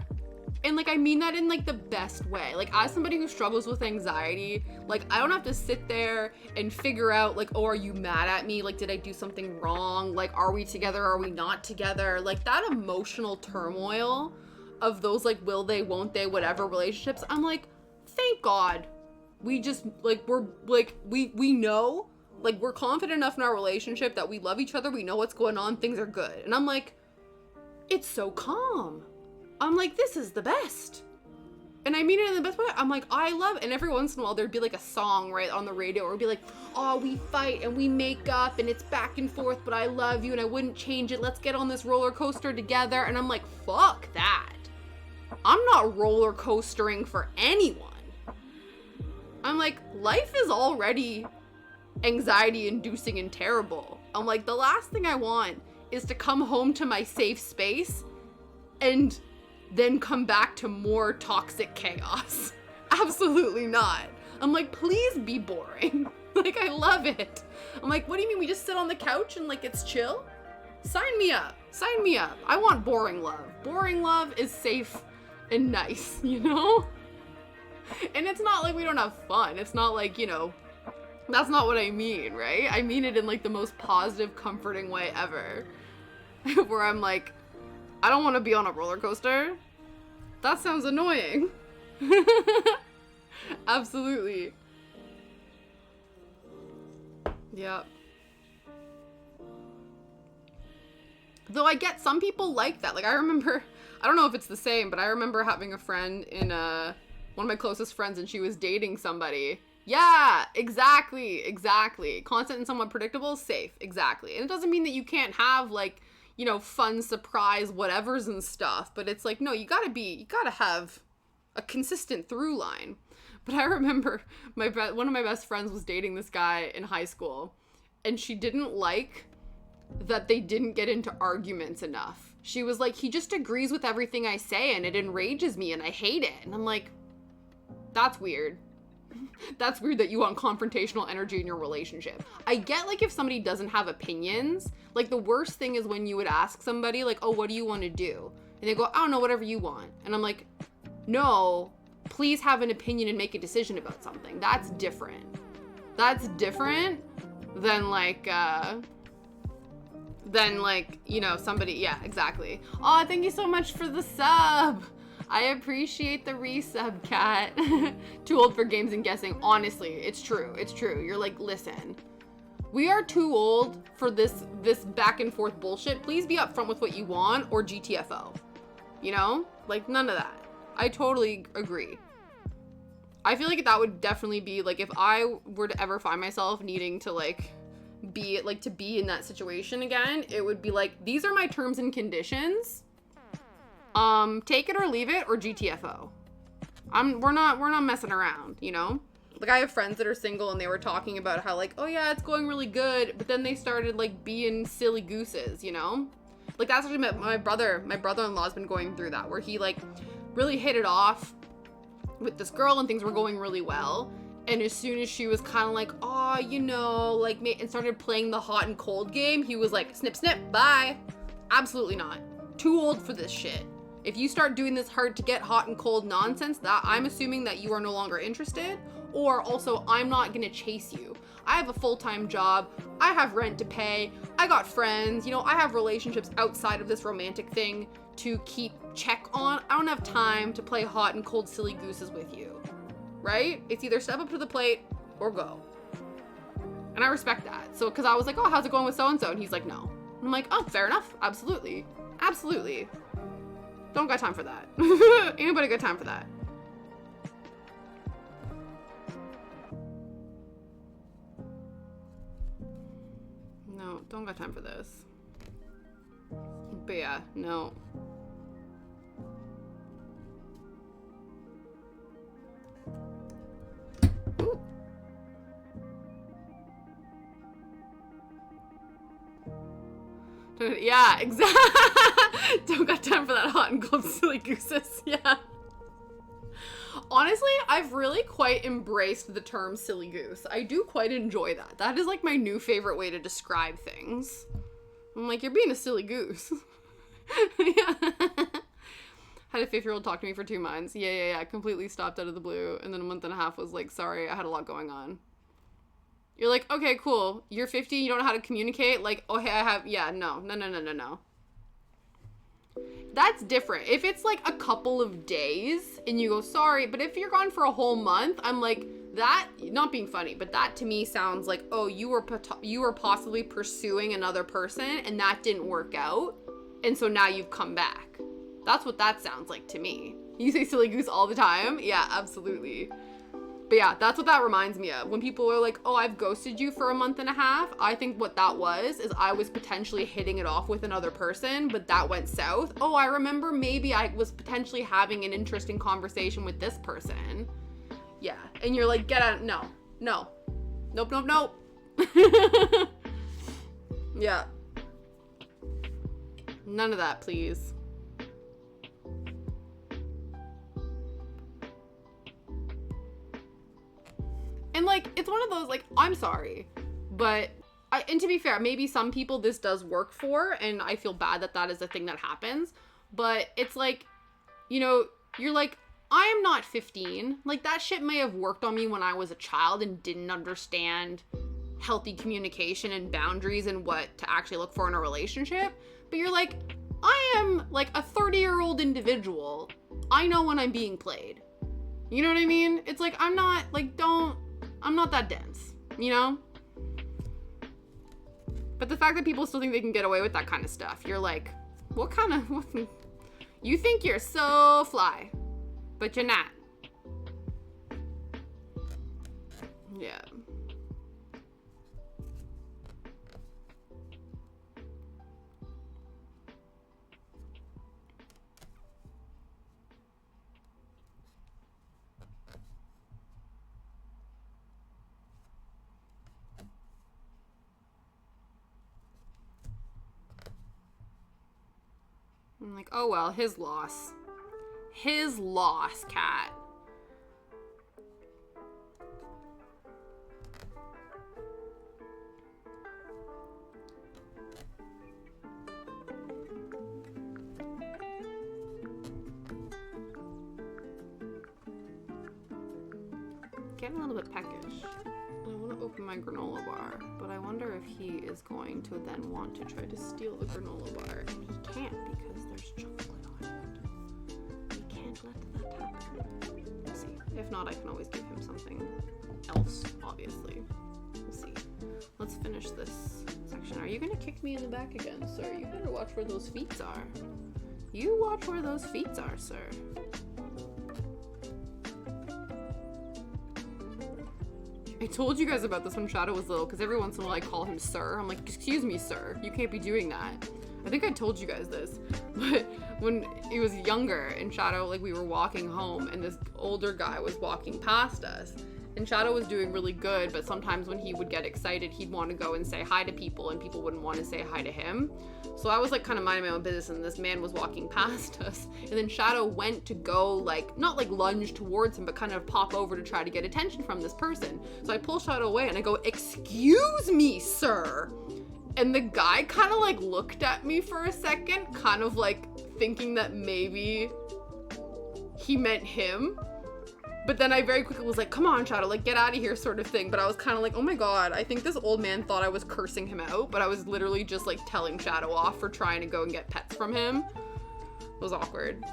And, like, I mean that in, like, the best way. Like, as somebody who struggles with anxiety, like, I don't have to sit there and figure out, like, oh, are you mad at me? Like, did I do something wrong? Like, are we together? Are we not together? Like, that emotional turmoil of those, like, will they, won't they, whatever relationships, I'm like, thank God. We just, like, we're, like, we know, like, we're confident enough in our relationship that we love each other, we know what's going on, things are good. And I'm like, it's so calm. I'm like, this is the best. And I mean it in the best way. I'm like, I love it. And every once in a while, there'd be like a song, right, on the radio, or it'd be like, oh, we fight and we make up and it's back and forth, but I love you and I wouldn't change it. Let's get on this roller coaster together. And I'm like, fuck that. I'm not roller coastering for anyone. I'm like, life is already anxiety inducing and terrible. I'm like, the last thing I want is to come home to my safe space and then come back to more toxic chaos. Absolutely not. I'm like, please be boring. Like, I love it. I'm like, what do you mean we just sit on the couch and like it's chill? Sign me up. Sign me up. I want boring love. Boring love is safe and nice, you know? And it's not like we don't have fun. It's not like, you know, that's not what I mean, right? I mean it in like the most positive, comforting way ever. Where I'm like, I don't want to be on a roller coaster. That sounds annoying. Absolutely. Yep. Though I get some people like that. Like I remember, I don't know if it's the same, but I remember having a friend in one of my closest friends, and she was dating somebody. Yeah, exactly. Constant and somewhat predictable, safe, exactly. And it doesn't mean that you can't have like, you know, fun surprise whatevers and stuff, but it's like, no, you gotta have a consistent through line. But I remember one of my best friends was dating this guy in high school, and she didn't like that they didn't get into arguments enough. She was like, he just agrees with everything I say and it enrages me and I hate it. And I'm like, that's weird. That's weird that you want confrontational energy in your relationship. I get like if somebody doesn't have opinions, like the worst thing is when you would ask somebody like, oh, what do you want to do? And they go, I don't know, whatever you want. And I'm like, no, please have an opinion and make a decision about something. That's different. That's different than like, you know, somebody, yeah, exactly. Oh, thank you so much for the sub. I appreciate the resub, Cat. Too old for games and guessing. Honestly, it's true. It's true. You're like, listen, we are too old for this back and forth bullshit. Please be upfront with what you want or GTFO. You know? Like, none of that. I totally agree. I feel like that would definitely be, like, if I were to ever find myself needing to, like, be in that situation again, it would be like, these are my terms and conditions. Take it or leave it or GTFO. We're not messing around, you know? Like I have friends that are single and they were talking about how like, oh yeah, it's going really good, but then they started like being silly gooses, you know? Like that's what my brother-in-law's been going through that, where he like really hit it off with this girl and things were going really well. And as soon as she was kind of like, oh, you know, like, and started playing the hot and cold game, he was like, snip, snip, bye. Absolutely not. Too old for this shit. If you start doing this hard to get hot and cold nonsense, that I'm assuming that you are no longer interested, or also I'm not gonna chase you. I have a full-time job. I have rent to pay. I got friends. You know, I have relationships outside of this romantic thing to keep check on. I don't have time to play hot and cold silly gooses with you, right? It's either step up to the plate or go. And I respect that. So, cause I was like, oh, how's it going with so-and-so? And he's like, no. And I'm like, oh, fair enough. Absolutely. Absolutely. Don't got time for that. Ain't nobody got time for that. No, don't got time for this. But yeah, no. Ooh. Yeah, exactly. Don't got time for that hot and cold silly gooses. Yeah. Honestly, I've really quite embraced the term silly goose. I do quite enjoy that. That is like my new favorite way to describe things. I'm like, you're being a silly goose. Yeah. Had a 5-year-old talk to me for 2 months. Yeah. Completely stopped out of the blue. And then a month and a half was like, sorry, I had a lot going on. You're like, okay, cool. You're 50, you don't know how to communicate? Like, oh, hey, I have, yeah, no. That's different. If it's like a couple of days and you go, sorry, but if you're gone for a whole month, I'm like, that, not being funny, but that to me sounds like, oh, you were possibly pursuing another person and that didn't work out. And so now you've come back. That's what that sounds like to me. You say silly goose all the time? Yeah, absolutely. But yeah, that's what that reminds me of. When people are like, oh, I've ghosted you for a month and a half, I think what that was is I was potentially hitting it off with another person, but that went south. Oh, I remember maybe I was potentially having an interesting conversation with this person. Yeah, and you're like, get out, no. Nope. Yeah. None of that, please. And like, it's one of those, like, I'm sorry, but and to be fair, maybe some people this does work for, and I feel bad that that is a thing that happens, but it's like, you know, you're like, I am not 15. Like, that shit may have worked on me when I was a child and didn't understand healthy communication and boundaries and what to actually look for in a relationship. But you're like, I am like a 30-year-old individual. I know when I'm being played. You know what I mean? It's like, I'm not that dense, you know? But the fact that people still think they can get away with that kind of stuff, you're like, what you think you're so fly, but you're not. Yeah. I'm like, oh well, his loss. His loss, cat. Getting a little bit peckish. I want to open my granola bar, but I wonder if he is going to then want to try to steal the granola bar, and he can't because there's chocolate on it. We can't let that happen. Let's see. If not, I can always give him something else, obviously. We'll see. Let's finish this section. Are you going to kick me in the back again, sir? You better watch where those feet are. You watch where those feet are, sir. I told you guys about this when Shadow was little, because every once in a while I call him sir. I'm like, excuse me, sir. You can't be doing that. I think I told you guys this, but when he was younger and Shadow, like, we were walking home and this older guy was walking past us. And Shadow was doing really good, but sometimes when he would get excited, he'd want to go and say hi to people, and people wouldn't want to say hi to him. So I was like kind of minding my own business, and this man was walking past us, and then Shadow went to go, like, not like lunge towards him, but kind of pop over to try to get attention from this person. So I pull Shadow away and I go, excuse me, sir. And the guy kind of like looked at me for a second, kind of like thinking that maybe he meant him. But then I very quickly was like, come on, Shadow, like, get out of here, sort of thing. But I was kind of like, oh my god, I think this old man thought I was cursing him out, but I was literally just, like, telling Shadow off for trying to go and get pets from him. It was awkward.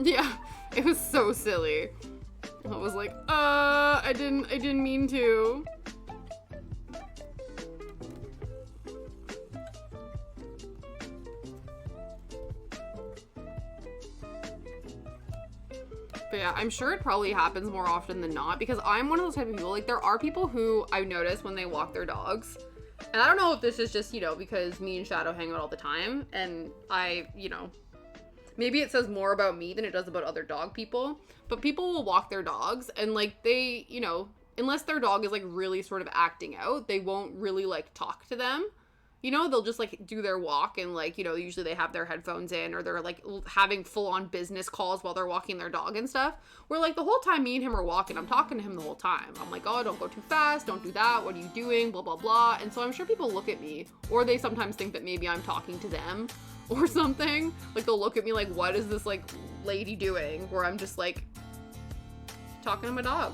Yeah, it was so silly. I was like, I didn't mean to. But yeah, I'm sure it probably happens more often than not, because I'm one of those type of people, like, there are people who I've noticed when they walk their dogs, and I don't know if this is just, you know, because me and Shadow hang out all the time, and maybe it says more about me than it does about other dog people, but people will walk their dogs and, like, they, you know, unless their dog is, like, really sort of acting out, they won't really, like, talk to them. You know, they'll just, like, do their walk and, like, you know, usually they have their headphones in, or they're, like, having full-on business calls while they're walking their dog and stuff. Where, like, the whole time me and him are walking, I'm talking to him the whole time. I'm like, oh, don't go too fast, don't do that, what are you doing, blah, blah, blah. And so I'm sure people look at me, or they sometimes think that maybe I'm talking to them or something. Like, they'll look at me like, what is this, like, lady doing? Where I'm just, like, talking to my dog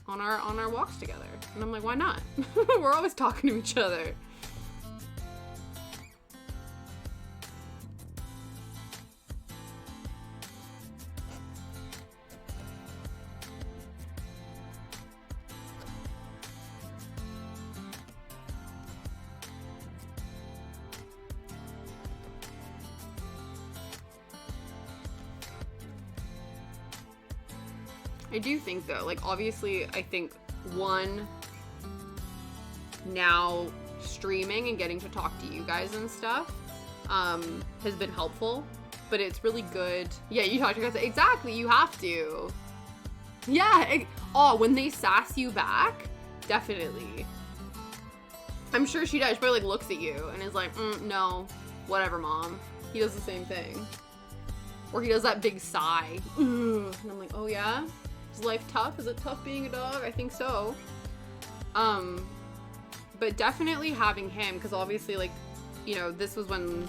on our walks together. And I'm like, why not? We're always talking to each other. I do think though, like obviously I think one, now streaming and getting to talk to you guys and stuff has been helpful, but it's really good. Yeah, you talk to your guys. Exactly, you have to. Yeah, when they sass you back, definitely. I'm sure she does. She probably like looks at you and is like, no, whatever, mom. He does the same thing. Or he does that big sigh. And I'm like, oh yeah? Is life tough? Is it tough being a dog? I think so. But definitely having him, because obviously, like, you know, this was when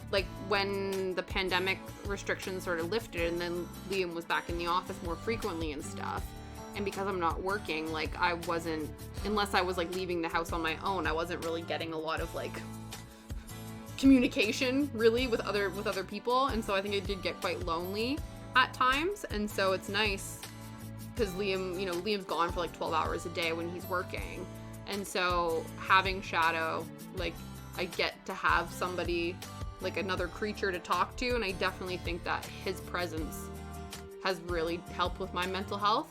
the pandemic restrictions sort of lifted, and then Liam was back in the office more frequently and stuff. And because I'm not working, like, I wasn't, unless I was like leaving the house on my own, I wasn't really getting a lot of like communication really with other people. And so I think I did get quite lonely at times. And so it's nice because Liam's gone for like 12 hours a day when he's working. And so having Shadow, like, I get to have somebody, like another creature to talk to. And I definitely think that his presence has really helped with my mental health.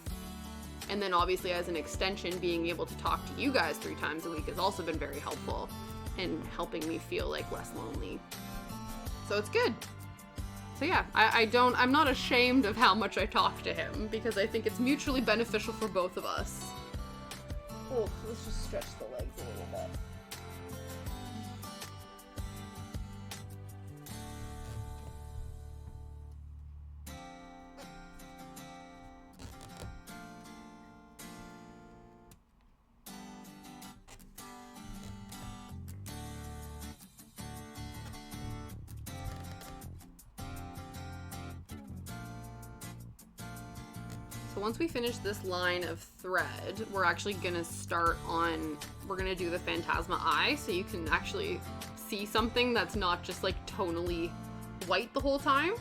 And then obviously as an extension, being able to talk to you guys 3 times a week has also been very helpful in helping me feel like less lonely. So it's good. So yeah, I'm not ashamed of how much I talk to him because I think it's mutually beneficial for both of us. Oh, let's just stretch the legs a little bit. So once we finish this line of thread, we're actually gonna we're gonna do the Phantasma eye, so you can actually see something that's not just like tonally white the whole time.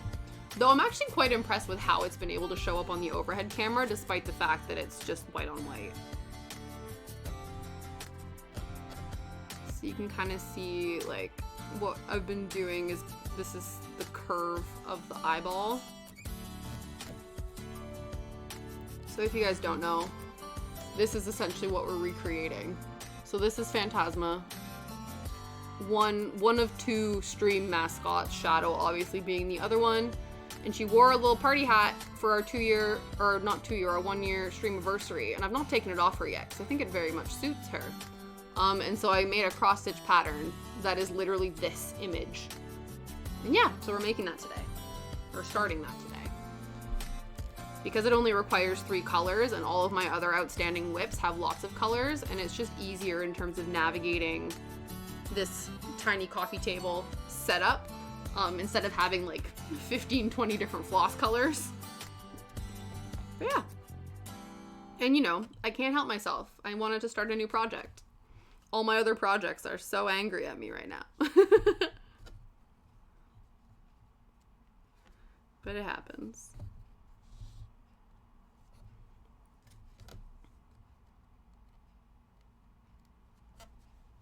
Though I'm actually quite impressed with how it's been able to show up on the overhead camera, despite the fact that it's just white on white. So you can kind of see, like, what I've been doing is, this is the curve of the eyeball. So if you guys don't know, this is essentially what we're recreating. So this is Phantasma. One of 2 stream mascots, Shadow obviously being the other one. And she wore a little party hat for our 1-year stream anniversary. And I've not taken it off her yet, because I think it very much suits her. And so I made a cross-stitch pattern that is literally this image. And yeah, so we're making that today. Or starting that today. Because it only requires 3 colors, and all of my other outstanding whips have lots of colors, and it's just easier in terms of navigating this tiny coffee table setup, instead of having like 15, 20 different floss colors. But yeah. And you know, I can't help myself. I wanted to start a new project. All my other projects are so angry at me right now. But it happens.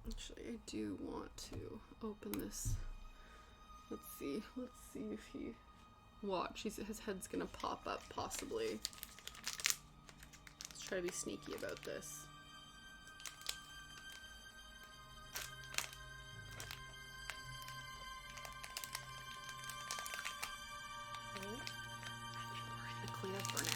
Actually, I do want to open this. Let's see if he... Watch, his head's gonna pop up, possibly. Let's try to be sneaky about this. Okay. I think we're gonna clean up for now.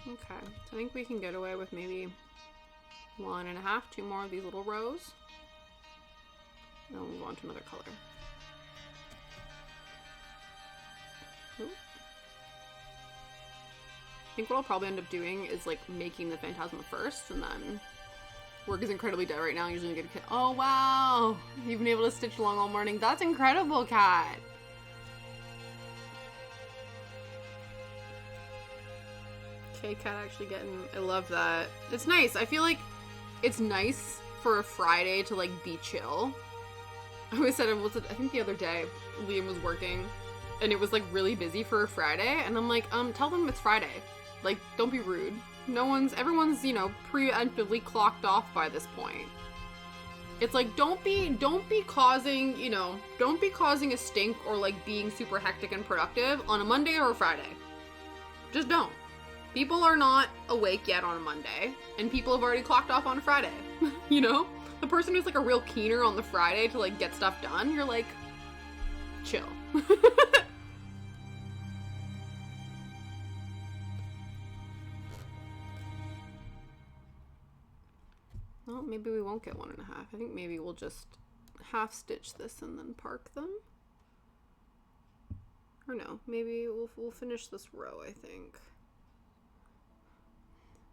Okay, so I think we can get away with maybe 1.5, 2 more of these little rows. And then we'll move on to another color. Ooh. I think what I'll probably end up doing is like making the Phantasma first, and then work is incredibly dead right now. I usually get a kid. Oh wow! You've been able to stitch along all morning. That's incredible, Kat. Okay, Kat actually getting. I love that. It's nice. I feel like it's nice for a Friday to like be chill. I always said, I think the other day, Liam was working and it was like really busy for a Friday. And I'm like, tell them it's Friday. Like, don't be rude. Everyone's, you know, preemptively clocked off by this point. It's like, don't be causing, you know, don't be causing a stink or like being super hectic and productive on a Monday or a Friday. Just don't. People are not awake yet on a Monday and people have already clocked off on a Friday, you know? The person who's like a real keener on the Friday to like get stuff done, you're like, chill. Well, maybe we won't get 1.5. I think maybe we'll just half stitch this and then park them. Or no, maybe we'll finish this row, I think.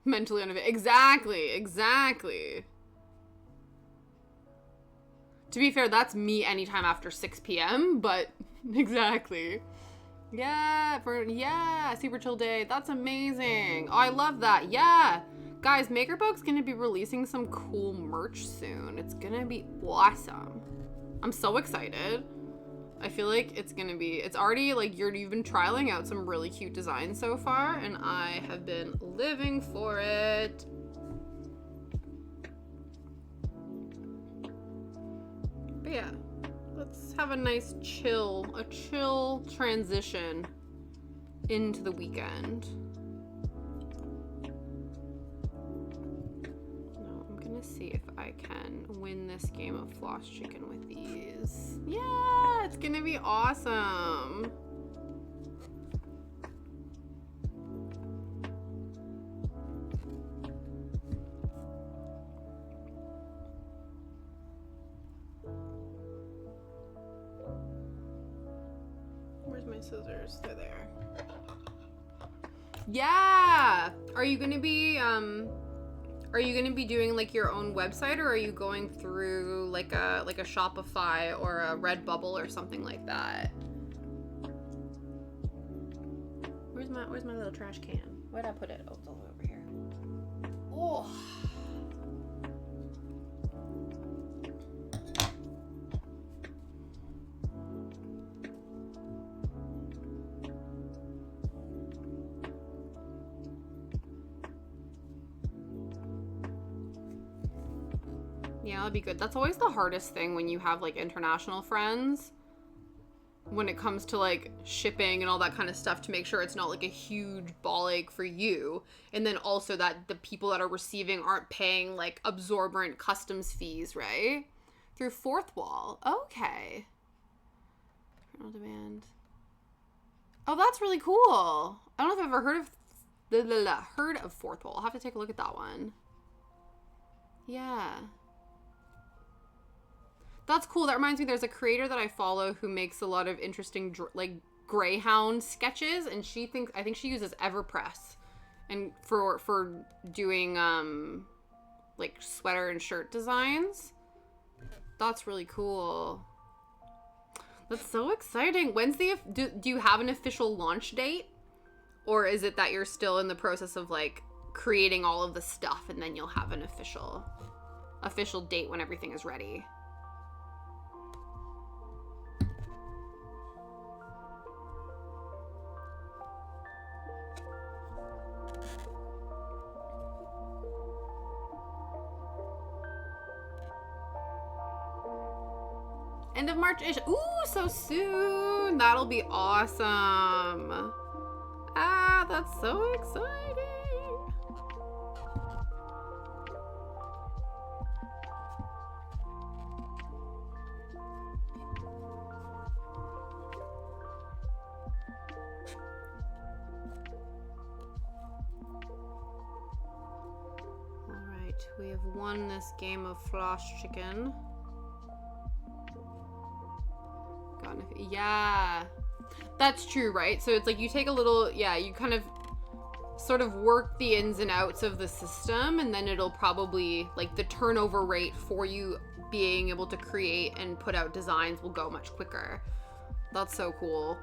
Mentally unavailable. Exactly. To be fair, that's me anytime after 6 p.m., but exactly. Yeah, super chill day. That's amazing. Oh, I love that. Yeah. Guys, MakerBook's gonna be releasing some cool merch soon. It's gonna be awesome. I'm so excited. I feel like it's already like you've been trialing out some really cute designs so far, and I have been living for it. But yeah, let's have a nice chill transition into the weekend. Now I'm gonna see if I can win this game of floss chicken with these. Yeah, it's gonna be awesome. Where's my scissors? They're there. Yeah! Are you gonna be doing like your own website, or are you going through like a Shopify or a Redbubble or something like that? Where's my little trash can? Where'd I put it? Oh, it's all the way over here. Oh. Yeah, that'd be good. That's always the hardest thing when you have like international friends, when it comes to like shipping and all that kind of stuff, to make sure it's not like a huge ball ache for you, and then also that the people that are receiving aren't paying like absorbent customs fees, right? Through Fourth Wall. Okay. On demand. Oh, that's really cool. I don't know if I've ever heard of Fourth Wall. I'll have to take a look at that one. Yeah. That's cool. That reminds me, there's a creator that I follow who makes a lot of interesting like Greyhound sketches, and I think she uses Everpress and for doing like sweater and shirt designs. That's really cool. That's so exciting. When's do you have an official launch date, or is it that you're still in the process of like creating all of the stuff and then you'll have an official date when everything is ready? End of March-ish. Ooh, so soon. That'll be awesome. Ah, that's so exciting. we have won this game of floss chicken. Yeah, that's true, right? So it's like you take a little, yeah, you kind of sort of work the ins and outs of the system, and then it'll probably, like, the turnover rate for you being able to create and put out designs will go much quicker. That's so cool.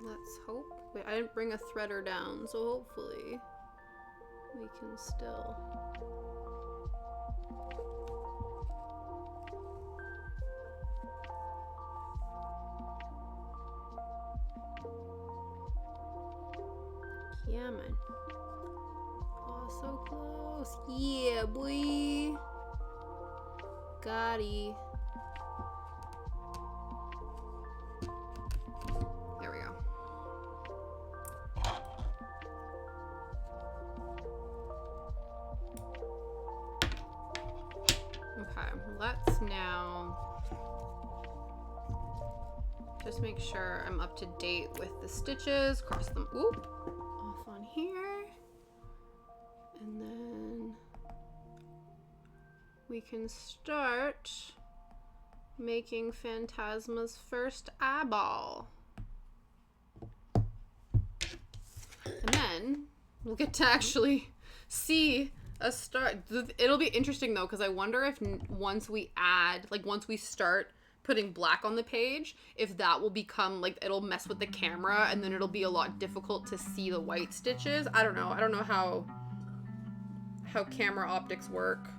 Let's hope. Wait, I didn't bring a threader down, so hopefully we can still. Yeah, man. Oh, so close. Yeah, boy. Gotti. There we go. Okay, let's now just make sure I'm up to date with the stitches. Cross them off on here. And then we can start making Phantasma's first eyeball. And then we'll get to actually see a start. It'll be interesting though, because I wonder if once we start putting black on the page, if that will become, like, it'll mess with the camera and then it'll be a lot difficult to see the white stitches. I don't know how camera optics work.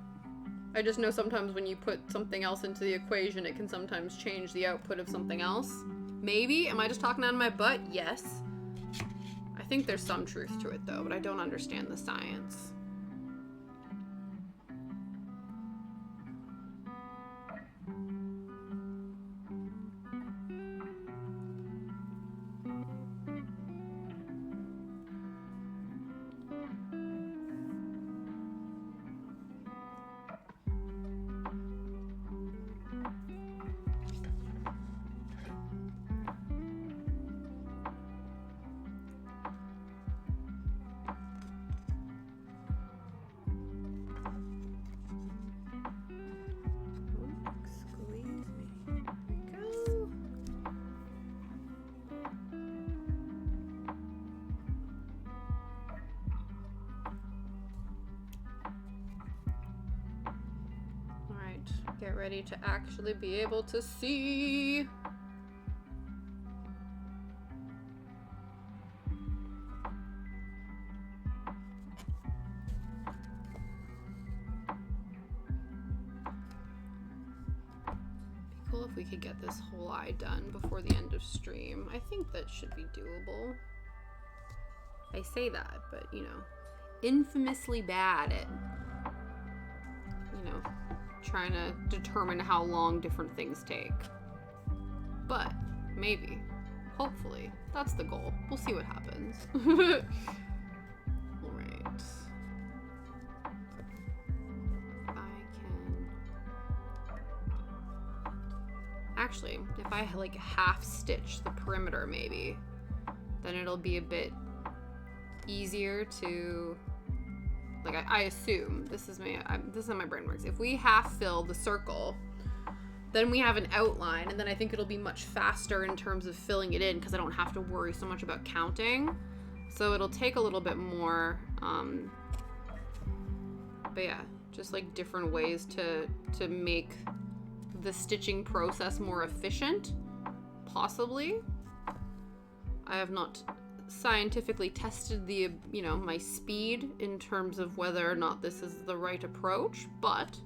I just know sometimes when you put something else into the equation, it can sometimes change the output of something else. Maybe. Am I just talking out of my butt? Yes. I think there's some truth to it though, but I don't understand the science. Get ready to actually be able to see. Be cool if we could get this whole eye done before the end of stream. I think that should be doable. I say that, but you know, infamously bad at, you know, trying to determine how long different things take. But maybe, hopefully, that's the goal. We'll see what happens. All right. I can actually, if I like half stitch the perimeter, maybe, then it'll be a bit easier to. Like, I assume, this is how my brain works. If we half fill the circle, then we have an outline, and then I think it'll be much faster in terms of filling it in, because I don't have to worry so much about counting. So it'll take a little bit more, but yeah, just like different ways to make the stitching process more efficient, possibly. I have not scientifically tested the, you know, my speed in terms of whether or not this is the right approach, but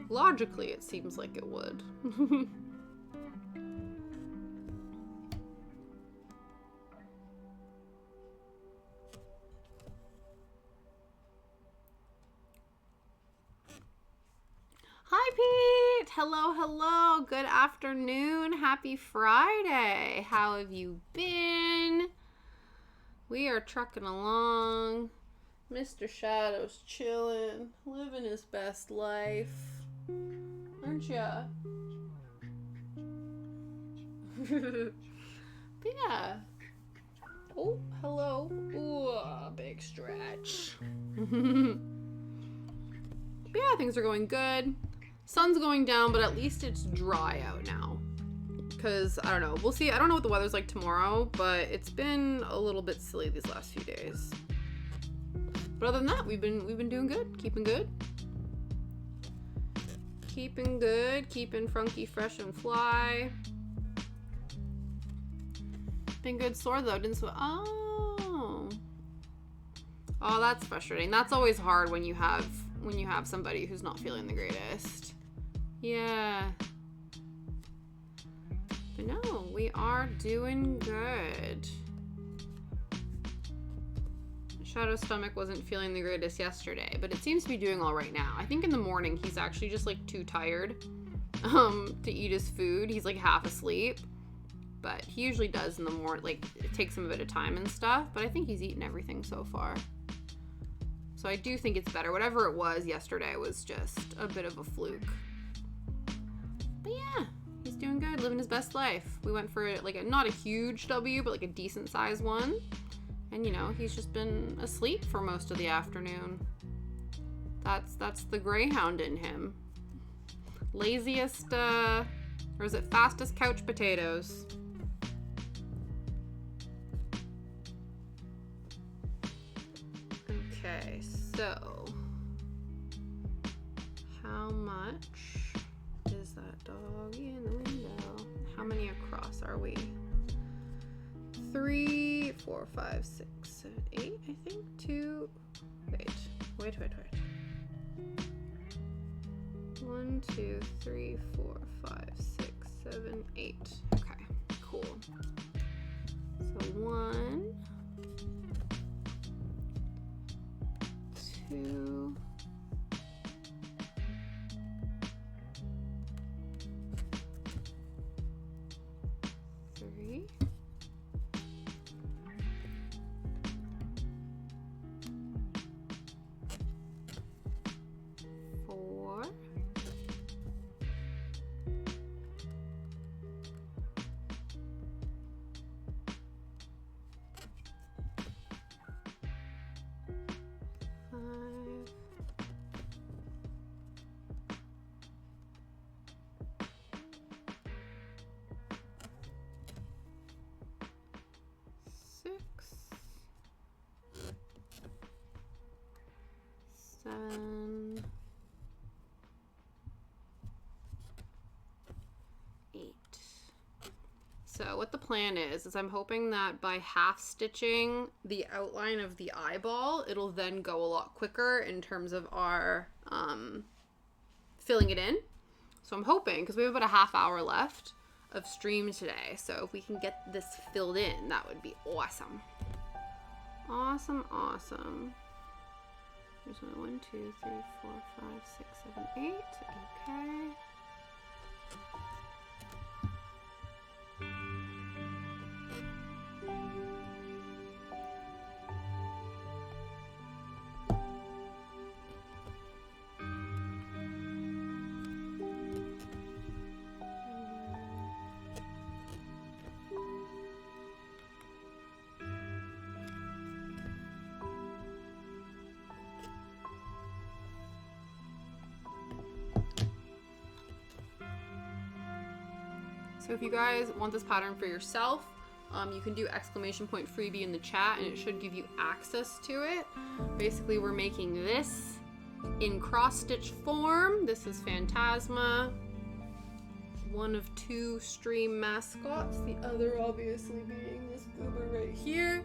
logically it seems like it would. Hi Pete! Hello, hello. Good afternoon. Happy Friday. How have you been? We are trucking along. Mr. Shadow's chilling, living his best life. Aren't ya? But yeah. Oh, hello. Ooh, big stretch. But yeah, things are going good. Sun's going down, but at least it's dry out now. Because, I don't know, we'll see. I don't know what the weather's like tomorrow, but it's been a little bit silly these last few days. But other than that, we've been doing good, keeping good. Keeping good, keeping Funky fresh and fly. Been good sore though, didn't sweat. Oh, that's frustrating. That's always hard when you have somebody who's not feeling the greatest. Yeah. But no, we are doing good. Shadow's stomach wasn't feeling the greatest yesterday, but it seems to be doing all right now. I think in the morning he's actually just like too tired to eat his food. He's like half asleep, but he usually does in the morning. Like it takes him a bit of time and stuff, but I think he's eaten everything so far. So I do think it's better. Whatever it was yesterday was just a bit of a fluke. But yeah, he's doing good, living his best life. We went for like not a huge W, but like a decent size one. And, you know, he's just been asleep for most of the afternoon. That's the greyhound in him. Laziest, or is it fastest couch potatoes? Okay, so how much is that doggy in the window? How many across are we? 3, 4, 5, 6, 7, 8, I think. 2. Wait. 1, 2, 3, 4, 5, 6, 7, 8. Okay, cool. So 1, 2, 3. 4. 5. 6. 7. 8. So what the plan is I'm hoping that by half stitching the outline of the eyeball, it'll then go a lot quicker in terms of our filling it in. So I'm hoping, because we have about a half hour left of stream today, so if we can get this filled in, that would be awesome. Awesome. There's my 1, 2, 3, 4, 5, 6, 7, 8. Okay. So if you guys want this pattern for yourself, you can do !freebie in the chat and it should give you access to it. Basically, we're making this in cross-stitch form. This is Phantasma, one of 2 stream mascots, the other obviously being this goober right here.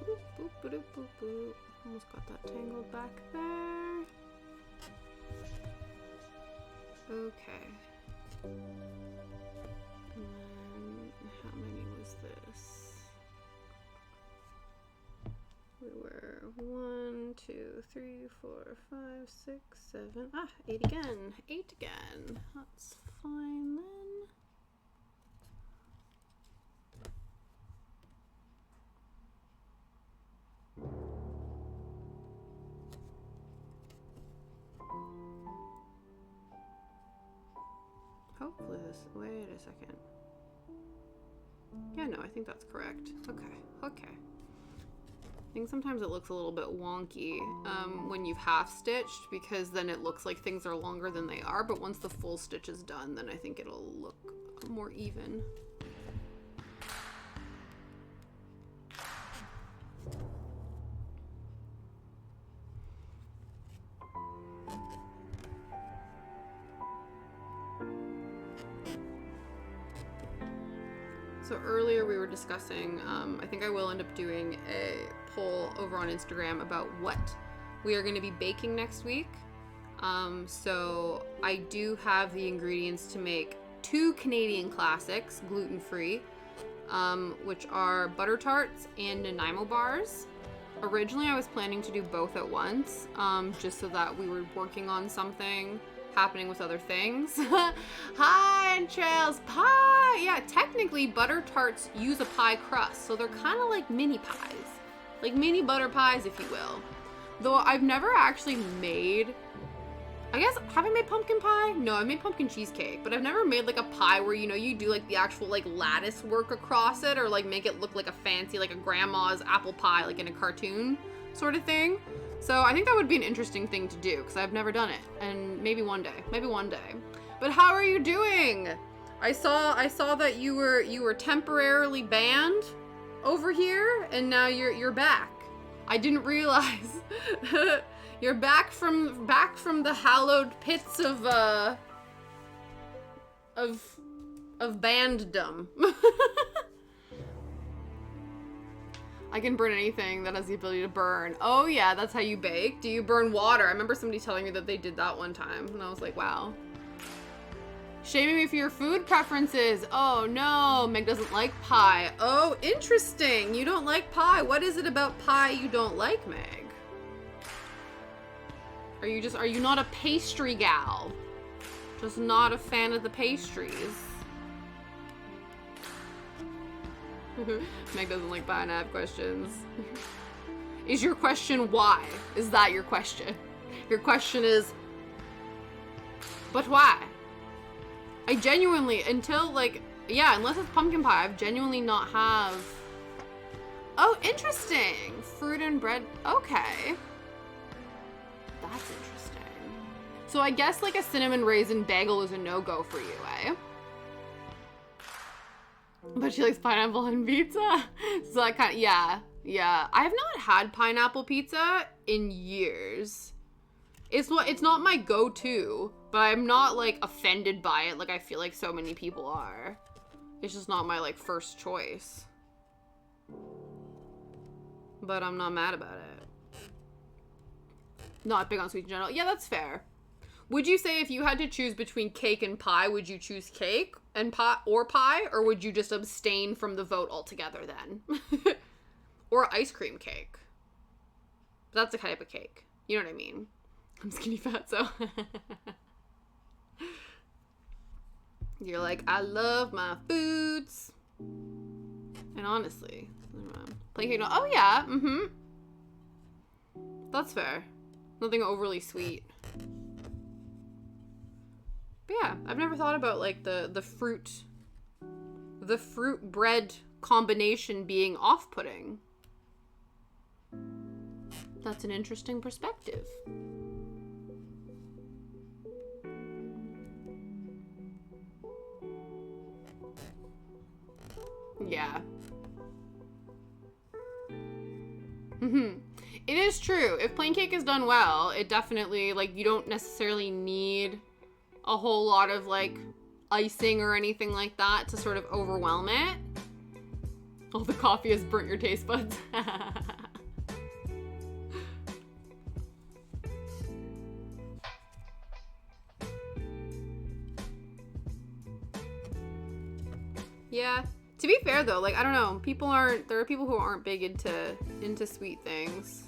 Boop, boop, boop, boop, boop. Almost got that tangled back there. Okay. And then, how many was this? We were 1, 2, 3, 4, 5, 6, 7. 8 again. 8 again. That's fine then. Hopefully this, wait a second. Yeah, no, I think that's correct. Okay. I think sometimes it looks a little bit wonky when you've half stitched, because then it looks like things are longer than they are, but once the full stitch is done, then I think it'll look more even. So earlier we were discussing, I think I will end up doing a poll over on Instagram about what we are going to be baking next week. So I do have the ingredients to make 2 Canadian classics, gluten-free, which are butter tarts and Nanaimo bars. Originally I was planning to do both at once, just so that we were working on something happening with other things. Hi, Trails Pie! Yeah, technically butter tarts use a pie crust, so they're kind of like mini pies. Like mini butter pies, if you will. Though I've never actually made, I guess, have I made pumpkin pie? No, I've made pumpkin cheesecake, but I've never made like a pie where, you know, you do like the actual like lattice work across it, or like make it look like a fancy, like a grandma's apple pie, like in a cartoon sort of thing. So I think that would be an interesting thing to do, because I've never done it, and maybe one day. But how are you doing? I saw that you were temporarily banned over here, and now you're back. I didn't realize. You're back from the hallowed pits of banddom. I can burn anything that has the ability to burn. Oh yeah, that's how you bake. Do you burn water? I remember somebody telling me that they did that one time, and I was like, wow. Shaming me for your food preferences. Oh no, Meg doesn't like pie. Oh, interesting. You don't like pie. What is it about pie you don't like, Meg? Are you not a pastry gal? Just not a fan of the pastries? Meg doesn't like pie, and I have questions. Is your question why? Is that your question? Your question is, but why? I genuinely, until like, yeah, unless it's pumpkin pie, I've genuinely not have. Oh, interesting. Fruit and bread. Okay. That's interesting. So I guess like a cinnamon raisin bagel is a no-go for you, eh? But she likes pineapple on pizza. So I kind of, yeah. I have not had pineapple pizza in years. It's not my go-to, but I'm not like offended by it like I feel like so many people are. It's just not my like first choice. But I'm not mad about it. Not big on sweets in general. Yeah, that's fair. Would you say if you had to choose between cake and pie, would you choose cake and pie, or would you just abstain from the vote altogether then? Or ice cream cake. That's a type of cake. You know what I mean? I'm skinny fat, so. You're like, I love my foods. And honestly, plain cake, oh yeah, That's fair. Nothing overly sweet. But yeah, I've never thought about like the fruit bread combination being off-putting. That's an interesting perspective. Yeah. Mm-hmm. It is true. If plain cake is done well, it definitely, like, you don't necessarily need a whole lot of, like, icing or anything like that to sort of overwhelm it. Oh, the coffee has burnt your taste buds. Yeah. To be fair though, like, I don't know, there are people who aren't big into sweet things.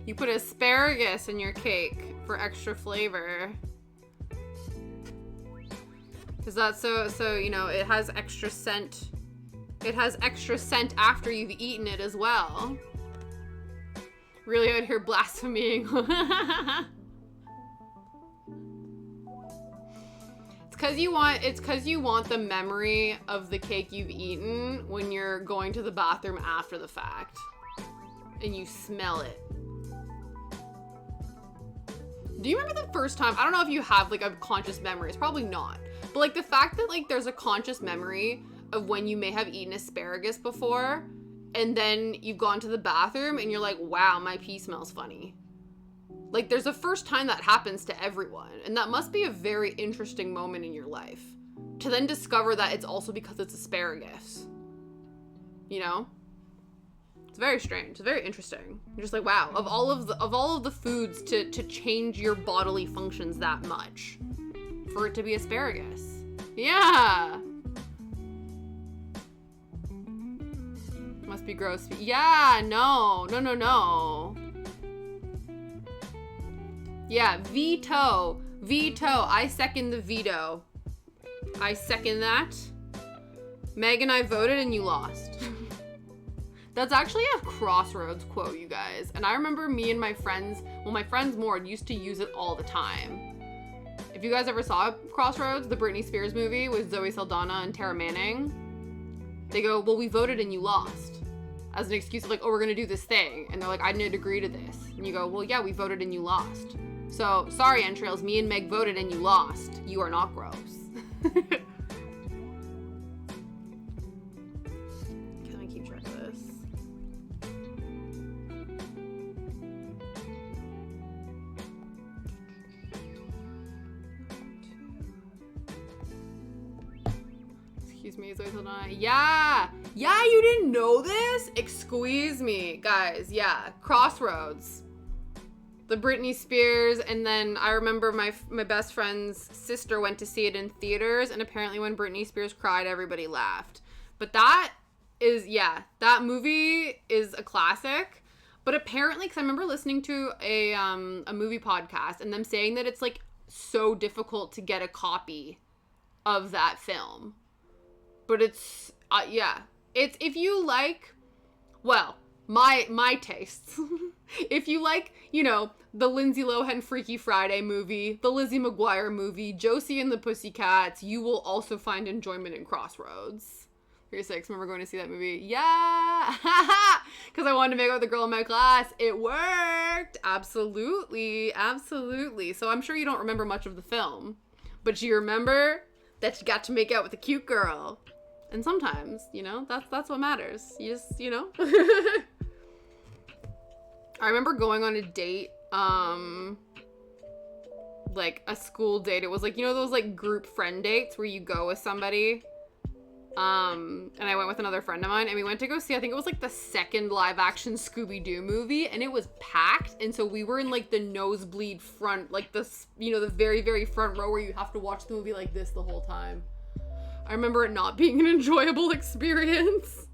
You put asparagus in your cake for extra flavor. Cause that's so, you know, it has extra scent. It has extra scent after you've eaten it as well. Really out here blaspheming. It's cause you want the memory of the cake you've eaten when you're going to the bathroom after the fact. And you smell it. Do you remember the first time? I don't know if you have like a conscious memory. It's probably not. But like the fact that like there's a conscious memory of when you may have eaten asparagus before and then you've gone to the bathroom and you're like, wow, my pee smells funny. Like, there's a first time that happens to everyone, and that must be a very interesting moment in your life. To then discover that it's also because it's asparagus. You know? It's very strange. It's very interesting. You're just like, wow, of all of the foods to change your bodily functions that much, for it to be asparagus. Yeah! Must be gross. Yeah, no. Yeah, veto. I second the veto. I second that. Meg and I voted and you lost. That's actually a Crossroads quote, you guys. And I remember me and my friends, well, my friends Mord used to use it all the time. If you guys ever saw Crossroads, the Britney Spears movie with Zoe Saldana and Tara Manning, they go, well, we voted and you lost. As an excuse of like, oh, we're gonna do this thing. And they're like, I didn't agree to this. And you go, well, yeah, we voted and you lost. So, sorry, Entrails, me and Meg voted and you lost. You are not gross. Can I keep track of this? Excuse me, Zoe Saldana. Yeah, you didn't know this? Excuse me, guys. Yeah, Crossroads. The Britney Spears, and then I remember my best friend's sister went to see it in theaters, and apparently when Britney Spears cried, everybody laughed. But that movie is a classic. But apparently, because I remember listening to a movie podcast, and them saying that it's like so difficult to get a copy of that film. But it's it's if you like, well, my tastes. If you like, you know, the Lindsay Lohan Freaky Friday movie, the Lizzie McGuire movie, Josie and the Pussycats, you will also find enjoyment in Crossroads. 36, remember going to see that movie? Yeah! Because I wanted to make out with the girl in my class. It worked! Absolutely. So I'm sure you don't remember much of the film, but you remember that you got to make out with a cute girl. And sometimes, you know, that's what matters. You just, you know. I remember going on a date, like a school date. It was like, you know, those like group friend dates where you go with somebody. And I went with another friend of mine and we went to go see, I think it was like the second live action Scooby-Doo movie, and it was packed. And so we were in like the nosebleed front, like this, you know, the very, very front row where you have to watch the movie like this the whole time. I remember it not being an enjoyable experience.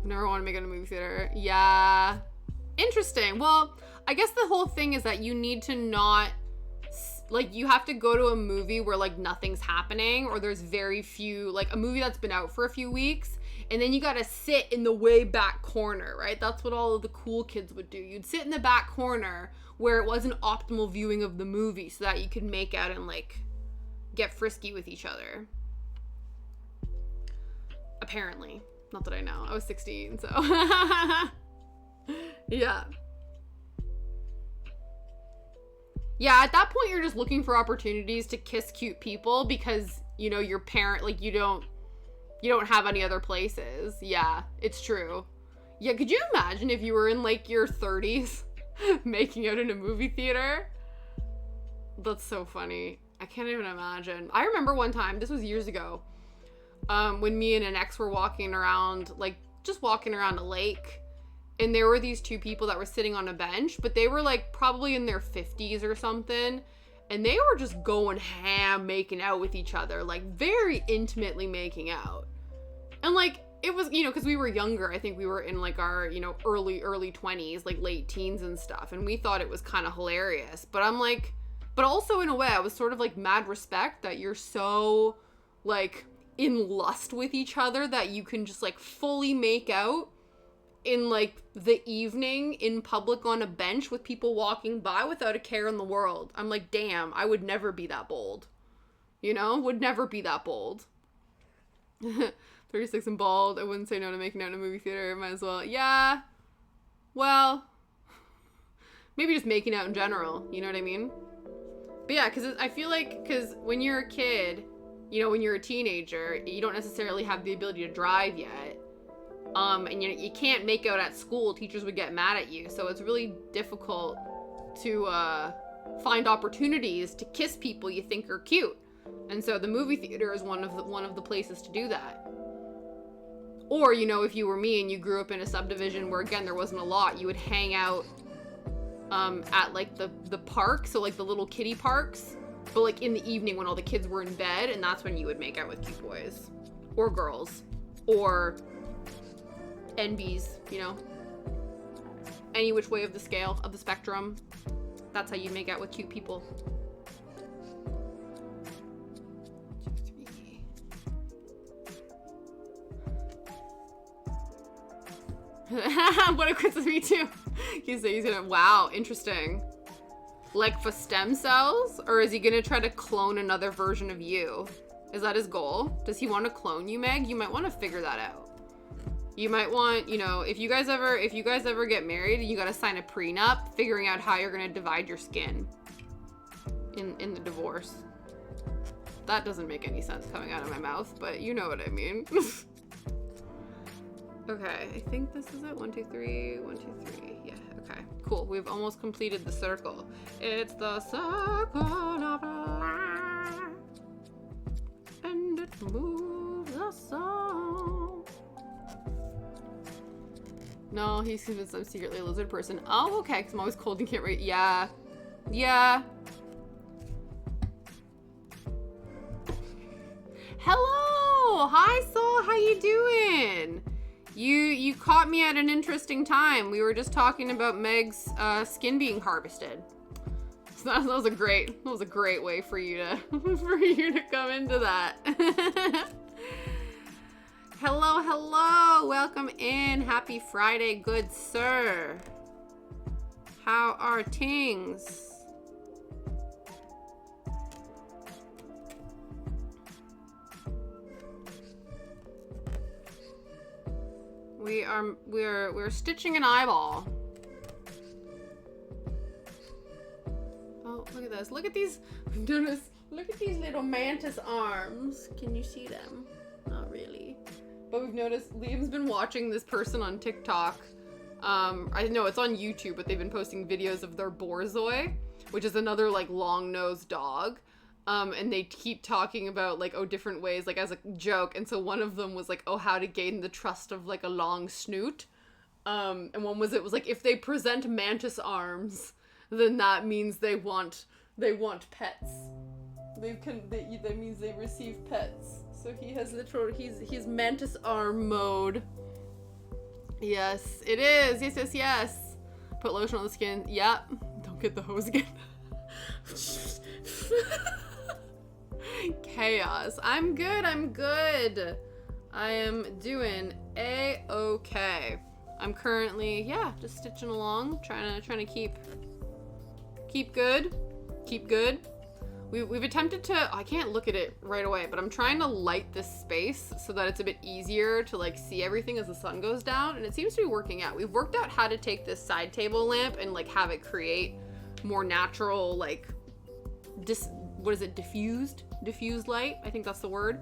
Never want to make it in a movie theater. Yeah. Interesting. Well, I guess the whole thing is that you need to not, like, you have to go to a movie where, like, nothing's happening, or there's very few, like, a movie that's been out for a few weeks, and then you gotta sit in the way back corner, right? That's what all of the cool kids would do. You'd sit in the back corner where it was an optimal viewing of the movie so that you could make out and, like, get frisky with each other. Apparently. Not that I know. I was 16, so. Yeah. Yeah, at that point, you're just looking for opportunities to kiss cute people because, you know, your parent, like, you don't have any other places. Yeah, it's true. Yeah, could you imagine if you were in, like, your 30s making out in a movie theater? That's so funny. I can't even imagine. I remember one time, this was years ago, when me and an ex were walking around, like, just walking around a lake, and there were these two people that were sitting on a bench, but they were, like, probably in their 50s or something, and they were just going ham making out with each other, like, very intimately making out. And, like, it was, you know, because we were younger. I think we were in, like, our, you know, early 20s, like, late teens and stuff, and we thought it was kind of hilarious. But I'm like, but also in a way, I was sort of, like, mad respect that you're so, like, in lust with each other that you can just, like, fully make out in, like, the evening in public on a bench with people walking by without a care in the world. I'm like, damn, I would never be that bold. You know? Would never be that bold. 36 and bald. I wouldn't say no to making out in a movie theater. Might as well. Yeah. Well, maybe just making out in general. You know what I mean? But yeah, because I feel like, because when you're a kid, you know, when you're a teenager, you don't necessarily have the ability to drive yet. And you can't make out at school. Teachers would get mad at you. So it's really difficult to find opportunities to kiss people you think are cute. And so the movie theater is one of the places to do that. Or, you know, if you were me and you grew up in a subdivision where, again, there wasn't a lot, you would hang out at, like, the park, so, like, the little kiddie parks, but, like, in the evening when all the kids were in bed, and that's when you would make out with cute boys. Or girls. Or NBs, you know? Any which way of the scale, of the spectrum. That's how you make out with cute people. What a quiz with me too. He's gonna, wow, interesting. Like for stem cells? Or is he gonna try to clone another version of you? Is that his goal? Does he want to clone you, Meg? You might want to figure that out. You might want, you know, if you guys ever get married and you gotta sign a prenup, figuring out how you're gonna divide your skin in the divorce. That doesn't make any sense coming out of my mouth, but you know what I mean. Okay, I think this is it. 1, 2, 3. 1, 2, 3. Yeah, okay. Cool. We've almost completed the circle. It's the circle of life. And it moves us all. No, he's convinced I'm secretly a lizard person. Oh, okay, because I'm always cold and can't wait. Yeah. Yeah. Hello! Hi, Soul. How you doing? You caught me at an interesting time. We were just talking about Meg's skin being harvested. So that was a great way for you to come into that. Hello, welcome in. Happy Friday, good sir. How are tings? We're stitching an eyeball. Oh, look at this. Look at these little mantis arms. Can you see them? Not really. But we've noticed Liam's been watching this person on TikTok. I know it's on YouTube, but they've been posting videos of their borzoi, which is another, like, long-nosed dog. And they keep talking about, like, different ways, like, as a joke. And so one of them was, like, how to gain the trust of, like, a long snoot. And one was, it was, like, if they present mantis arms, then that means they want pets. That means they receive pets. So he has he's mantis arm mode. Yes, it is. Yes. Put lotion on the skin. Yep. Don't get the hose again. Chaos. I'm good. I am doing A-okay. I'm currently, just stitching along, trying to keep good. We've attempted to, I can't look at it right away, but I'm trying to light this space so that it's a bit easier to, like, see everything as the sun goes down, and it seems to be working out. We've worked out how to take this side table lamp and, like, have it create more natural, like, what is it, diffused light, I think that's the word,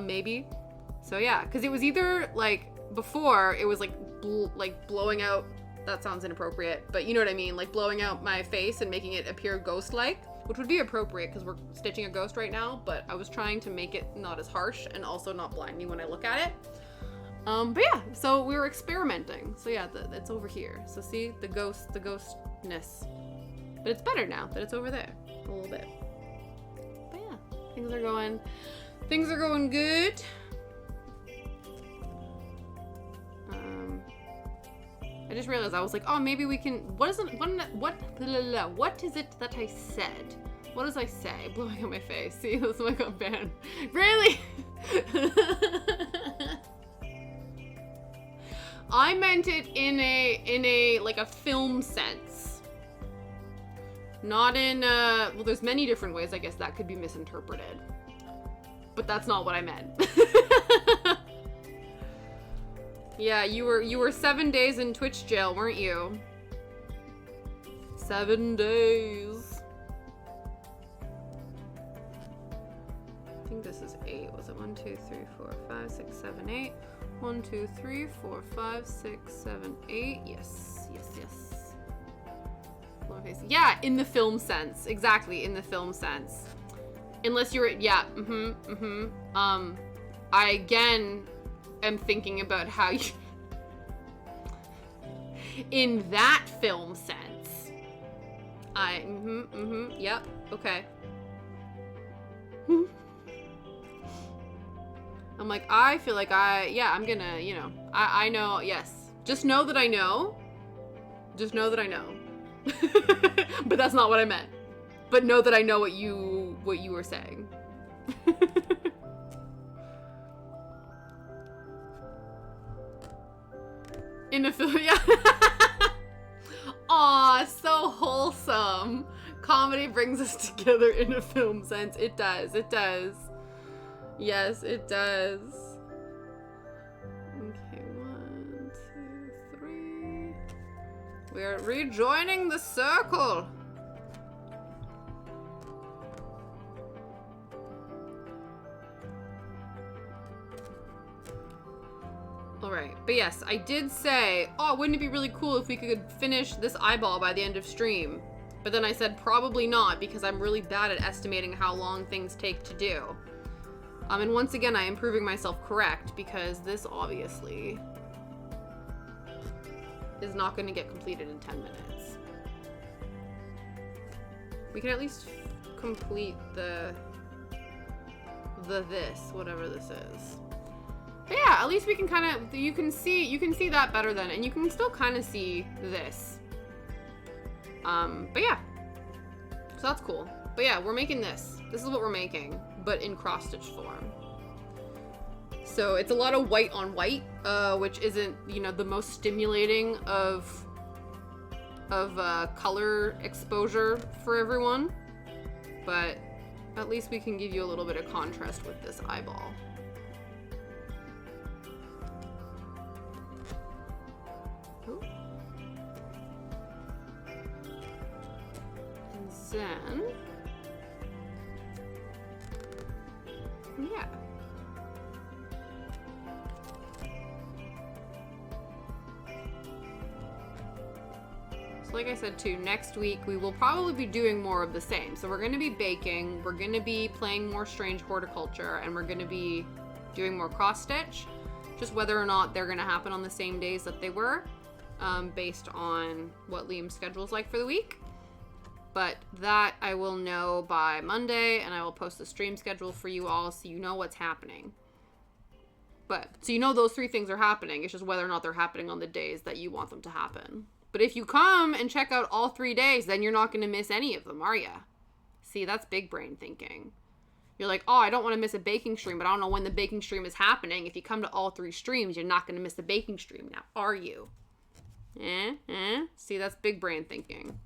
maybe. So yeah, because it was either, like, before it was like blowing out, that sounds inappropriate, but you know what I mean, like blowing out my face and making it appear ghost-like, which would be appropriate because we're stitching a ghost right now, but I was trying to make it not as harsh and also not blind me when I look at it. But yeah, so we were experimenting. So yeah, it's over here. So see, the ghostness. But it's better now that it's over there a little bit. But yeah, things are going good. I just realized, I was like, oh, maybe we can, what is it that I said? What does I say? Blowing out my face. See, this might go bad. Really? I meant it in a like a film sense. Not in well, there's many different ways I guess that could be misinterpreted. But that's not what I meant. Yeah, you were 7 days in Twitch jail, weren't you? 7 days. I think this is 8. Was it 1, 2, 3, 4, 5, 6, 7, 8? 1, 2, 3, 4, 5, 6, 7, 8. Yes. Yeah, in the film sense. Exactly, in the film sense. Unless you're, yeah, I again am thinking about how you, in that film sense, yep, okay. I'm like, I feel like I'm gonna, you know, I know, yes. Just know that I know. Just know that I know. But that's not what I meant. But know that I know what you were saying. In a film, yeah. Aw, so wholesome. Comedy brings us together in a film sense. It does. Yes, it does. Okay, 1, 2, 3. We are rejoining the circle. All right, but yes, I did say, oh, wouldn't it be really cool if we could finish this eyeball by the end of stream? But then I said probably not, because I'm really bad at estimating how long things take to do. And once again, I am proving myself correct, because this obviously is not going to get completed in 10 minutes. We can at least complete the this, whatever this is. But yeah, at least we can kind of, you can see that better then, and you can still kind of see this. But yeah, so that's cool. But yeah, we're making this. This is what we're making, but in cross-stitch form. So it's a lot of white on white, which isn't, you know, the most stimulating of color exposure for everyone. But at least we can give you a little bit of contrast with this eyeball. Ooh. And then, yeah. So like I said too, next week we will probably be doing more of the same. So we're going to be baking, we're going to be playing more Strange Horticulture, and we're going to be doing more cross-stitch. Just whether or not they're going to happen on the same days that they were, based on what Liam's schedule is like for the week. But that I will know by Monday, and I will post the stream schedule for you all so you know what's happening. But, so you know those 3 things are happening. It's just whether or not they're happening on the days that you want them to happen. But if you come and check out all 3 days, then you're not going to miss any of them, are ya? See, that's big brain thinking. You're like, oh, I don't want to miss a baking stream, but I don't know when the baking stream is happening. If you come to all 3 streams, you're not going to miss the baking stream now, are you? See, that's big brain thinking.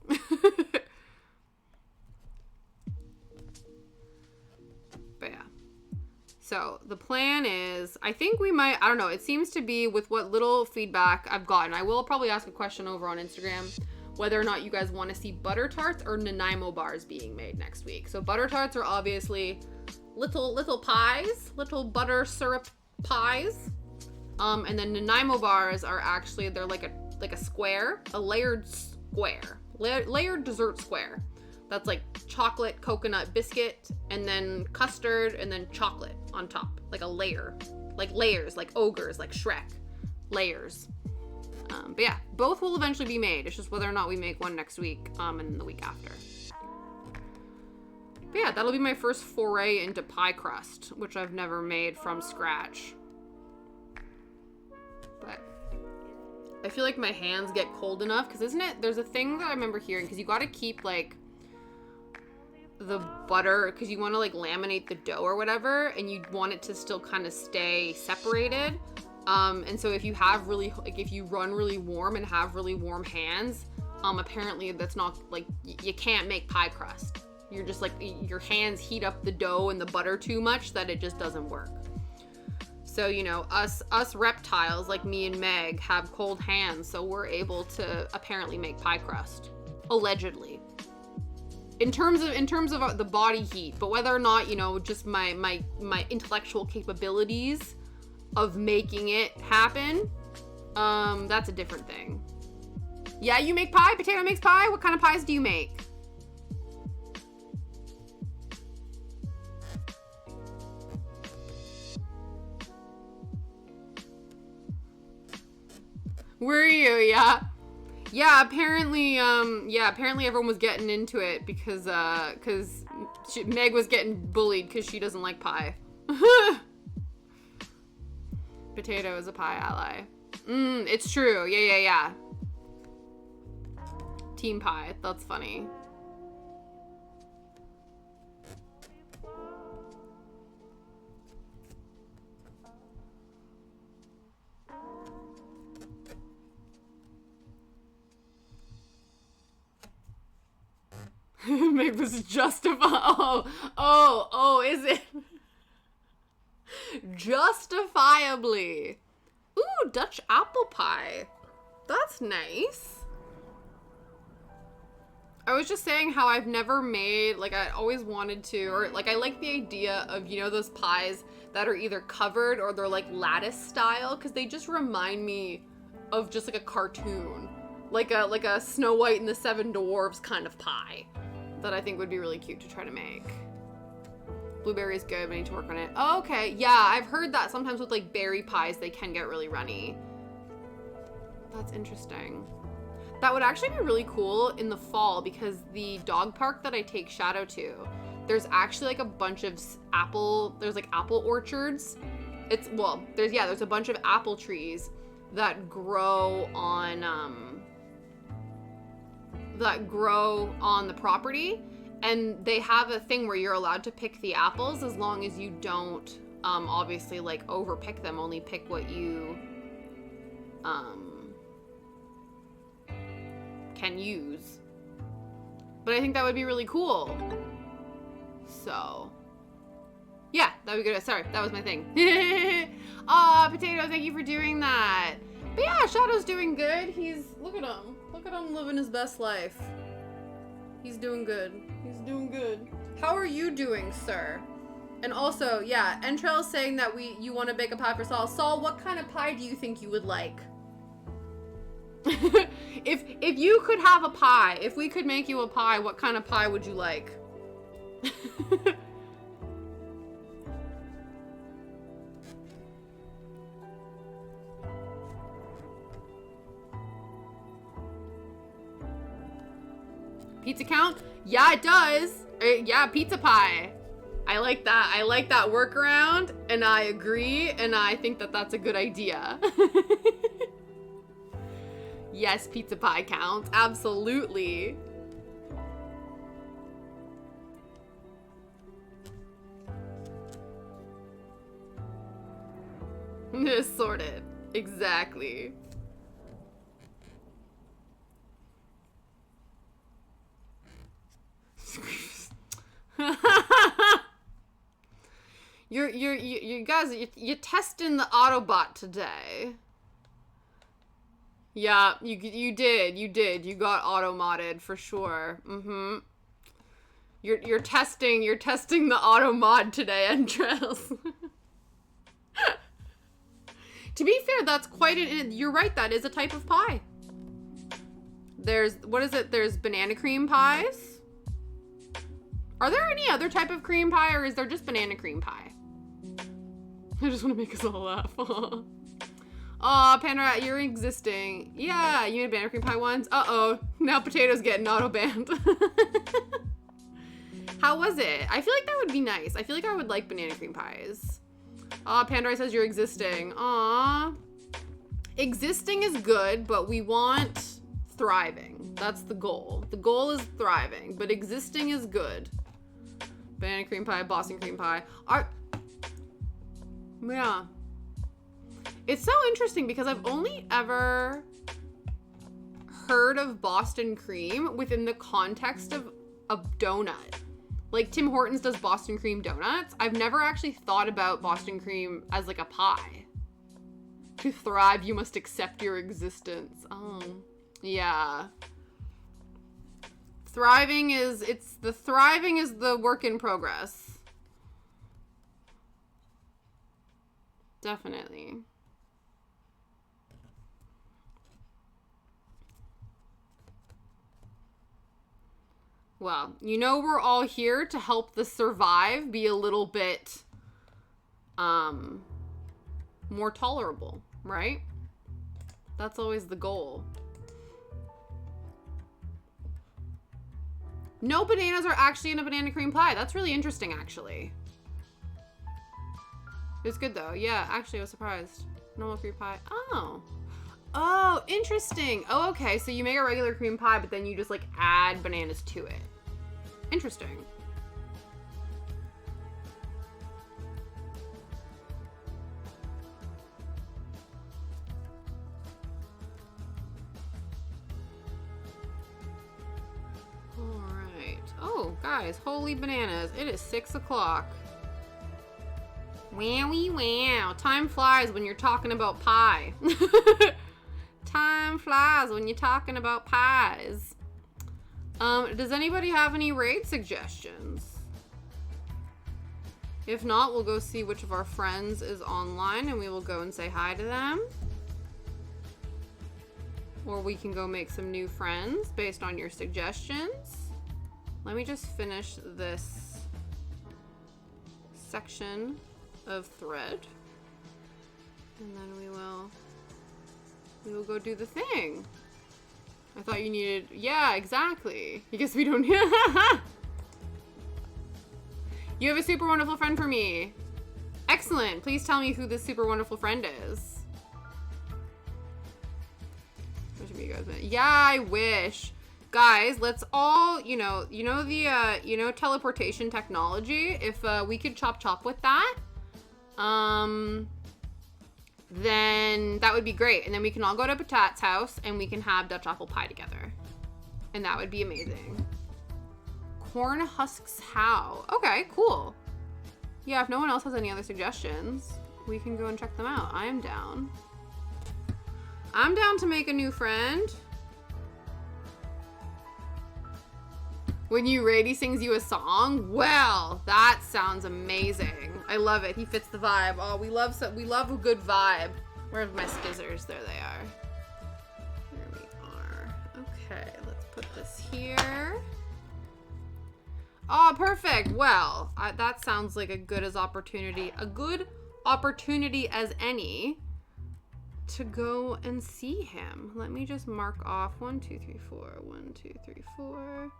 But yeah. So the plan is, I think we might, I don't know, it seems to be with what little feedback I've gotten. I will probably ask a question over on Instagram. whether or not you guys want to see butter tarts or Nanaimo bars being made next week. So butter tarts are obviously little pies, little butter syrup pies. And then Nanaimo bars are actually, they're like a square, a layered square, layered dessert square. That's like chocolate, coconut, biscuit, and then custard, and then chocolate on top, like a layer, like layers, like ogres, like Shrek, layers. But yeah, both will eventually be made. It's just whether or not we make one next week, and the week after. But yeah, that'll be my first foray into pie crust, which I've never made from scratch. But I feel like my hands get cold enough, because isn't it, there's a thing that I remember hearing, because you got to keep like the butter, because you want to like laminate the dough or whatever, and you want it to still kind of stay separated. And so if you have really, like if you run really warm and have really warm hands, apparently that's not like, you can't make pie crust. You're just like, your hands heat up the dough and the butter too much that it just doesn't work. So, you know, us reptiles like me and Meg have cold hands, so we're able to apparently make pie crust, allegedly. In terms of the body heat, but whether or not, you know, just my intellectual capabilities of making it happen, that's a different thing. Yeah, you make pie? Potato makes pie? What kind of pies do you make? Were you? Yeah. Yeah, apparently everyone was getting into it because Meg was getting bullied because she doesn't like pie. Potato is a pie ally. It's true. Yeah. Team pie. That's funny. Meg was justified. Oh, is it? Justifiably. Ooh, Dutch apple pie. That's nice. I was just saying how I've never made, like I always wanted to, or like I like the idea of, you know, those pies that are either covered or they're like lattice style, because they just remind me of just like a cartoon. Like a Snow White and the Seven Dwarfs kind of pie that I think would be really cute to try to make. Blueberry is good, but I need to work on it. Oh, okay, yeah, I've heard that sometimes with like berry pies, they can get really runny. That's interesting. That would actually be really cool in the fall, because the dog park that I take Shadow to, there's actually like a bunch of there's like apple orchards. There's a bunch of apple trees that grow on the property, and they have a thing where you're allowed to pick the apples as long as you don't obviously like overpick them, only pick what you can use. But I think that would be really cool. So yeah, that'd be good. Sorry, that was my thing. Aw, Potato, thank you for doing that. But yeah, Shadow's doing good. Look at him living his best life. He's doing good. How are you doing, sir? And also, yeah, Entrail's saying that you want to bake a pie for Saul. Saul, what kind of pie do you think you would like? If you could have a pie, if we could make you a pie, what kind of pie would you like? Pizza count? Yeah, it does. Yeah, pizza pie. I like that. I like that workaround, and I agree, and I think that that's a good idea. Yes, pizza pie counts. Absolutely. Sorted. Exactly. You guys, you're testing the Autobot today. Yeah, you did. You got auto-modded for sure. Mm-hmm. You're testing the auto-mod today, Andres. To be fair, that's quite you're right, that is a type of pie. There's, what is it? There's banana cream pies. Are there any other type of cream pie, or is there just banana cream pie? I just want to make us all laugh. Aw, Panda, you're existing. Yeah, you made banana cream pie once. Uh-oh, now potatoes getting auto-banned. How was it? I feel like that would be nice. I feel like I would like banana cream pies. Aw, Pandora says you're existing. Aw. Existing is good, but we want thriving. That's the goal. The goal is thriving, but existing is good. Banana cream pie, Boston cream pie. Yeah. It's so interesting because I've only ever heard of Boston cream within the context of a donut. Like Tim Hortons does Boston cream donuts. I've never actually thought about Boston cream as like a pie. To thrive, you must accept your existence. Oh, yeah. Thriving is the work in progress. Definitely. Well, you know we're all here to help the survive be a little bit more tolerable, right? That's always the goal. No bananas are actually in a banana cream pie. That's really interesting, actually. It's good, though. Yeah, actually, I was surprised. Normal cream pie. Oh. Oh, interesting. Oh, okay. So you make a regular cream pie, but then you just, like, add bananas to it. Interesting. Alright. Oh, guys, holy bananas. It is 6 o'clock. Wowie wow. Time flies when you're talking about pie. Time flies when you're talking about pies. Does anybody have any raid suggestions? If not, we'll go see which of our friends is online and we will go and say hi to them. Or we can go make some new friends based on your suggestions. Let me just finish this section of thread. And then we will go do the thing. I thought you needed, yeah, exactly. I guess we don't, You have a super wonderful friend for me. Excellent. Please tell me who this super wonderful friend is. Yeah, I wish. Guys, let's all, the teleportation technology. If we could chop with that, then that would be great. And then we can all go to Patat's house and we can have Dutch apple pie together. And that would be amazing. Corn husks how? Okay, cool. Yeah, if no one else has any other suggestions, we can go and check them out. I am down. I'm down to make a new friend. When you raid, he sings you a song. Well, that sounds amazing. I love it. He fits the vibe. Oh, we love a good vibe. Where's my skizzers? There they are. Here we are. Okay, let's put this here. Oh, perfect. Well, that sounds like a good opportunity as any to go and see him. Let me just mark off 1, 2, 3, 4. 1, 2, 3, 4.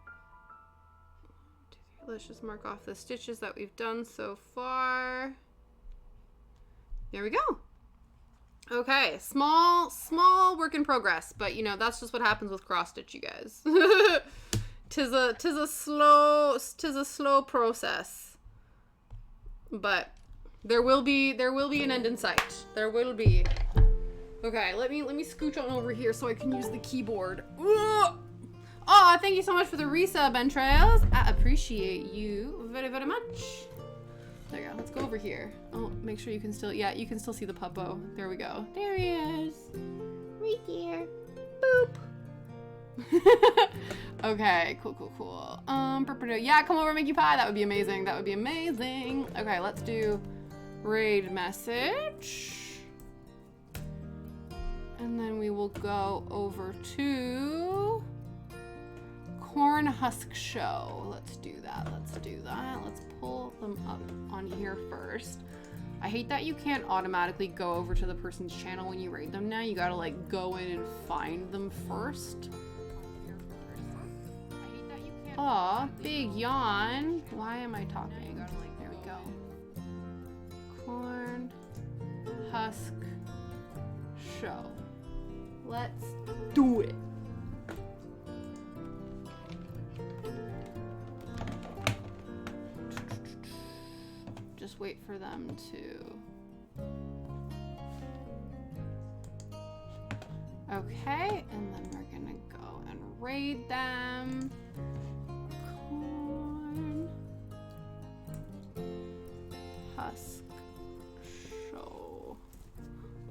Let's just mark off the stitches that we've done so far. There we go. Okay, small work in progress, but that's just what happens with cross stitch, you guys. tis a slow process, but there will be an end in sight. There will be. Okay, let me scooch on over here so I can use the keyboard. Ugh! Oh, thank you so much for the resub, Entrails. I appreciate you very, very much. There you go. Let's go over here. Oh, make sure you can still, yeah, you can still see the puppo. There we go. There he is. Right there. Boop. Okay, cool. Yeah, come over, make you pie. That would be amazing. That would be amazing. Okay, let's do raid message. And then we will go over to Corn Husk Show. Let's do that. Let's pull them up on here first. I hate that you can't automatically go over to the person's channel when you raid them now. You gotta like go in and find them first. Aw, big yawn. Why am I talking? There we go. Corn Husk Show. Let's do it. Just wait for them to. Okay, and then we're gonna go and raid them. Corn Husk Show.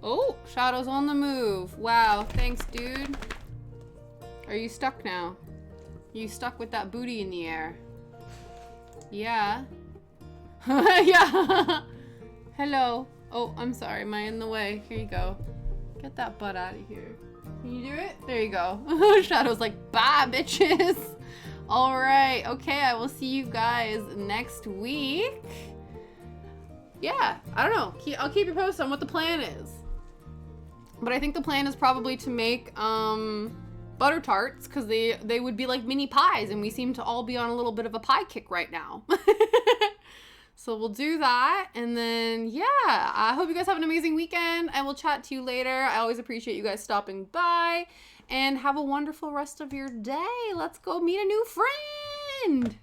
Oh, Shadow's on the move. Wow, thanks, dude. Are you stuck now? You stuck with that booty in the air? Yeah. Yeah. Hello. Oh, I'm sorry. Am I in the way? Here you go. Get that butt out of here. Can you do it? There you go. Shadow's like, bye, bitches. All right. Okay, I will see you guys next week. Yeah, I don't know. I'll keep you posted on what the plan is. But I think the plan is probably to make butter tarts because they would be like mini pies, and we seem to all be on a little bit of a pie kick right now. So we'll do that, and then yeah, I hope you guys have an amazing weekend. I will chat to you later. I always appreciate you guys stopping by, and have a wonderful rest of your day. Let's go meet a new friend.